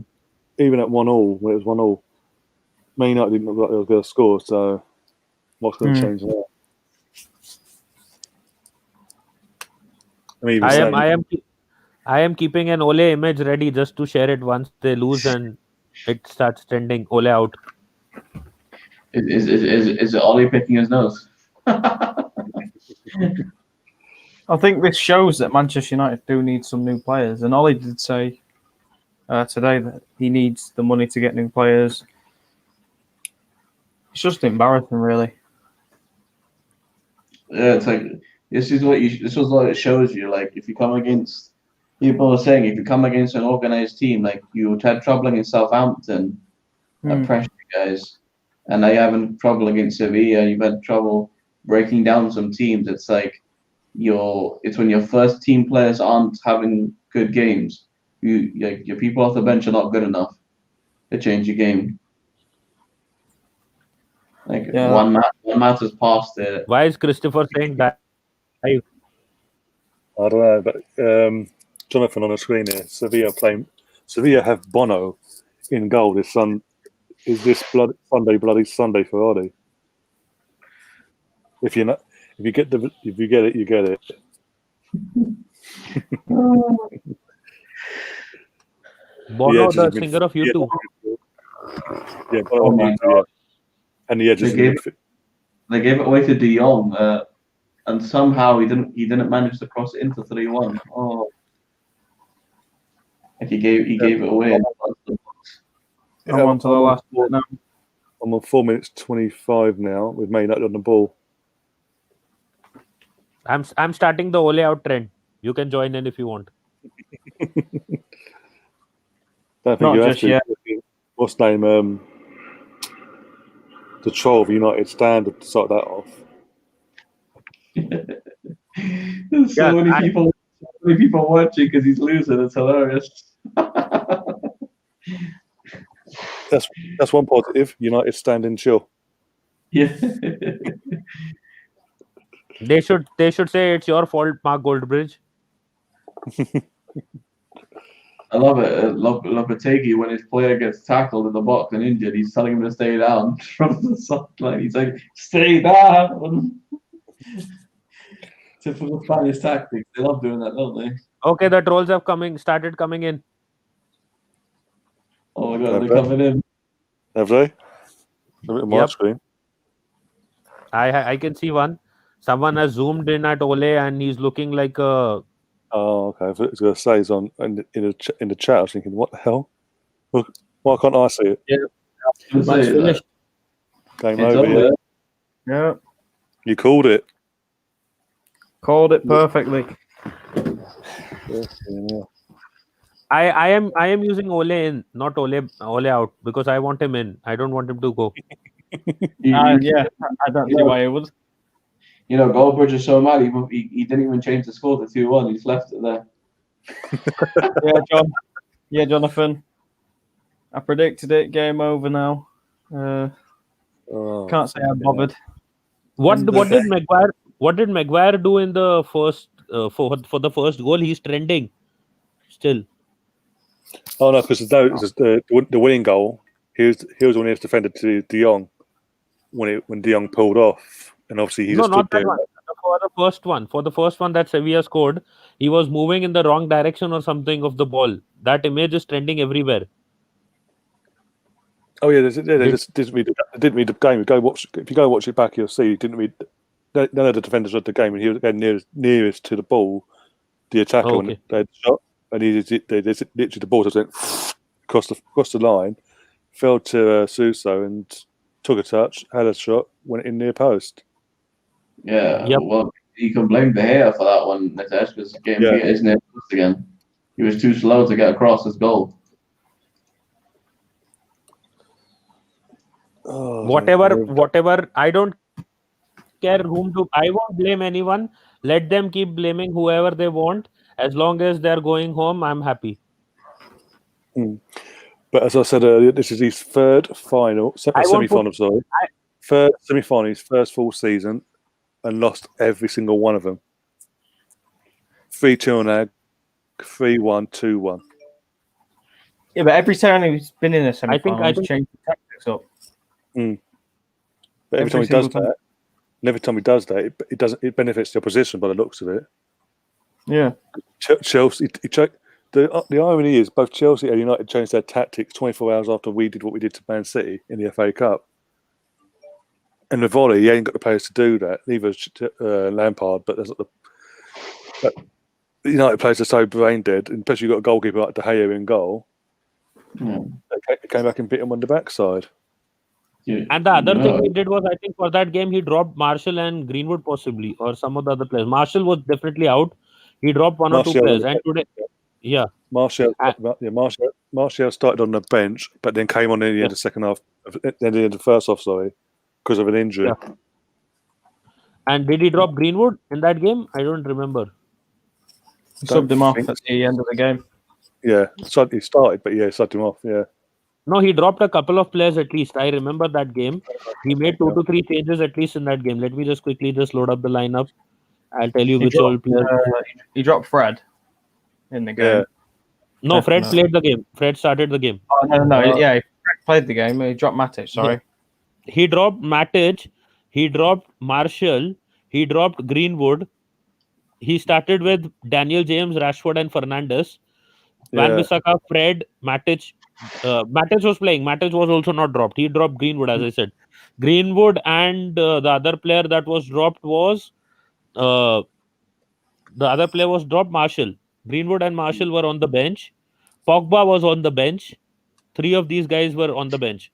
Even at 1-1, when it was 1-1, Man United didn't look like they were going to score. So what's going to change that? I am keeping an Ole image ready just to share it once they lose and it starts trending. Ole out. Is it Ollie picking his nose? I think this shows that Manchester United do need some new players, and Ollie did say today that he needs the money to get new players. It's just embarrassing, really. Yeah, it's like this is what it shows you. Like, if you come against people are saying, if you come against an organized team, like you had trouble against Southampton, pressure guys, and now you're having trouble against Sevilla. You've had trouble breaking down some teams. It's like it's when your first team players aren't having good games. Your people off the bench are not good enough to change your game. One match has passed it. Why is Christopher saying that? I don't know, but Johnathan on the screen here. Sevilla have Bono in goal this Sunday. Is this bloody Sunday for Ollie? If you get it, you get it. Bono, the singer of U2. Yeah, Bono on YouTube. And the edges. They gave it away to De Jong, and somehow he didn't manage to cross it into 3-1. Oh, like he gave it away. I'm on to the last bit now. I'm on 4 minutes 25 now with Man United on the ball. I'm starting the Ole out trend. You can join in if you want. Don't think you have to. What's the name? The troll of United standard to start that off. There's so many people watching because he's losing. It's hilarious. That's one positive. United standing chill. Yeah. They should say it's your fault, Mark Goldbridge. I love it. Lopetegui, when his player gets tackled in the box and injured, he's telling him to stay down from the sideline. He's like, "Stay down." Typical Spanish tactics. They love doing that, don't they? Okay, the trolls have started coming in. Oh my god, they're coming in. Have they? Look at my screen. I can see one. Someone has zoomed in at Ole and he's looking like a. Oh, okay. I was going to say he's on in the chat. I was thinking, what the hell? Look, why can't I see it? Yeah. Game over. Yeah. You called it. Called it perfectly. Yeah. I am using Ole in, not Ole out, because I want him in. I don't want him to go. Yeah, I don't see why he would. You know, Goldbridge is so mad. He didn't even change the score to 2-1. He just left it there. Yeah, John. Yeah, Johnathan. I predicted it. Game over now. Can't say I'm bothered. What did Maguire do in the first for the first goal? He's trending still. Oh no, because the winning goal, he was the one who was defended to De Jong when De Jong pulled off, and obviously he just not stood that there. one. For the first one that Sevilla scored, he was moving in the wrong direction or something of the ball. That image is trending everywhere. Oh yeah, they just didn't read the game. If you go watch it back, you'll see he didn't read. None of the defenders read the game, and he was again nearest to the ball, the attacker when they had the shot, and they literally the ball just went across the line, fell to Suso and took a touch, had a shot, went in near post. Yeah, Yep. well, you can blame De Gea for that one, Nitish, because getting beat is near post again. He was too slow to get across his goal. Oh, whatever. I don't care whom to. I won't blame anyone. Let them keep blaming whoever they want. As long as they're going home, I'm happy. But as I said earlier, this is his third final, semi-final. Third semi-final, his first full season, and lost every single one of them. 3-2 on Ag, 3-1, 2-1. Yeah, but every time he's been in a semi-final, I think changed the tactics up. But every time he does that, it benefits the opposition by the looks of it. Yeah. Chelsea, the irony is both Chelsea and United changed their tactics 24 hours after we did what we did to Man City in the FA Cup. And with Volley, he ain't got the players to do that. Neither Lampard, but there's the United players are so brain dead, and especially you've got a goalkeeper like De Gea in goal. They came back and bit him on the backside. And the other thing he did was, I think for that game, he dropped Marshall and Greenwood possibly, or some of the other players. Marshall was definitely out. He dropped one or two players. And today, Marshall started on the bench, but then came on in the end of the second half, then the end of the first half, because of an injury. Yeah. And did he drop Greenwood in that game? I don't remember. He subbed him off at the end of the game. Yeah, he started, but subbed him off, yeah. No, he dropped a couple of players at least. I remember that game. He made 2 to 3 changes at least in that game. Let me just quickly load up the lineup. I'll tell you which all players. He dropped Fred in the game. Yeah. No, Fred played the game. Fred started the game. Oh, no. Yeah, Fred played the game. He dropped Matic, sorry. He dropped Matic. He dropped Marshall. He dropped Greenwood. He started with Daniel James, Rashford, and Fernandes. Wan-Bissaka, Fred, Matic. Matic was playing. Matic was also not dropped. He dropped Greenwood, as I said. Greenwood and the other player that was dropped was Marshall. Greenwood and Marshall were on the bench. Pogba was on the bench. 3 of these guys were on the bench.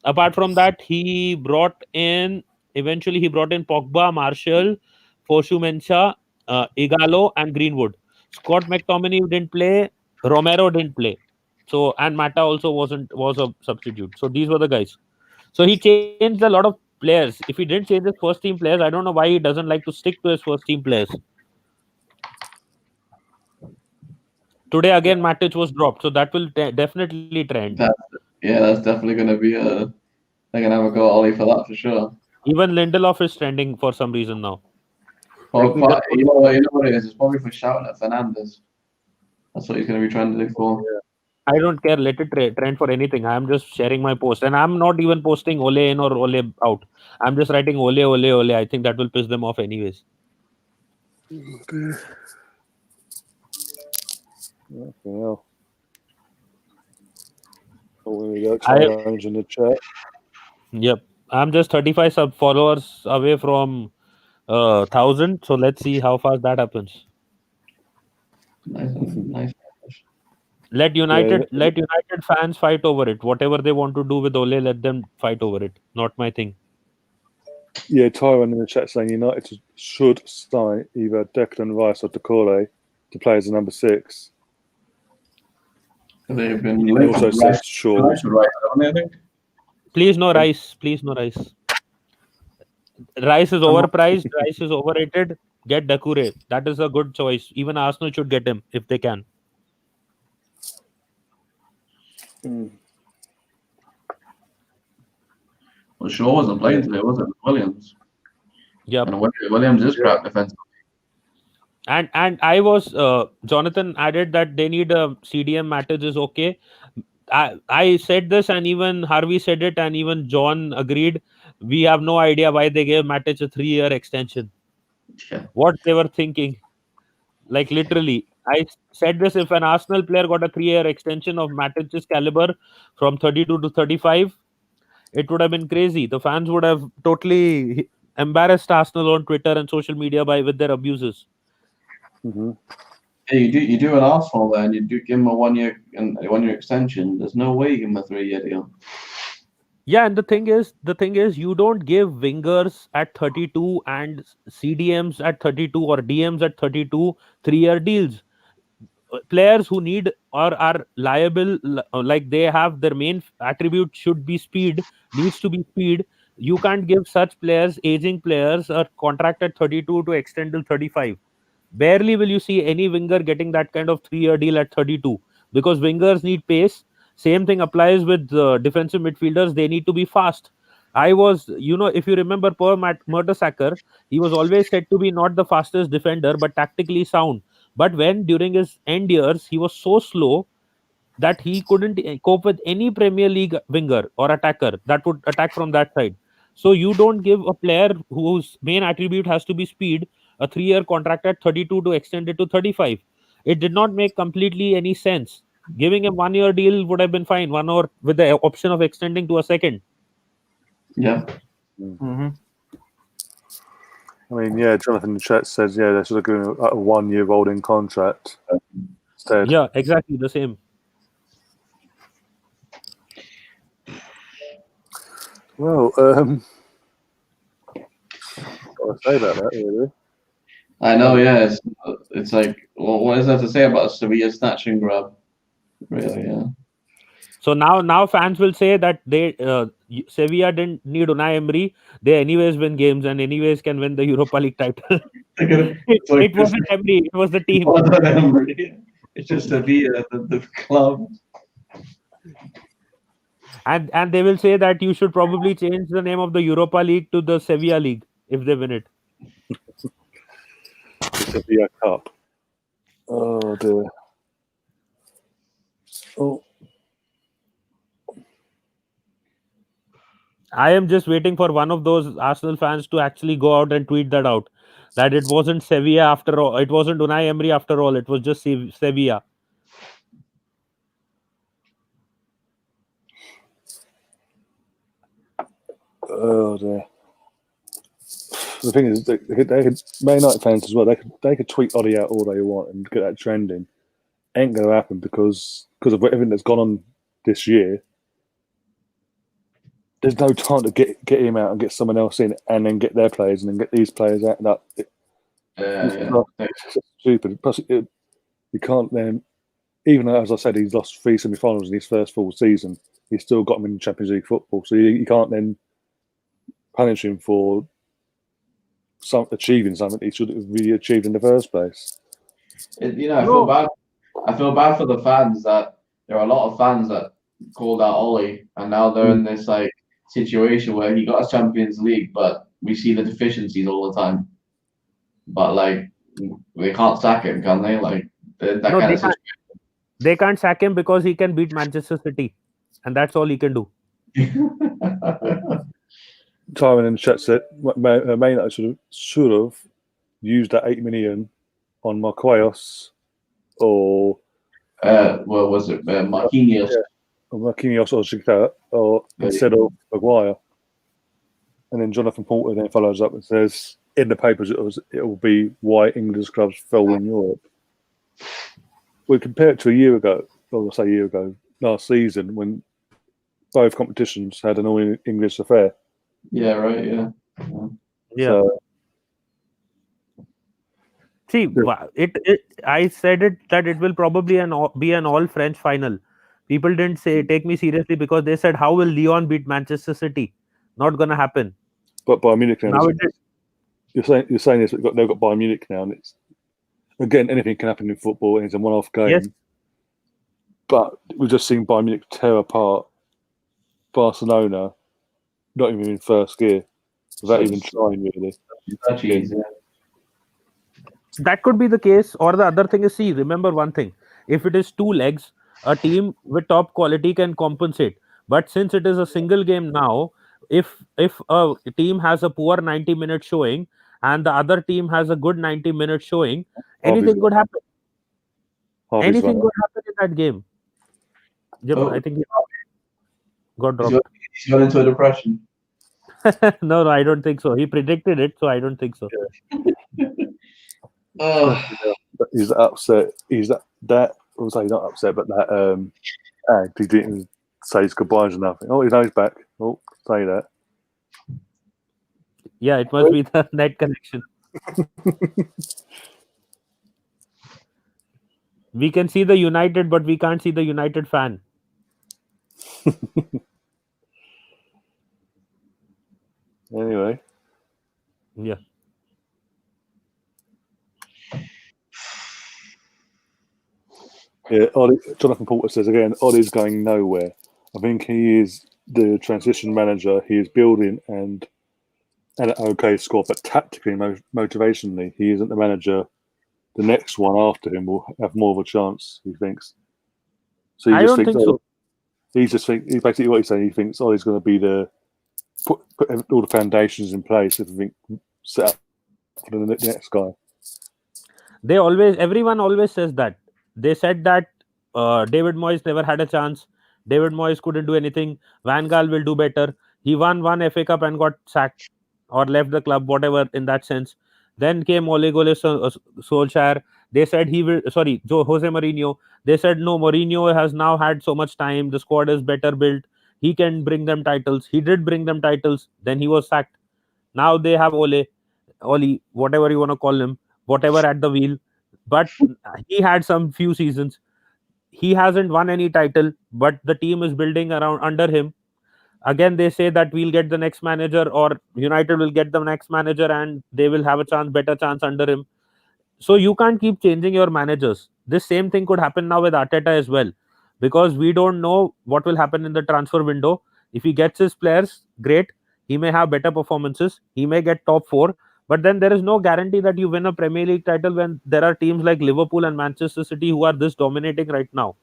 Apart from that, he brought in Pogba, Marshall, Fosu Mensah, Igalo, and Greenwood. Scott McTominay didn't play. Romero didn't play. So, and Mata also was a substitute. So these were the guys. So he changed a lot of players. If he didn't change his first team players, I don't know why he doesn't like to stick to his first team players. Today again, Matic was dropped, so that will definitely trend. That's definitely going to be they're going to have a go at Ollie for that for sure. Even Lindelof is trending for some reason now. You know what it is? It's probably for shouting at Fernandes. That's what he's going to be trending for. Yeah. I don't care. Let it trend for anything. I'm just sharing my post. And I'm not even posting Ole in or Ole out. I'm just writing Ole, Ole, Ole. I think that will piss them off anyways. Well, we got challenge in the chat. Yep. I'm just 35 followers away from 1,000. So let's see how fast that happens. Nice. Let United fans fight over it. Whatever they want to do with Ole, let them fight over it. Not my thing. Yeah, Tyrone in the chat saying United should sign either Declan Rice or Decore to play as a number 6. They've been He linked also with says Rice. Shaw. Rice, haven't they, I think? Please no Rice. Please no Rice. Rice is overpriced. Rice is overrated. Get Doucouré. That is a good choice. Even Arsenal should get him if they can. Well, Shaw wasn't playing today, was it? Williams. Yep. And Williams is crap defense. And I was Johnathan added that they need a CDM. Matters is okay. I said this, and even Harvey said it, and even John agreed. We have no idea why they gave Matic a 3-year extension. Yeah. What they were thinking. Like literally, I said this: if an Arsenal player got a 3-year extension of Matic's caliber from 32 to 35, it would have been crazy. The fans would have totally embarrassed Arsenal on Twitter and social media with their abuses. Mm-hmm. Yeah, you do an Arsenal there, and you do give him a 1 year extension. There's no way you give him a 3-year deal. Yeah, and the thing is, you don't give wingers at 32 and CDMs at 32 or DMs at 32 3-year deals. Players who need or are liable, like they have their main attribute should be speed, needs to be speed. You can't give such players, aging players, a contract at 32 to extend till 35. Barely will you see any winger getting that kind of 3-year deal at 32 because wingers need pace. Same thing applies with defensive midfielders. They need to be fast. I was, if you remember Per Mertesacker, he was always said to be not the fastest defender, but tactically sound. But when during his end years, he was so slow that he couldn't cope with any Premier League winger or attacker that would attack from that side. So you don't give a player whose main attribute has to be speed a 3-year contract at 32 to extend it to 35. It did not make completely any sense. Giving him 1-year deal would have been fine, 1 or with the option of extending to a second. Yeah. Mm-hmm. I mean, yeah, Jonathan in the chat says, yeah, they should have given a 1-year rolling contract instead. Yeah, exactly the same. Well, what do I say about that, really? I know, yeah. It's like, well, what is there to say about Sevilla snatch and grab? Really, yeah. So now fans will say that Sevilla didn't need Unai Emery. They anyways win games and anyways can win the Europa League title. It wasn't Emery, it was the team. It's just Sevilla, the club. And they will say that you should probably change the name of the Europa League to the Sevilla League if they win it. The Sevilla Cup. Oh, dear. Oh. I am just waiting for one of those Arsenal fans to actually go out and tweet that out. That it wasn't Sevilla after all. It wasn't Unai Emery after all. It was just Sevilla. Oh, dear. The thing is, they could, Man United fans as well, they could tweet Ollie out all they want and get that trending. Ain't going to happen because of everything that's gone on this year. There's no time to get him out and get someone else in and then get their players and then get these players out. It's stupid. Plus, you can't then, even though, as I said, he's lost 3 semi-finals in his first full season, he's still got him in Champions League football. So you can't then punish him for achieving something he should have really achieved in the first place. I feel bad. I feel bad for the fans that there are a lot of fans that called out Ollie, and now they're in this like situation where he got a Champions League, but we see the deficiencies all the time. But like, they can't sack him, can they? Like they can't sack him because he can beat Manchester City, and that's all he can do. Tyron in the chat said Man United should have used that 8 million on Marquinhos or what was it, Marquinhos? Or Marquinhos or Chica, or instead of Maguire. And then Jonathan Porter then follows up and says, in the papers it will be why England's clubs fell in Europe. We compare it to a year ago, last season, when both competitions had an all-English affair. Yeah, right, yeah. So, see, I said it that it will probably be an all-French final. People didn't take me seriously because they said, "How will Lyon beat Manchester City?" Not gonna happen. But Bayern Munich now. Now it did. You're saying this. They've got Bayern Munich now, and it's again anything can happen in football, and it's a one-off game. Yes. But we've just seen Bayern Munich tear apart Barcelona, not even in first gear, without even trying really. That could be the case, or the other thing is, see, remember one thing: if it is two legs, a team with top quality can compensate. But since it is a single game now, if a team has a poor 90-minute showing and the other team has a good 90-minute showing, anything could happen. Anything could happen in that game. Yep, I think he got dropped. He's gone into a depression. No, I don't think so. He predicted it, so I don't think so. He's upset. He's that. I would say not upset, but that. He didn't say his goodbyes or nothing. Oh, he's back. Oh, say that. Yeah, it must be the net connection. We can see the United, but we can't see the United fan. Anyway. Yeah. Yeah, Johnathan Porter says again, Ollie's going nowhere. I think he is the transition manager. He is building and an okay squad, but tactically, motivationally, he isn't the manager. The next one after him will have more of a chance, he thinks. So I don't think so. He's basically what he's saying. He thinks Ollie's going to be put all the foundations in place, everything set up for the next guy. Everyone always says that. They said that David Moyes never had a chance. David Moyes couldn't do anything. Van Gaal will do better. He won one FA Cup and got sacked or left the club, whatever in that sense. Then came Ole Gunnar Solskjaer. They said Jose Mourinho. They said no, Mourinho has now had so much time. The squad is better built. He can bring them titles. He did bring them titles. Then he was sacked. Now they have Ole, whatever you want to call him, whatever at the wheel. But he had some few seasons. He hasn't won any title, but the team is building around under him. Again, they say that we'll get the next manager, or United will get the next manager, and they will have a better chance under him. So you can't keep changing your managers. This same thing could happen now with Arteta as well, because we don't know what will happen in the transfer window. If he gets his players, great. He may have better performances. He may get top 4. But then there is no guarantee that you win a Premier League title when there are teams like Liverpool and Manchester City who are this dominating right now.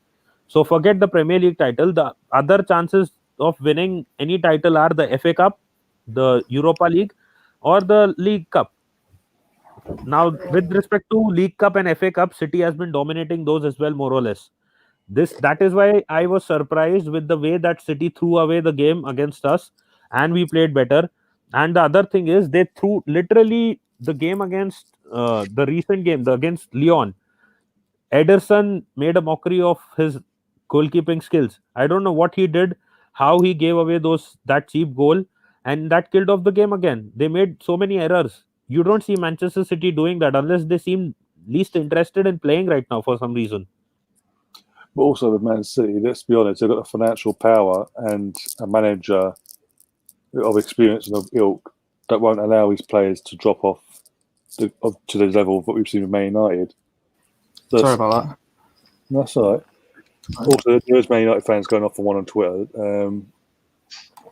So forget the Premier League title. The other chances of winning any title are the FA Cup, the Europa League, or the League Cup. Now, with respect to League Cup and FA Cup, City has been dominating those as well, more or less. That is why I was surprised with the way that City threw away the game against us, and we played better. And the other thing is, they threw literally the game against the recent game, against Lyon. Ederson made a mockery of his goalkeeping skills. I don't know what he did, how he gave away that cheap goal, and that killed off the game again. They made so many errors. You don't see Manchester City doing that unless they seem least interested in playing right now for some reason. But also with Man City, let's be honest, they've got the financial power and a manager of experience and of ilk that won't allow his players to drop off to the level of what we've seen with Man United. Sorry about that. That's all right. Also, there's Man United fans going off on Twitter.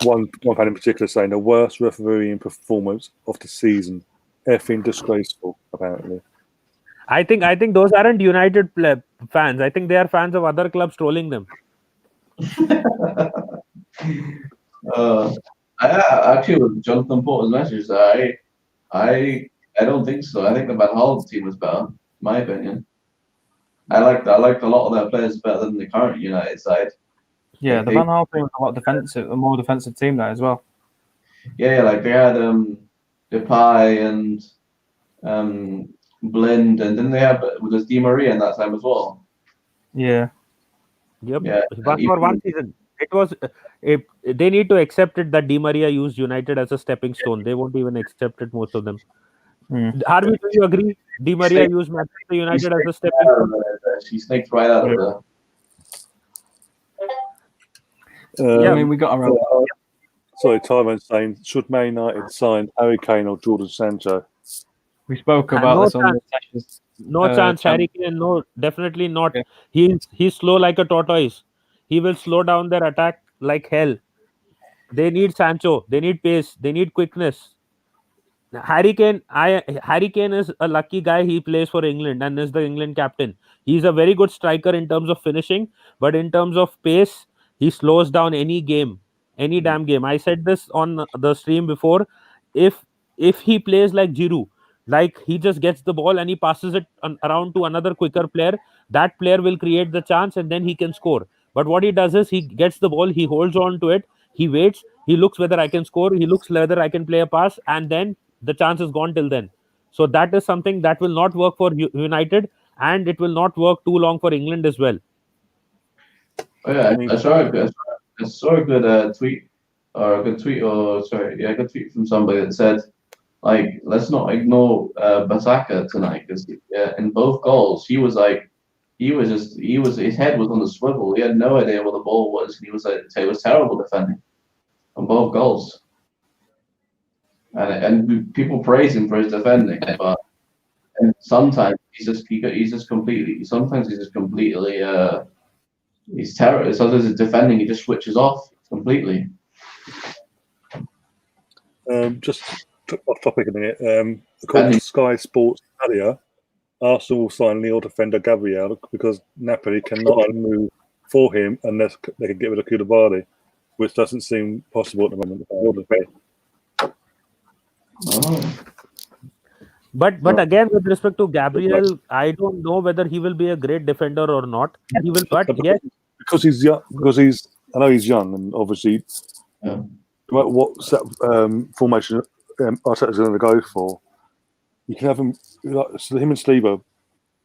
One fan in particular saying the worst refereeing performance of the season. Effing disgraceful, apparently. I think those aren't United fans. I think they are fans of other clubs trolling them. Actually, with Johnathan Porter's message, I don't think so. I think the Van Gaal team was better, in my opinion. I liked a lot of their players better than the current United side. Yeah, the Van Gaal team was a more defensive team there as well. Yeah, like they had Depay and Blind, and then they have was Di Maria in that time as well. Yeah. Yep. Yeah. But for one season, it was. They need to accept it that Di Maria used United as a stepping stone. They won't even accept it, most of them. Harvey, do you agree? Di Maria used Manchester United as a stepping stone. She snaked right out of there. I mean, we got our own. Sorry, Tyman's saying, should Man United sign Harry Kane or Jordan Sancho? We spoke about No this on the chance. sessions. No chance, Harry Kane. No, definitely not. Yeah. He's slow like a tortoise. He will slow down their attack like hell. They need Sancho. They need pace. They need quickness. Harry Kane is a lucky guy. He plays for England and is the England captain. He's a very good striker in terms of finishing, but in terms of pace, he slows down any game, any damn game. I said this on the stream before. If he plays like Giroud, like he just gets the ball and he passes it around to another quicker player, that player will create the chance and then he can score. But what he does is he gets the ball, he holds on to it, he waits, he looks whether I can score, he looks whether I can play a pass, and then the chance is gone till then. So that is something that will not work for United, and it will not work too long for England as well. Oh, yeah, I saw a good tweet, or a good tweet, a good tweet from somebody that said, like, let's not ignore Basaka tonight, because in both goals his head was on the swivel. He had no idea where the ball was. He was terrible defending on both goals. And people praise him for his defending, but sometimes he's completely he's terrible. Sometimes his defending, he just switches off completely. Just off topic a minute. According to Sky Sports Italia, Arsenal will sign Lille defender Gabriel because Napoli cannot move for him unless they can get rid of Koulibaly, which doesn't seem possible at the moment. But again, with respect to Gabriel, I don't know whether he will be a great defender or not. He will, but yes, because he's young. I know he's young, and obviously, no matter what formation Arteta's going to go for, you can have him. So him and Sleeper,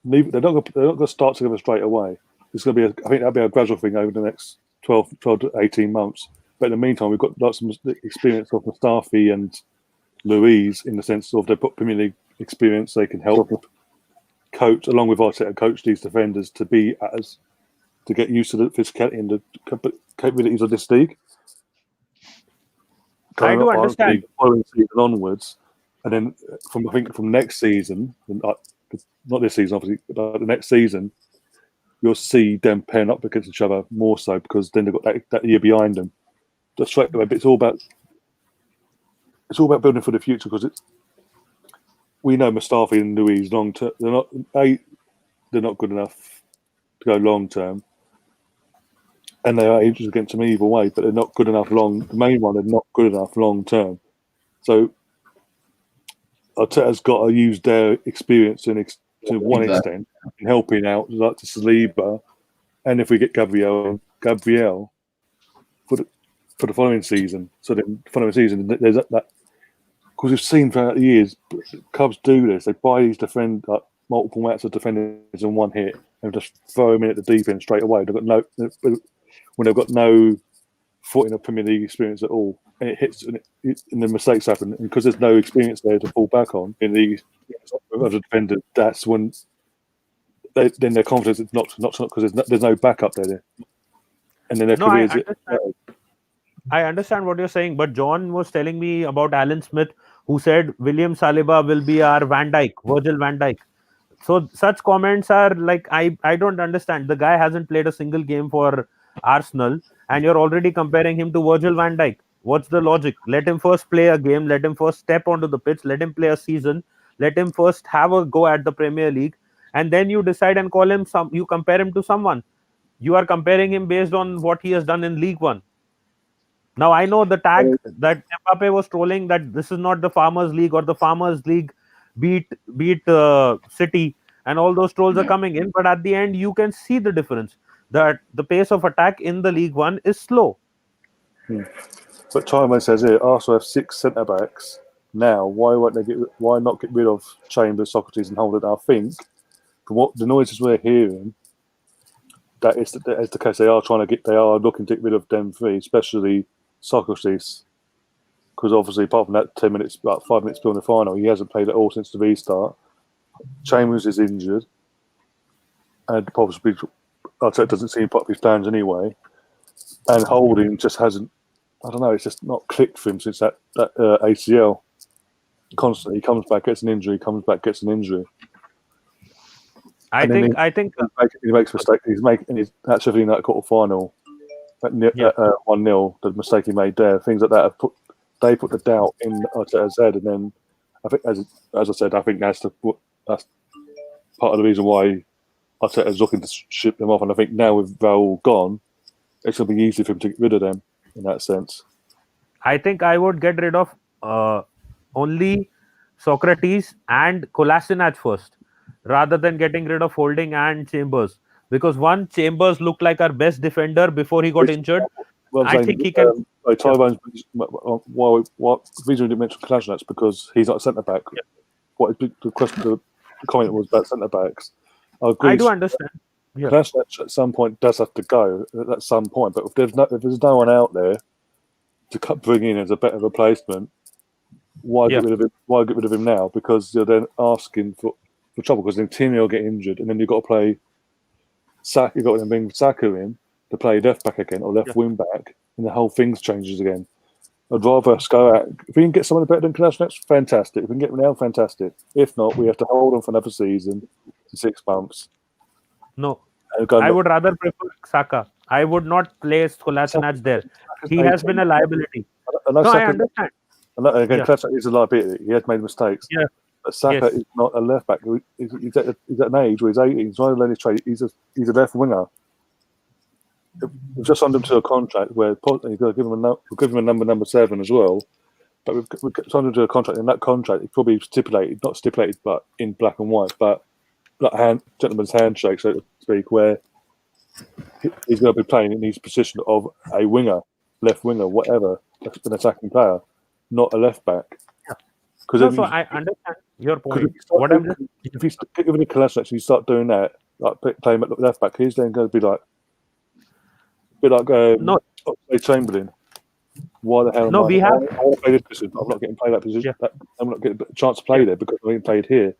they're not going to start together straight away. It's going to be, I think that'll be a gradual thing over the next 12 to 18 months. But in the meantime, we've got some experience of Mustafi and Louise in the sense of they've got Premier League experience. They can help coach, along with Arteta, coach these defenders to get used to the physicality and the capabilities of this league. I do understand. Following season onwards, and then from next season, not this season obviously, but the next season, you'll see them pairing up against each other more so because then they've got that year behind them. That's right, but it's all about building for the future because we know Mustafi and Louise long term. They're not good enough to go long term, and they are injuries against them either way. But they're not good enough the main one, they're not good enough long term. So Arteta's got to use their experience to one extent in helping out, like to Saliba, and if we get Gabriel for the following season. So then the following season, there's that because we've seen throughout the years, Cubs do this. They buy these multiple amounts of defenders in one hit and just throw them in at the deep end straight away. When they've got no foot in a Premier League experience at all, and it hits, and the mistakes happen, and because there's no experience there to fall back on in the other defenders, that's when then their confidence is not because there's no backup there, and then their careers. I understand what you're saying, but John was telling me about Alan Smith, who said William Saliba will be our Virgil van Dijk. So such comments are like, I don't understand. The guy hasn't played a single game for Arsenal, and you're already comparing him to Virgil van Dijk. What's the logic? Let him first play a game. Let him first step onto the pitch. Let him play a season. Let him first have a go at the Premier League, and then you decide and call him you compare him to someone. You are comparing him based on what he has done in League One. Now, I know the tag that Mbappe was trolling that this is not the Farmers League or the Farmers League beat City, and all those trolls are coming in. But at the end, you can see the difference that the pace of attack in the League One is slow. But Chima says here, Arsenal have 6 centre backs now. Why not get rid of Chambers, Socrates, and Holden? I think from what the noises we're hearing, that is the case. They are looking to get rid of them three, especially Socrates, because obviously apart from that 5 minutes before the final, he hasn't played at all since the restart. Chambers is injured, and possibly Arteta doesn't seem part of his plans anyway. And Holding just hasn't. I don't know. It's just not clicked for him since that ACL. Constantly, he comes back, gets an injury, comes back, gets an injury. I think he makes mistakes. He's that Sevilla United quarter final at 1-0. The mistake he made there, things like that, they put the doubt in Arteta's head, and then I think, as I said, I think that's part of the reason why Arteta's looking to ship them off. And I think now with Raul gone, it's going to be easy for him to get rid of them in that sense. I think I would get rid of only Socrates and Kolasinac first, rather than getting rid of Holding and Chambers. Because Chambers looked like our best defender before he got injured. I think he can. Tyrone's why the reason we didn't mention Kolasinac because he's not a centre back. Yeah. What the comment was about centre backs. I do understand. Yeah. Kolasinac at some point does have to go at some point, but if there's no one out there to bring in as a better replacement, why get rid of him? Why get rid of him now? Because you're then asking for trouble because then Tino will get injured, and then you've got to play Saka. You've got to bring Saka in to play left back again or left wing back, and the whole thing changes again. I'd rather us go out. If we can get someone better than Kolasinac, fantastic. If we can get him now, fantastic. If not, we have to hold on for another season to 6 months. No, I would rather prefer Saka. I would not place Kolasinac there. He has been a liability. I understand. Again, Kolasinac is a liability. He has made mistakes. Yeah. But Saka is not a left back. He's at an age where he's 18. He's not a trade. He's a left winger. We've just signed him to a contract where he's going to give him a number 7 as well. But we've signed him to a contract. In that contract, it's probably not stipulated, but in black and white, but like gentleman's handshake, so to speak, where he's going to be playing in his position of a winger, left winger, whatever, an attacking player, not a left back. So I understand your point. If you get rid of Kolasinac and you start doing that, like playing at left back, he's then going to be like. Chamberlain. Why the hell? I want to play this position. I'm not getting played that position. Yeah. I'm not getting a chance to play there because I'm getting played here.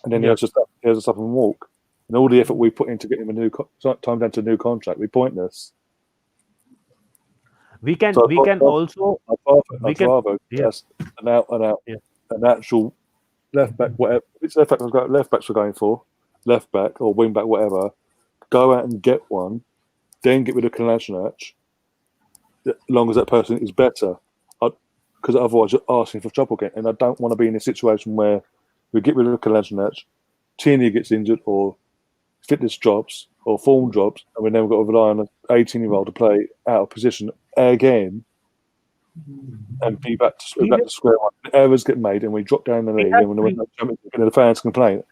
And then he has to stop and walk. And all the effort we put into getting him a new time down to a new contract, we pointless. We can also. I'd rather just an out, an actual left back, whatever. Which left backs we're going for, left back or wing back, whatever. Go out and get one. Then get rid of Kolasinac, as long as that person is better. Because otherwise you're asking for trouble again. And I don't want to be in a situation where we get rid of Kolasinac, Tierney gets injured or fitness drops or form drops, and we then got to rely on an 18-year-old to play out of position again and be back to square one. Errors get made and we drop down the league and the fans complain.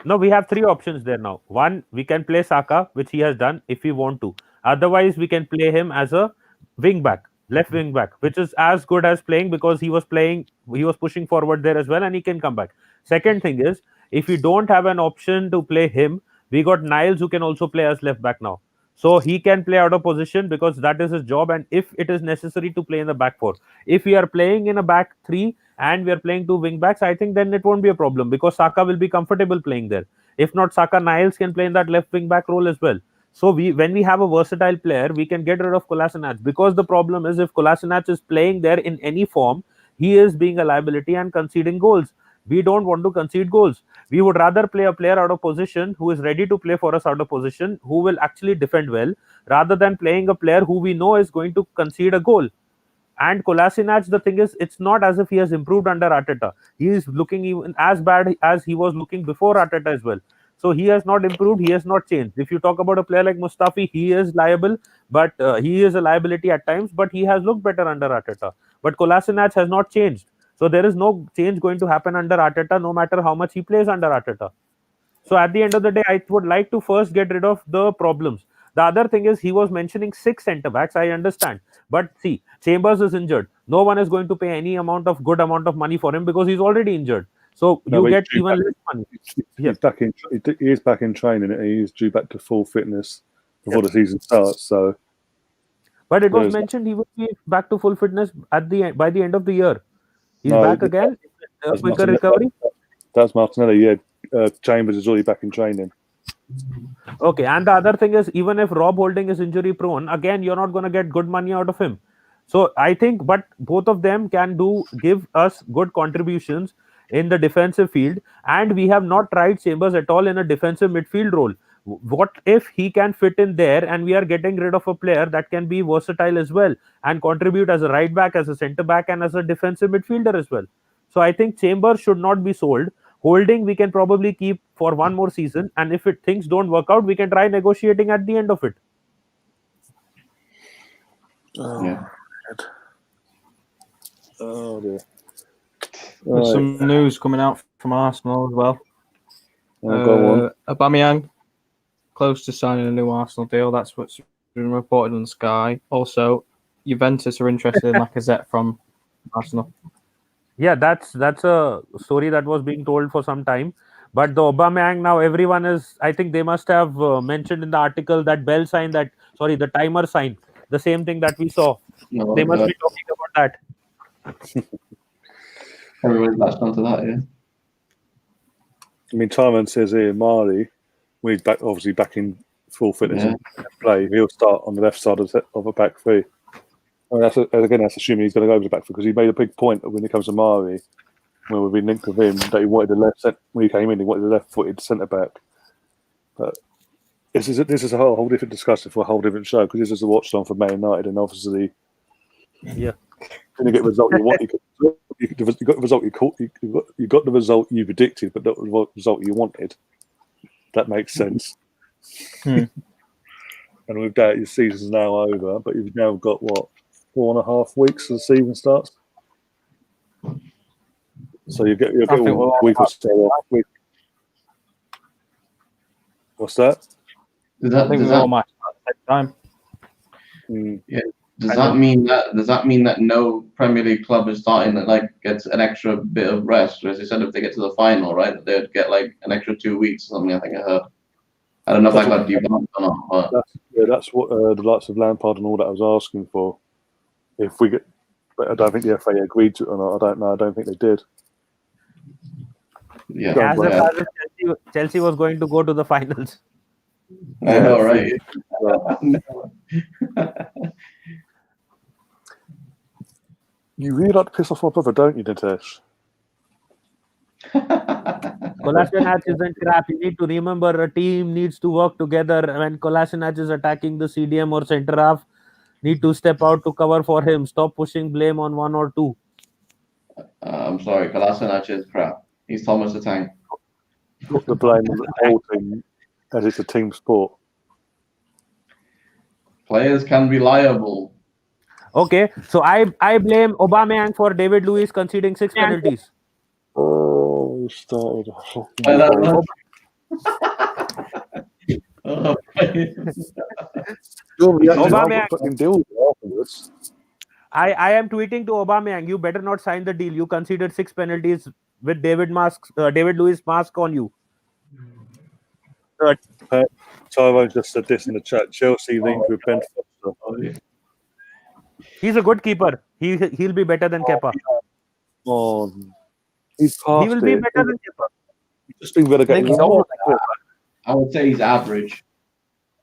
No, we have 3 options there now. One, we can play Saka, which he has done if we want to. Otherwise, we can play him as a wing back, left wing back, which is as good as playing because he was pushing forward there as well, and he can come back. Second thing is, if we don't have an option to play him, we got Niles who can also play as left back now. So he can play out of position because that is his job, and if it is necessary to play in the back 4. If we are playing in a back 3, and we are playing 2 wing backs, I think then it won't be a problem because Saka will be comfortable playing there. If not, Saka, Niles can play in that left wing back role as well. So when we have a versatile player, we can get rid of Kolasinac because the problem is if Kolasinac is playing there in any form, he is being a liability and conceding goals. We don't want to concede goals. We would rather play a player out of position who is ready to play for us out of position, who will actually defend well, rather than playing a player who we know is going to concede a goal. And Kolasinac, the thing is, it's not as if he has improved under Arteta. He is looking even as bad as he was looking before Arteta as well. So he has not improved. He has not changed. If you talk about a player like Mustafi, he is liable, but he is a liability at times, but he has looked better under Arteta. But Kolasinac has not changed. So there is no change going to happen under Arteta, no matter how much he plays under Arteta. So at the end of the day, I would like to first get rid of the problems. The other thing is he was mentioning 6 centre backs. I understand. But see, Chambers is injured. No one is going to pay any good amount of money for him because he's already injured. So you get even less money. He is back in training and he is due back to full fitness before the season starts. So, but it was mentioned he will be back to full fitness by the end of the year. He's back again. Quicker recovery. That's Martinelli. Yeah, Chambers is already back in training. Okay, and the other thing is, even if Rob Holding is injury prone, again, you're not going to get good money out of him. So I think, but both of them can give us good contributions in the defensive field, and we have not tried Chambers at all in a defensive midfield role. What if he can fit in there, and we are getting rid of a player that can be versatile as well and contribute as a right back, as a centre back, and as a defensive midfielder as well. So I think Chambers should not be sold. Holding, we can probably keep for one more season, and if things don't work out, we can try negotiating at the end of it. Oh, Yeah. Oh dear. There's some news coming out from Arsenal as well. Go on. Aubameyang close to signing a new Arsenal deal. That's what's been reported on Sky. Also, Juventus are interested in Lacazette from Arsenal. Yeah, that's a story that was being told for some time. But the Aubameyang, now everyone is, I think they must have mentioned in the article that the timer sign, the same thing that we saw. No, They must be talking about that. Everyone's latched onto that, yeah. I mean, Tyrone says here, Mari, when he's back in full fitness and play, he'll start on the left side of a back three. I mean, that's assuming he's going to go over the back three, because he made a big point when it comes to Mari, when we've been linked with him, that he wanted when he came in, he wanted the left-footed centre back. But this is a whole different discussion for a whole different show, because this is a watch on for Man United, and obviously, Yeah, when you get the result you want, you got the result you got the result you predicted, but not the result you wanted. That makes sense. And with that, your season's now over, but you've now got 4.5 weeks till the season starts. So you get a week or so off. What's that? Does I think we all that match at the same time. does that mean that no Premier League club is starting that gets an extra bit of rest? Or as you said, if they get to the final, right, they'd get an extra 2 weeks or something. I think I heard. I don't know if that got debunked or not. But That's what the likes of Lampard and all that was asking for. If we get, but I don't think the FA agreed to it or not. I don't know. I don't think they did. Yeah, Chelsea was going to go to the finals. I know, right? You really like to piss off my brother, don't you, Nitish? Kolasinac isn't crap. You need to remember a team needs to work together. When Kolasinac is attacking the CDM or centre half, need to step out to cover for him. Stop pushing blame on one or two. I'm sorry, Kolasinac is crap. He's Thomas the Tank. Put the blame on the whole team, as it's a team sport. Players can be liable. Okay, so I blame Aubameyang for David Luiz conceding 6 penalties. Oh, we started. Afterwards. I am tweeting to Aubameyang, you better not sign the deal. You conceded 6 penalties with David Luiz mask on you. Tyrone just said this in the chat. Chelsea linked with Ben Foster. He's a good keeper. He'll be better than Kepa. He will be better than Kepa. Just been relegated. I would say he's average.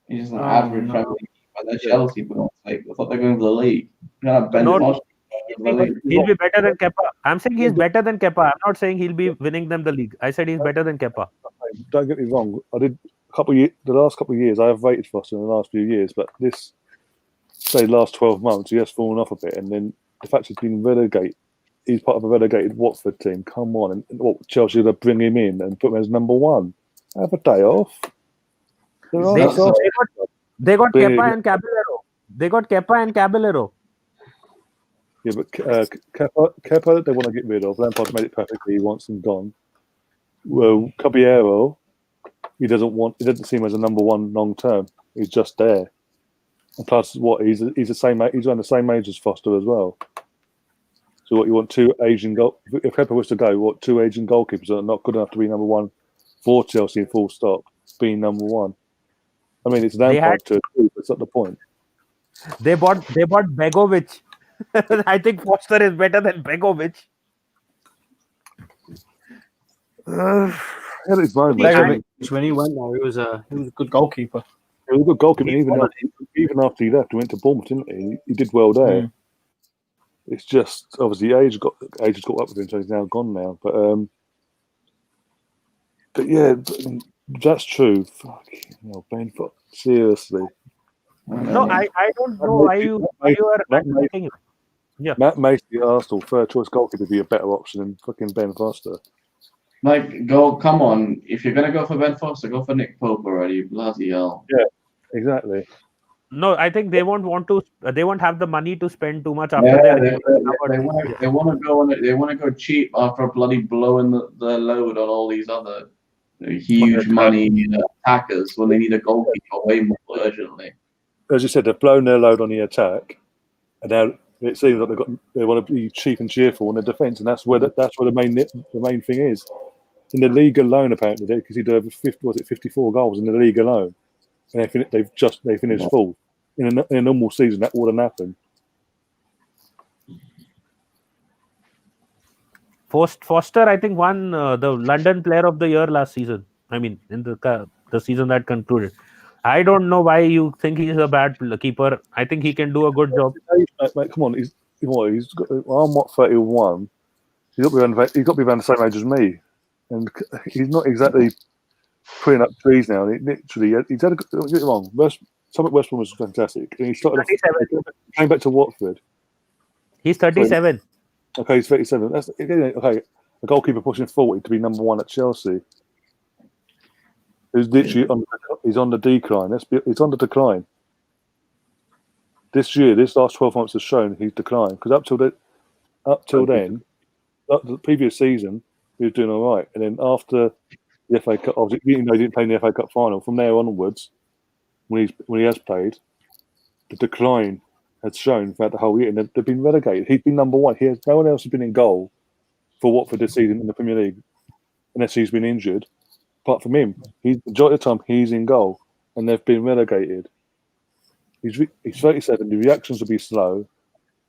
He's an average Premier League. But they're Chelsea, for God's sake. I thought they're going to the league. He'll be better than Kepa. I'm saying he's better than Kepa. I'm not saying he'll be winning them the league. I said he's better than Kepa. Don't get me wrong. I did the last couple of years. I have rated Foster in the last few years, but last 12 months, he has fallen off a bit. And then the fact he's been relegated, he's part of a relegated Watford team. Come on, and what Chelsea to bring him in and put him as number one? Have a day off. They got Kepa and Caballero. Yeah, but Kepa, they want to get rid of. Lampard's made it perfectly. He wants him gone. Well, Caballero, he doesn't see him as a number one long term. He's just there. And plus, he's the same. He's around the same age as Foster as well. So, what you want? If Kepa was to go, two Asian goalkeepers are not good enough to be number one for Chelsea. Full stop. Being number one. I mean, it's Lampard to agree, but it's not the point. They bought Begovic. I think Foster is better than Begovic. had his moments. When he went there, he was a good goalkeeper. He was a good goalkeeper. Even after he left, he went to Bournemouth, didn't he? He did well there. Mm. It's just obviously age has got up with him, so he's now gone now. But yeah, that's true. Fucking hell, Ben Foster. Seriously. No, I don't know why you are advocating it. Yeah. Matt Macy, Arsenal, third choice goalkeeper would be a better option than fucking Ben Foster. Come on. If you're going to go for Ben Foster, go for Nick Pope already. Bloody hell. Yeah, exactly. No, I think they won't have the money to spend too much after they want to go cheap after bloody blowing the load on all these other huge money attackers when they need a goalkeeper way more urgently. As you said, they've blown their load on the attack, and now it seems like they want to be cheap and cheerful in the defence, and that's where the main thing is. In the league alone, apparently, because he did over 54 goals in the league alone, and they finished full. In a normal season, that wouldn't happen. Foster, I think, won the London Player of the Year last season. I mean, in the season that concluded. I don't know why you think he's a bad keeper. I think he can do a good job. Mate, come on, he's got. I'm what 31. He's got to be around the same age as me, and he's not exactly putting up trees now. He's had a good. Don't get it wrong. West Brom was fantastic, and he came back to Watford. He's 37. Okay, he's 37. That's okay. A goalkeeper pushing 40 to be number one at Chelsea. Who's literally on the decline. He's on the decline. This last 12 months has shown he's declined, because up till then, the previous season he was doing all right, and then after the FA Cup, obviously, he didn't play in the FA Cup final. From there onwards, when he has played, the decline has shown throughout the whole year, and they've been relegated. He's been number one. No one else has been in goal for Watford this season in the Premier League, unless he's been injured. Apart from him, the majority of the time he's in goal, and they've been relegated. He's 37. The reactions will be slow,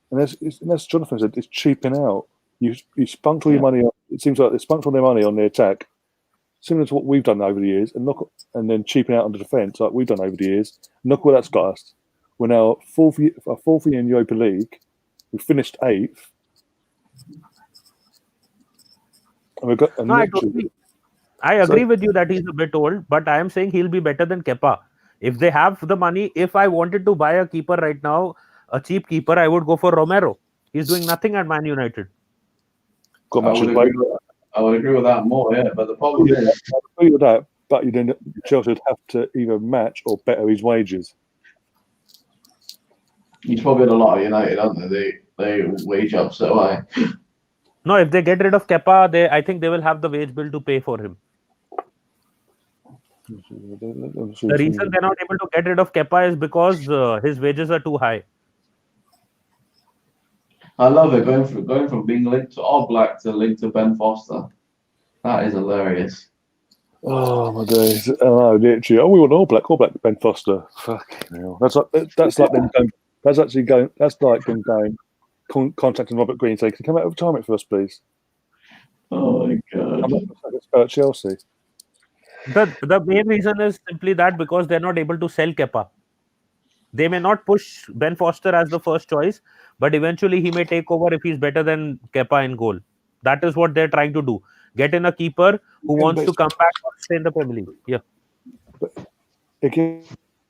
and as Johnathan said, it's cheaping out. You spunked all your money on. It seems like they spunked all their money on the attack, similar to what we've done over the years, and then cheaping out on the defence like we've done over the years. Look where that's got us. We're now fourth year in Europa League. We finished 8th. And I agree with you that he's a bit old, but I am saying he'll be better than Kepa. If they have the money, if I wanted to buy a keeper right now, a cheap keeper, I would go for Romero. He's doing nothing at Man United. I would agree with that more, yeah. But the problem is, I agree with that. But Chelsea would have to either match or better his wages. he's probably had a lot of United, haven't they? They wage up so high. No, if they get rid of Kepa, I think they will have the wage bill to pay for him. The reason they're not able to get rid of Kepa is because his wages are too high. I love it, going from being linked to All Black to linked to Ben Foster. That is hilarious. Oh my days! Oh, literally. Oh, we want All Black Ben Foster. Fucking hell. That's like them going. That's actually going. That's like them going. Contacting Robert Green, saying, "Can you come out of retirement for us, please?" Oh my god! At Chelsea. The main reason is simply that because they're not able to sell Kepa. They may not push Ben Foster as the first choice, but eventually he may take over if he's better than Kepa in goal. That is what they're trying to do. Get in a keeper who wants to come back and stay in the Premier League. Yeah. But again,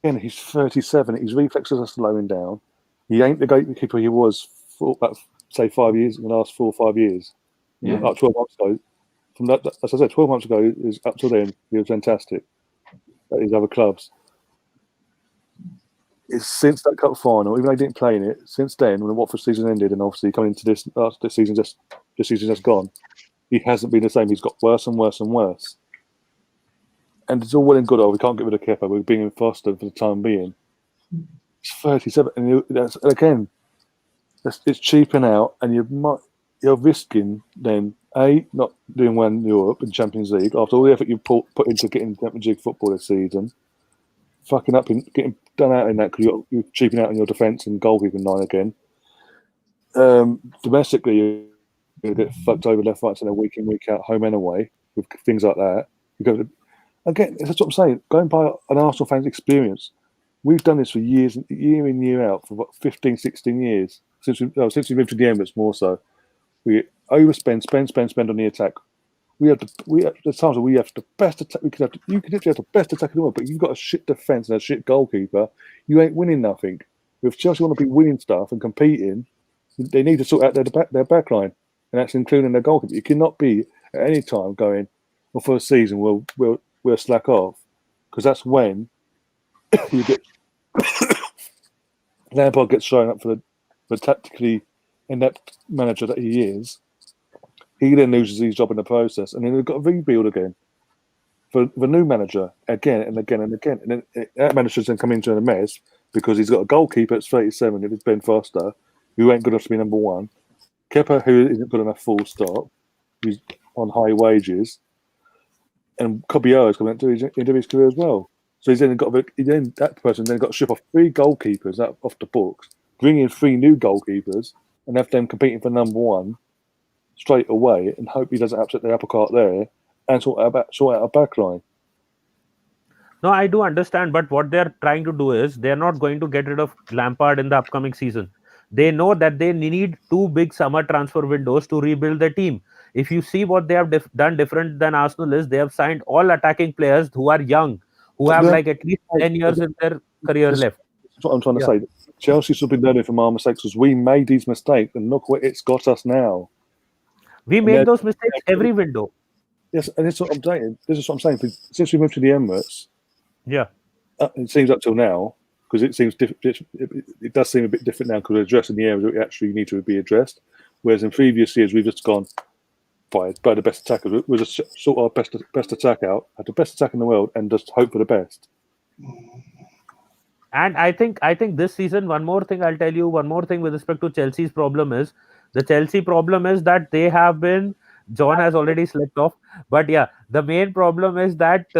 he's 37. His reflexes are slowing down. He ain't the goalkeeper he was for, say, 5 years, in the last 4 or 5 years. Yeah. 12 months ago. From that, as I said, 12 months ago, up till then, he was fantastic at his other clubs. It's since that cup final, even though he didn't play in it, since then, when the Watford season ended, and obviously coming into this season just gone, he hasn't been the same. He's got worse and worse and worse. And it's all well and good. Oh, we can't get rid of Kepa. We're bringing Foster for the time being. It's 37, and it's cheaping out, and you're risking then not doing well in Europe and Champions League after all the effort you put into getting Champions League football this season. Fucking up and getting done out in that because you're cheaping out on your defence and goalkeeping line again. Domestically, you get fucked over left, right, and week in, week out, home and away with things like that. You go to, again, that's what I'm saying. Going by an Arsenal fan's experience, we've done this for years, year in, year out, for what, 15, 16 years since we moved to the Emirates. More so, we overspend, spend on the attack. We have the times where we have the best attack. You could literally have the best attack in the world, but you've got a shit defense and a shit goalkeeper. You ain't winning nothing. If Chelsea want to be winning stuff and competing, they need to sort out their back line, and that's including their goalkeeper. You cannot be at any time going, well, for a season we'll slack off, because that's when you get Lampard gets shown up for the tactically inept manager that he is. He then loses his job in the process, and then they've got to rebuild again for the new manager again and again and again. And then that manager's then come into a mess because he's got a goalkeeper at 37, if it's Ben Foster, who ain't good enough to be number one. Kepa, who isn't good enough full stop, who's on high wages, and Caballero is coming into his career as well. So he's then that person then got to ship off 3 goalkeepers off the books, bring in 3 new goalkeepers, and have them competing for number one straight away, and hope he doesn't upset the apple cart there, and sort out a back line. No, I do understand, but what they're trying to do is they're not going to get rid of Lampard in the upcoming season. They know that they need 2 big summer transfer windows to rebuild the team. If you see what they have done different than Arsenal is, they have signed all attacking players who are young, who have like at least 10 years in their career left. That's what I'm trying to say. Chelsea should be learning from our mistakes, because we made these mistakes, and look where it's got us now. We make those mistakes every window. Yes, and this is what I'm saying. This is what I'm saying. Since we moved to the Emirates, it seems up till now, because it seems it does seem a bit different now, because we're addressing the areas that we actually need to be addressed. Whereas in previous years, we've just gone by the best attackers. We'll just sort our best attack out, have the best attack in the world, and just hope for the best. And I think this season, one more thing with respect to Chelsea's problem is, the Chelsea problem is that they have been, John has already slept off, but yeah, the main problem is that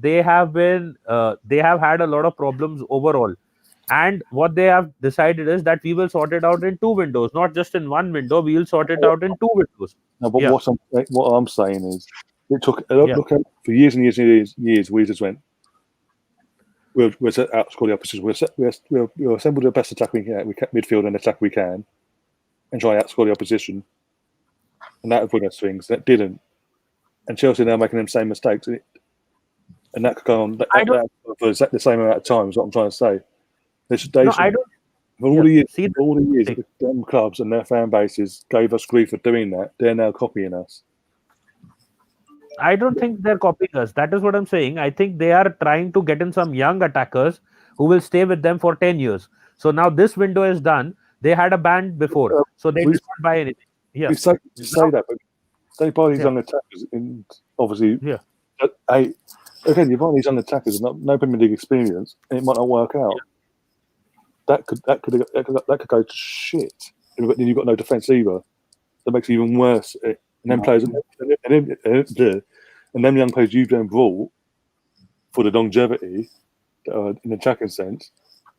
they have had a lot of problems overall. And what they have decided is that we will sort it out in 2 windows, not just in 1 window. We will sort it out in 2 windows. No, but what I'm saying is, it took look at for years and years and years. We just went, we'll outscore the opposition. We'll assemble the best attack we can, midfield and attack we can, and try and outscore the opposition. And that would win us things. That didn't. And Chelsea are now making them same mistakes, and that could go on for the same amount of time. Is what I'm trying to say. All the years the damn clubs and their fan bases gave us grief for doing that. They're now copying us. I don't think they're copying us. That is what I'm saying. I think they are trying to get in some young attackers who will stay with them for 10 years. So now this window is done. They had a ban before, so they did not buy anything. Yeah, we say that, but they buy these young attackers, and obviously, again, you buy these young attackers, no Premier League experience, and it might not work out. That could go to shit. But then you've got no defence either. That makes it even worse. And then players, and then young players you've then brought for the longevity, in the attacking sense,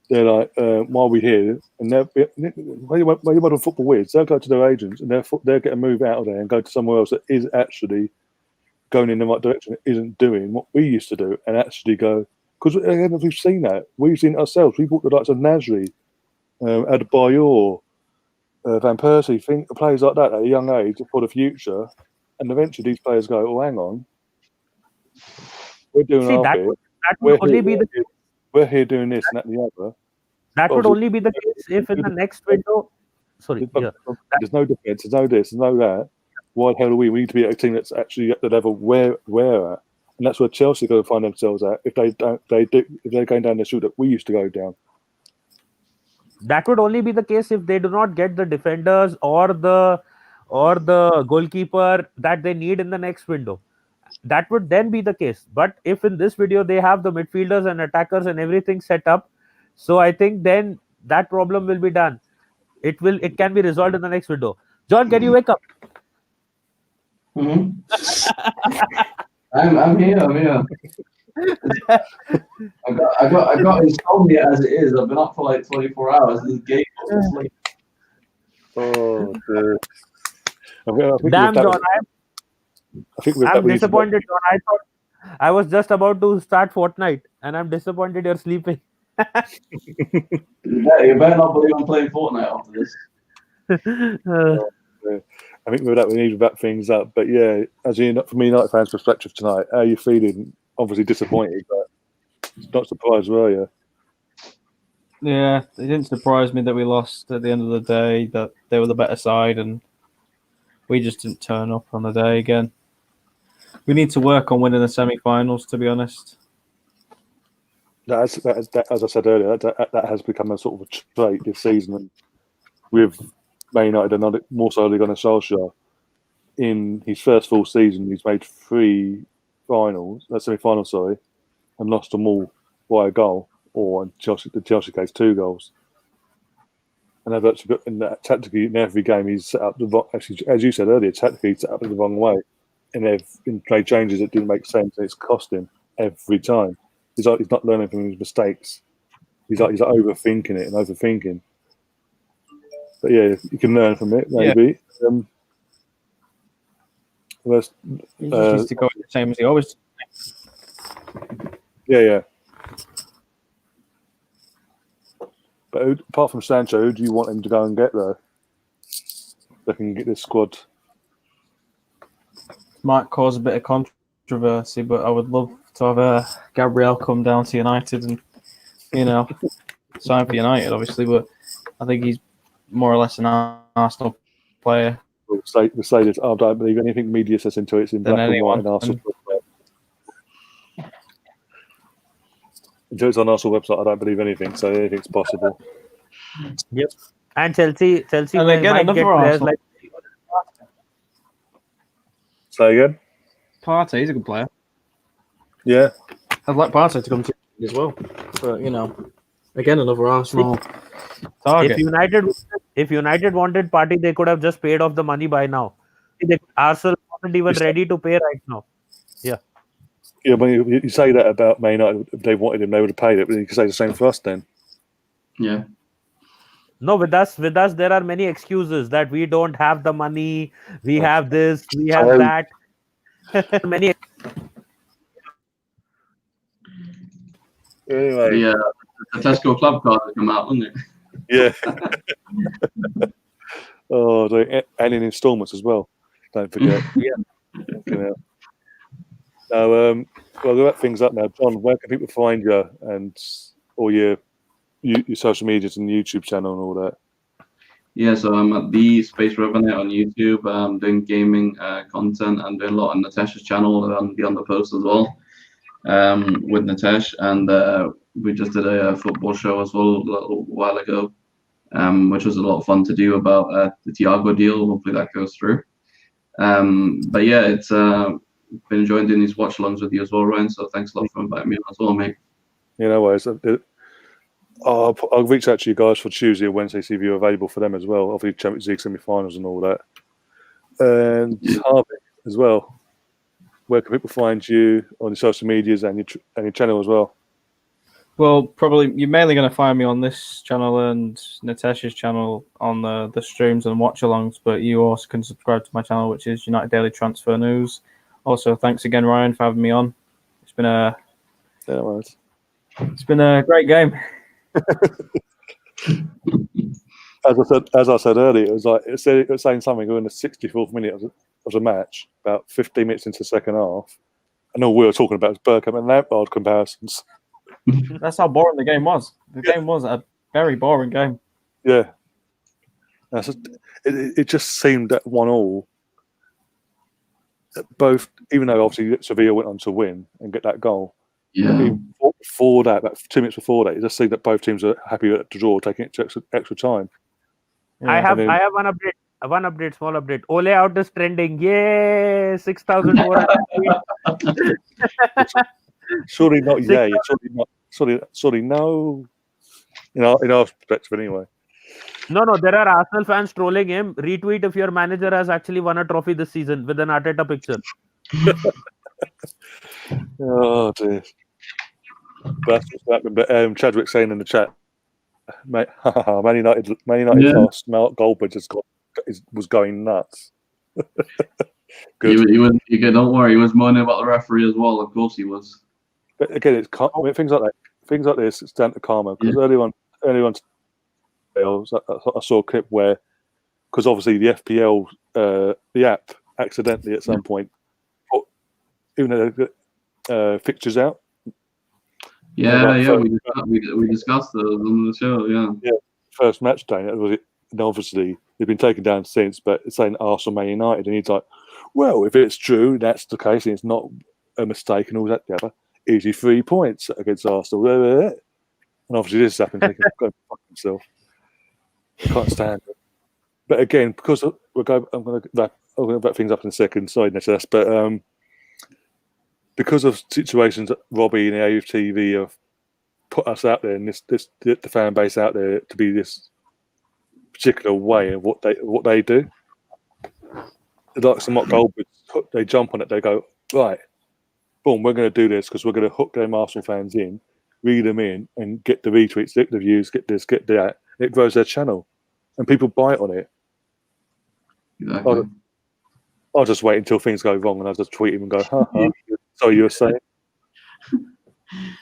they're like, why are we here? And where you modern football is, they'll go to their agents, and they'll get a move out of there and go to somewhere else that is actually going in the right direction, isn't doing what we used to do, and actually go. Because again, we've seen that. We've seen it ourselves. We bought the likes of Nasri, Adebayor, Van Persie, players like that at a young age for the future. And eventually these players go, oh, hang on. We're doing our bit. We're here doing this and that and the other. That would only be the case if in the next window... There's no defence, there's no this, there's no that. Why the hell are we? We need to be a team that's actually at the level we're at. And that's where Chelsea got to find themselves at if they're going down the route that we used to go down. That would only be the case if they do not get the defenders or the goalkeeper that they need in the next window. That would then be the case. But if in this video they have the midfielders and attackers and everything set up, so I think then that problem will be done. It can be resolved in the next window. John, can you wake up? Mm-hmm. I'm here. I got insomnia as it is. I've been up for like 24 hours. This game was asleep. Oh, dude. Damn, John. I'm disappointed, John. I was just about to start Fortnite, and I'm disappointed you're sleeping. You better not believe I'm playing Fortnite after this. I think with that we need to wrap things up. But yeah, as from a United fans' perspective tonight, how are you feeling? Obviously disappointed, but not surprised, were you? Yeah, it didn't surprise me that we lost at the end of the day, that they were the better side, and we just didn't turn up on the day again. We need to work on winning the semi-finals, to be honest. As I said earlier, that has become a sort of a trait this season. And with Man United and more so Ole Gunnar Solskjaer, in his first full season, he's made 3 semi-finals, and lost them all by a goal, or in the Chelsea case, 2 goals. And they've actually got in that tactically in every game he's set up actually, as you said earlier, tactically he's set up the wrong way, and they've made changes that didn't make sense, and it's cost him every time. He's not learning from his mistakes. He's overthinking it and overthinking. But yeah, you can learn from it maybe. Yeah. He just needs to go the same as he always. Yeah. But apart from Sancho, who do you want him to go and get though? They can get this squad. Might cause a bit of controversy, but I would love to have Gabriel come down to United and, sign for United, obviously. But I think he's more or less an Arsenal player. The say I don't believe anything media says into it. It's in black and white and Arsenal. Until it's on Arsenal website, I don't believe anything. So anything's possible. Yep. And Chelsea and again, might get players like. Say again. Partey, he's a good player. Yeah. I'd like Partey to come to as well. But again, another Arsenal target. If United wanted Partey, they could have just paid off the money by now. Arsenal wasn't even ready to pay right now. Yeah. Yeah, but you say that about Man United. If they wanted him, they would have paid it. But you can say the same for us then. Yeah. No, with us, there are many excuses that we don't have the money. We have this, we have that. Many. Anyway. Yeah, the Tesco club card will come out, wouldn't it? Yeah. And in instalments as well. Don't forget. Yeah. Now, we'll wrap things up now. John, where can people find you and all your social medias and YouTube channel and all that? Yeah, so I'm at the Space Revenant on YouTube. I'm doing gaming content. I'm doing a lot on Nitish's channel and be on the post as well with Nitish. And we just did a football show as well a little while ago, which was a lot of fun to do about the Thiago deal. Hopefully that goes through. But yeah, it's been enjoying doing these watch-alongs with you as well, Ryan. So thanks a lot for inviting me on as well, mate. No worries. I'll reach out to you guys for Tuesday or Wednesday, see if you're available for them as well. Obviously, Champions League semi-finals and all that. And Harvey as well. Where can people find you on your social medias and your channel as well? Well, probably you're mainly going to find me on this channel and Nitish's channel on the streams and watch-alongs, but you also can subscribe to my channel, which is United Daily Transfer News. Also, thanks again, Ryan, for having me on. It's been a great game. As I said earlier, it was saying something in the 64th minute of the match, about 15 minutes into the second half, and all we were talking about was Bergkamp and Lampard comparisons. That's how boring the game was. The game was a very boring game. Yeah, it just seemed that 1-1. Both, even though obviously Sevilla went on to win and get that goal. Yeah. Before that, about 2 minutes before that, it just seemed that both teams are happy to draw, taking it to extra time. Yeah. I have one update. Small update. Ole out is trending. Yay! 6,400. Surely not. Yeah. Surely not. Surely no. In our perspective, anyway. No. There are Arsenal fans trolling him. Retweet if your manager has actually won a trophy this season with an Arteta picture. Oh dear. That's what's happened. But Chadwick saying in the chat, Man United lost. Mark Goldbridge was going nuts. Good. Don't worry, he was moaning about the referee as well. Of course he was. But again, it's things like that. Things like this, it's down to karma. Because early on, I saw a clip where, because obviously the FPL, the app, accidentally at some point, put, even though they got fixtures out. Yeah, we discussed those on the show. Yeah. First match day, that was it. And obviously they've been taken down since, but it's saying Arsenal, Man United, and he's like, well, if it's true, that's the case, and it's not a mistake, and all that together. Easy 3 points against Arsenal. And obviously this happened. They can go fuck himself. I can't stand it. But again, because I'm going to wrap things up in a second. Sorry, Nitish, but because of situations that Robbie and the AFTV have put us out there, and the fan base out there to be this particular way of what they do. Like some Goldberg, they jump on it. They go, right, boom, we're going to do this because we're going to hook them Arsenal fans in, read them in, and get the retweets, get the views, get this, get that. It grows their channel, and people bite on it. Exactly. I'll just wait until things go wrong, and I'll just tweet him and go, ha. So you were saying?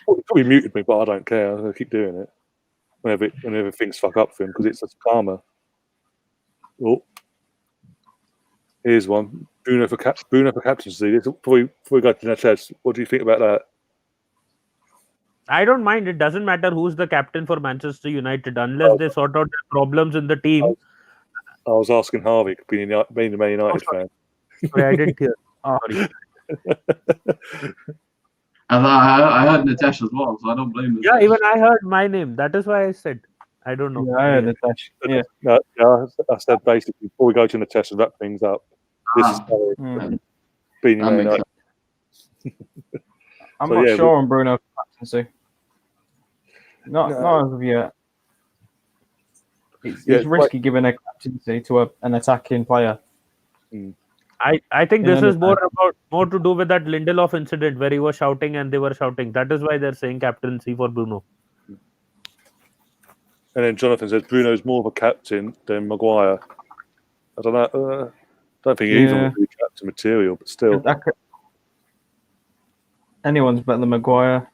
Well, he probably muted me, but I don't care. I'm going to keep doing it whenever things fuck up for him, because it's just karma. Oh, here's one. Bruno for captaincy. Before we go to Nitish, what do you think about that? I don't mind. It doesn't matter who's the captain for Manchester United unless they sort out the problems in the team. I was asking Harvey, being a Man United fan. Sorry, I didn't hear. Sorry. I heard Nitish as well, so I don't blame him. Yeah, even I heard my name. That is why I said. I don't know. Yeah, I heard Nitish. Yeah. No, I said basically before we go to Nitish and wrap things up. This is being Man United. I'm not sure on Bruno captaincy. Not as of yet. It's risky giving a captaincy to an attacking player. I think this is more to do with that Lindelof incident where he was shouting and they were shouting. That is why they're saying captaincy for Bruno. And then Johnathan says Bruno's more of a captain than Maguire. I don't know. I don't think either would be captain material, but still. Anyone's better than Maguire.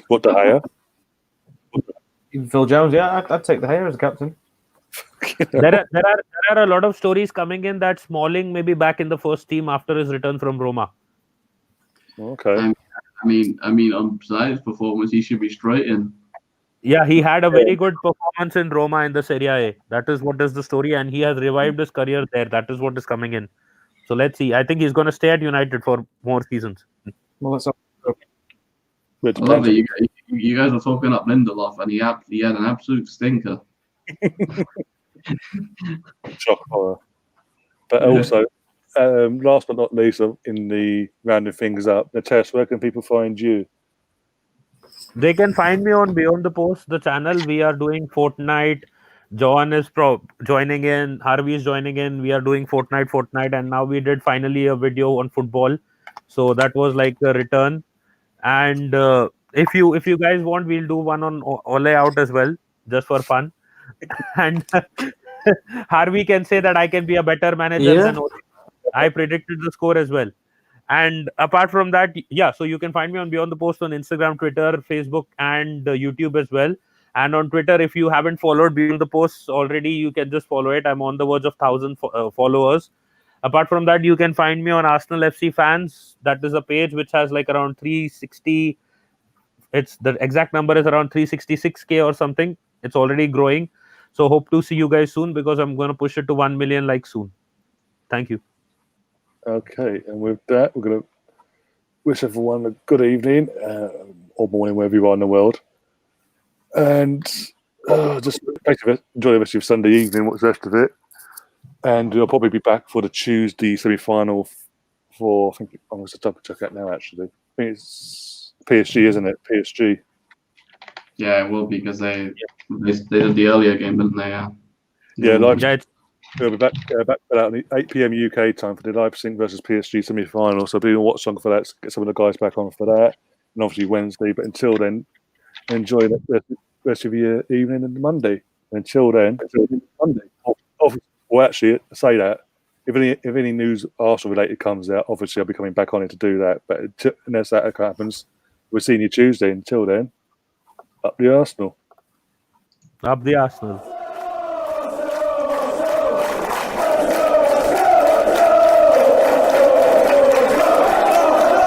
What, De Gea? Phil Jones, yeah, I'd take De Gea as a captain. There are a lot of stories coming in that Smalling may be back in the first team after his return from Roma. Okay. I mean, on Zai's performance, he should be straight in. Yeah, he had a very good performance in Roma in the Serie A. That is what is the story, and he has revived his career there. That is what is coming in. So let's see. I think he's going to stay at United for more seasons. Well, that's I love it. You guys are talking up Lindelof, and he had an absolute stinker. Shock horror. But also, last but not least, in the rounding things up, Nitish, where can people find you? They can find me on Beyond the Post, the channel. We are doing Fortnite. John is joining in. Harvey is joining in. We are doing Fortnite, and now we did finally a video on football. So that was like a return. And if you guys want, we'll do one on Ole Out as well, just for fun. And Harvey can say that I can be a better manager than Ole. I predicted the score as well. And apart from that, so you can find me on Beyond the Post on Instagram, Twitter, Facebook, and YouTube as well. And on Twitter, if you haven't followed Beyond the Post already, you can just follow it. I'm on the verge of 1,000 followers. Apart from that, you can find me on Arsenal FC Fans. That is a page which has like around 360. It's the exact number is around 366K or something. It's already growing. So hope to see you guys soon because I'm going to push it to 1 million likes soon. Thank you. Okay, and with that, we're going to wish everyone a good evening or morning wherever you are in the world. And just basically enjoy the rest of your Sunday evening, what's left of it. And we'll probably be back for the Tuesday semi-final for, I think, I'm going to double check that now, actually. I think it's PSG, isn't it? PSG. Yeah, it will be because they did the earlier game, didn't they? We'll be back at 8 p.m. UK time for the Leipzig versus PSG semi-final. So be on Watchalong for that, get some of the guys back on for that. And obviously Wednesday. But until then, enjoy the rest of your evening and Monday. Until then, Monday. Well, actually, I say that if any news Arsenal related comes out, obviously I'll be coming back on it to do that. But unless that happens, we're seeing you Tuesday. Until then, up the Arsenal. Up the Arsenal.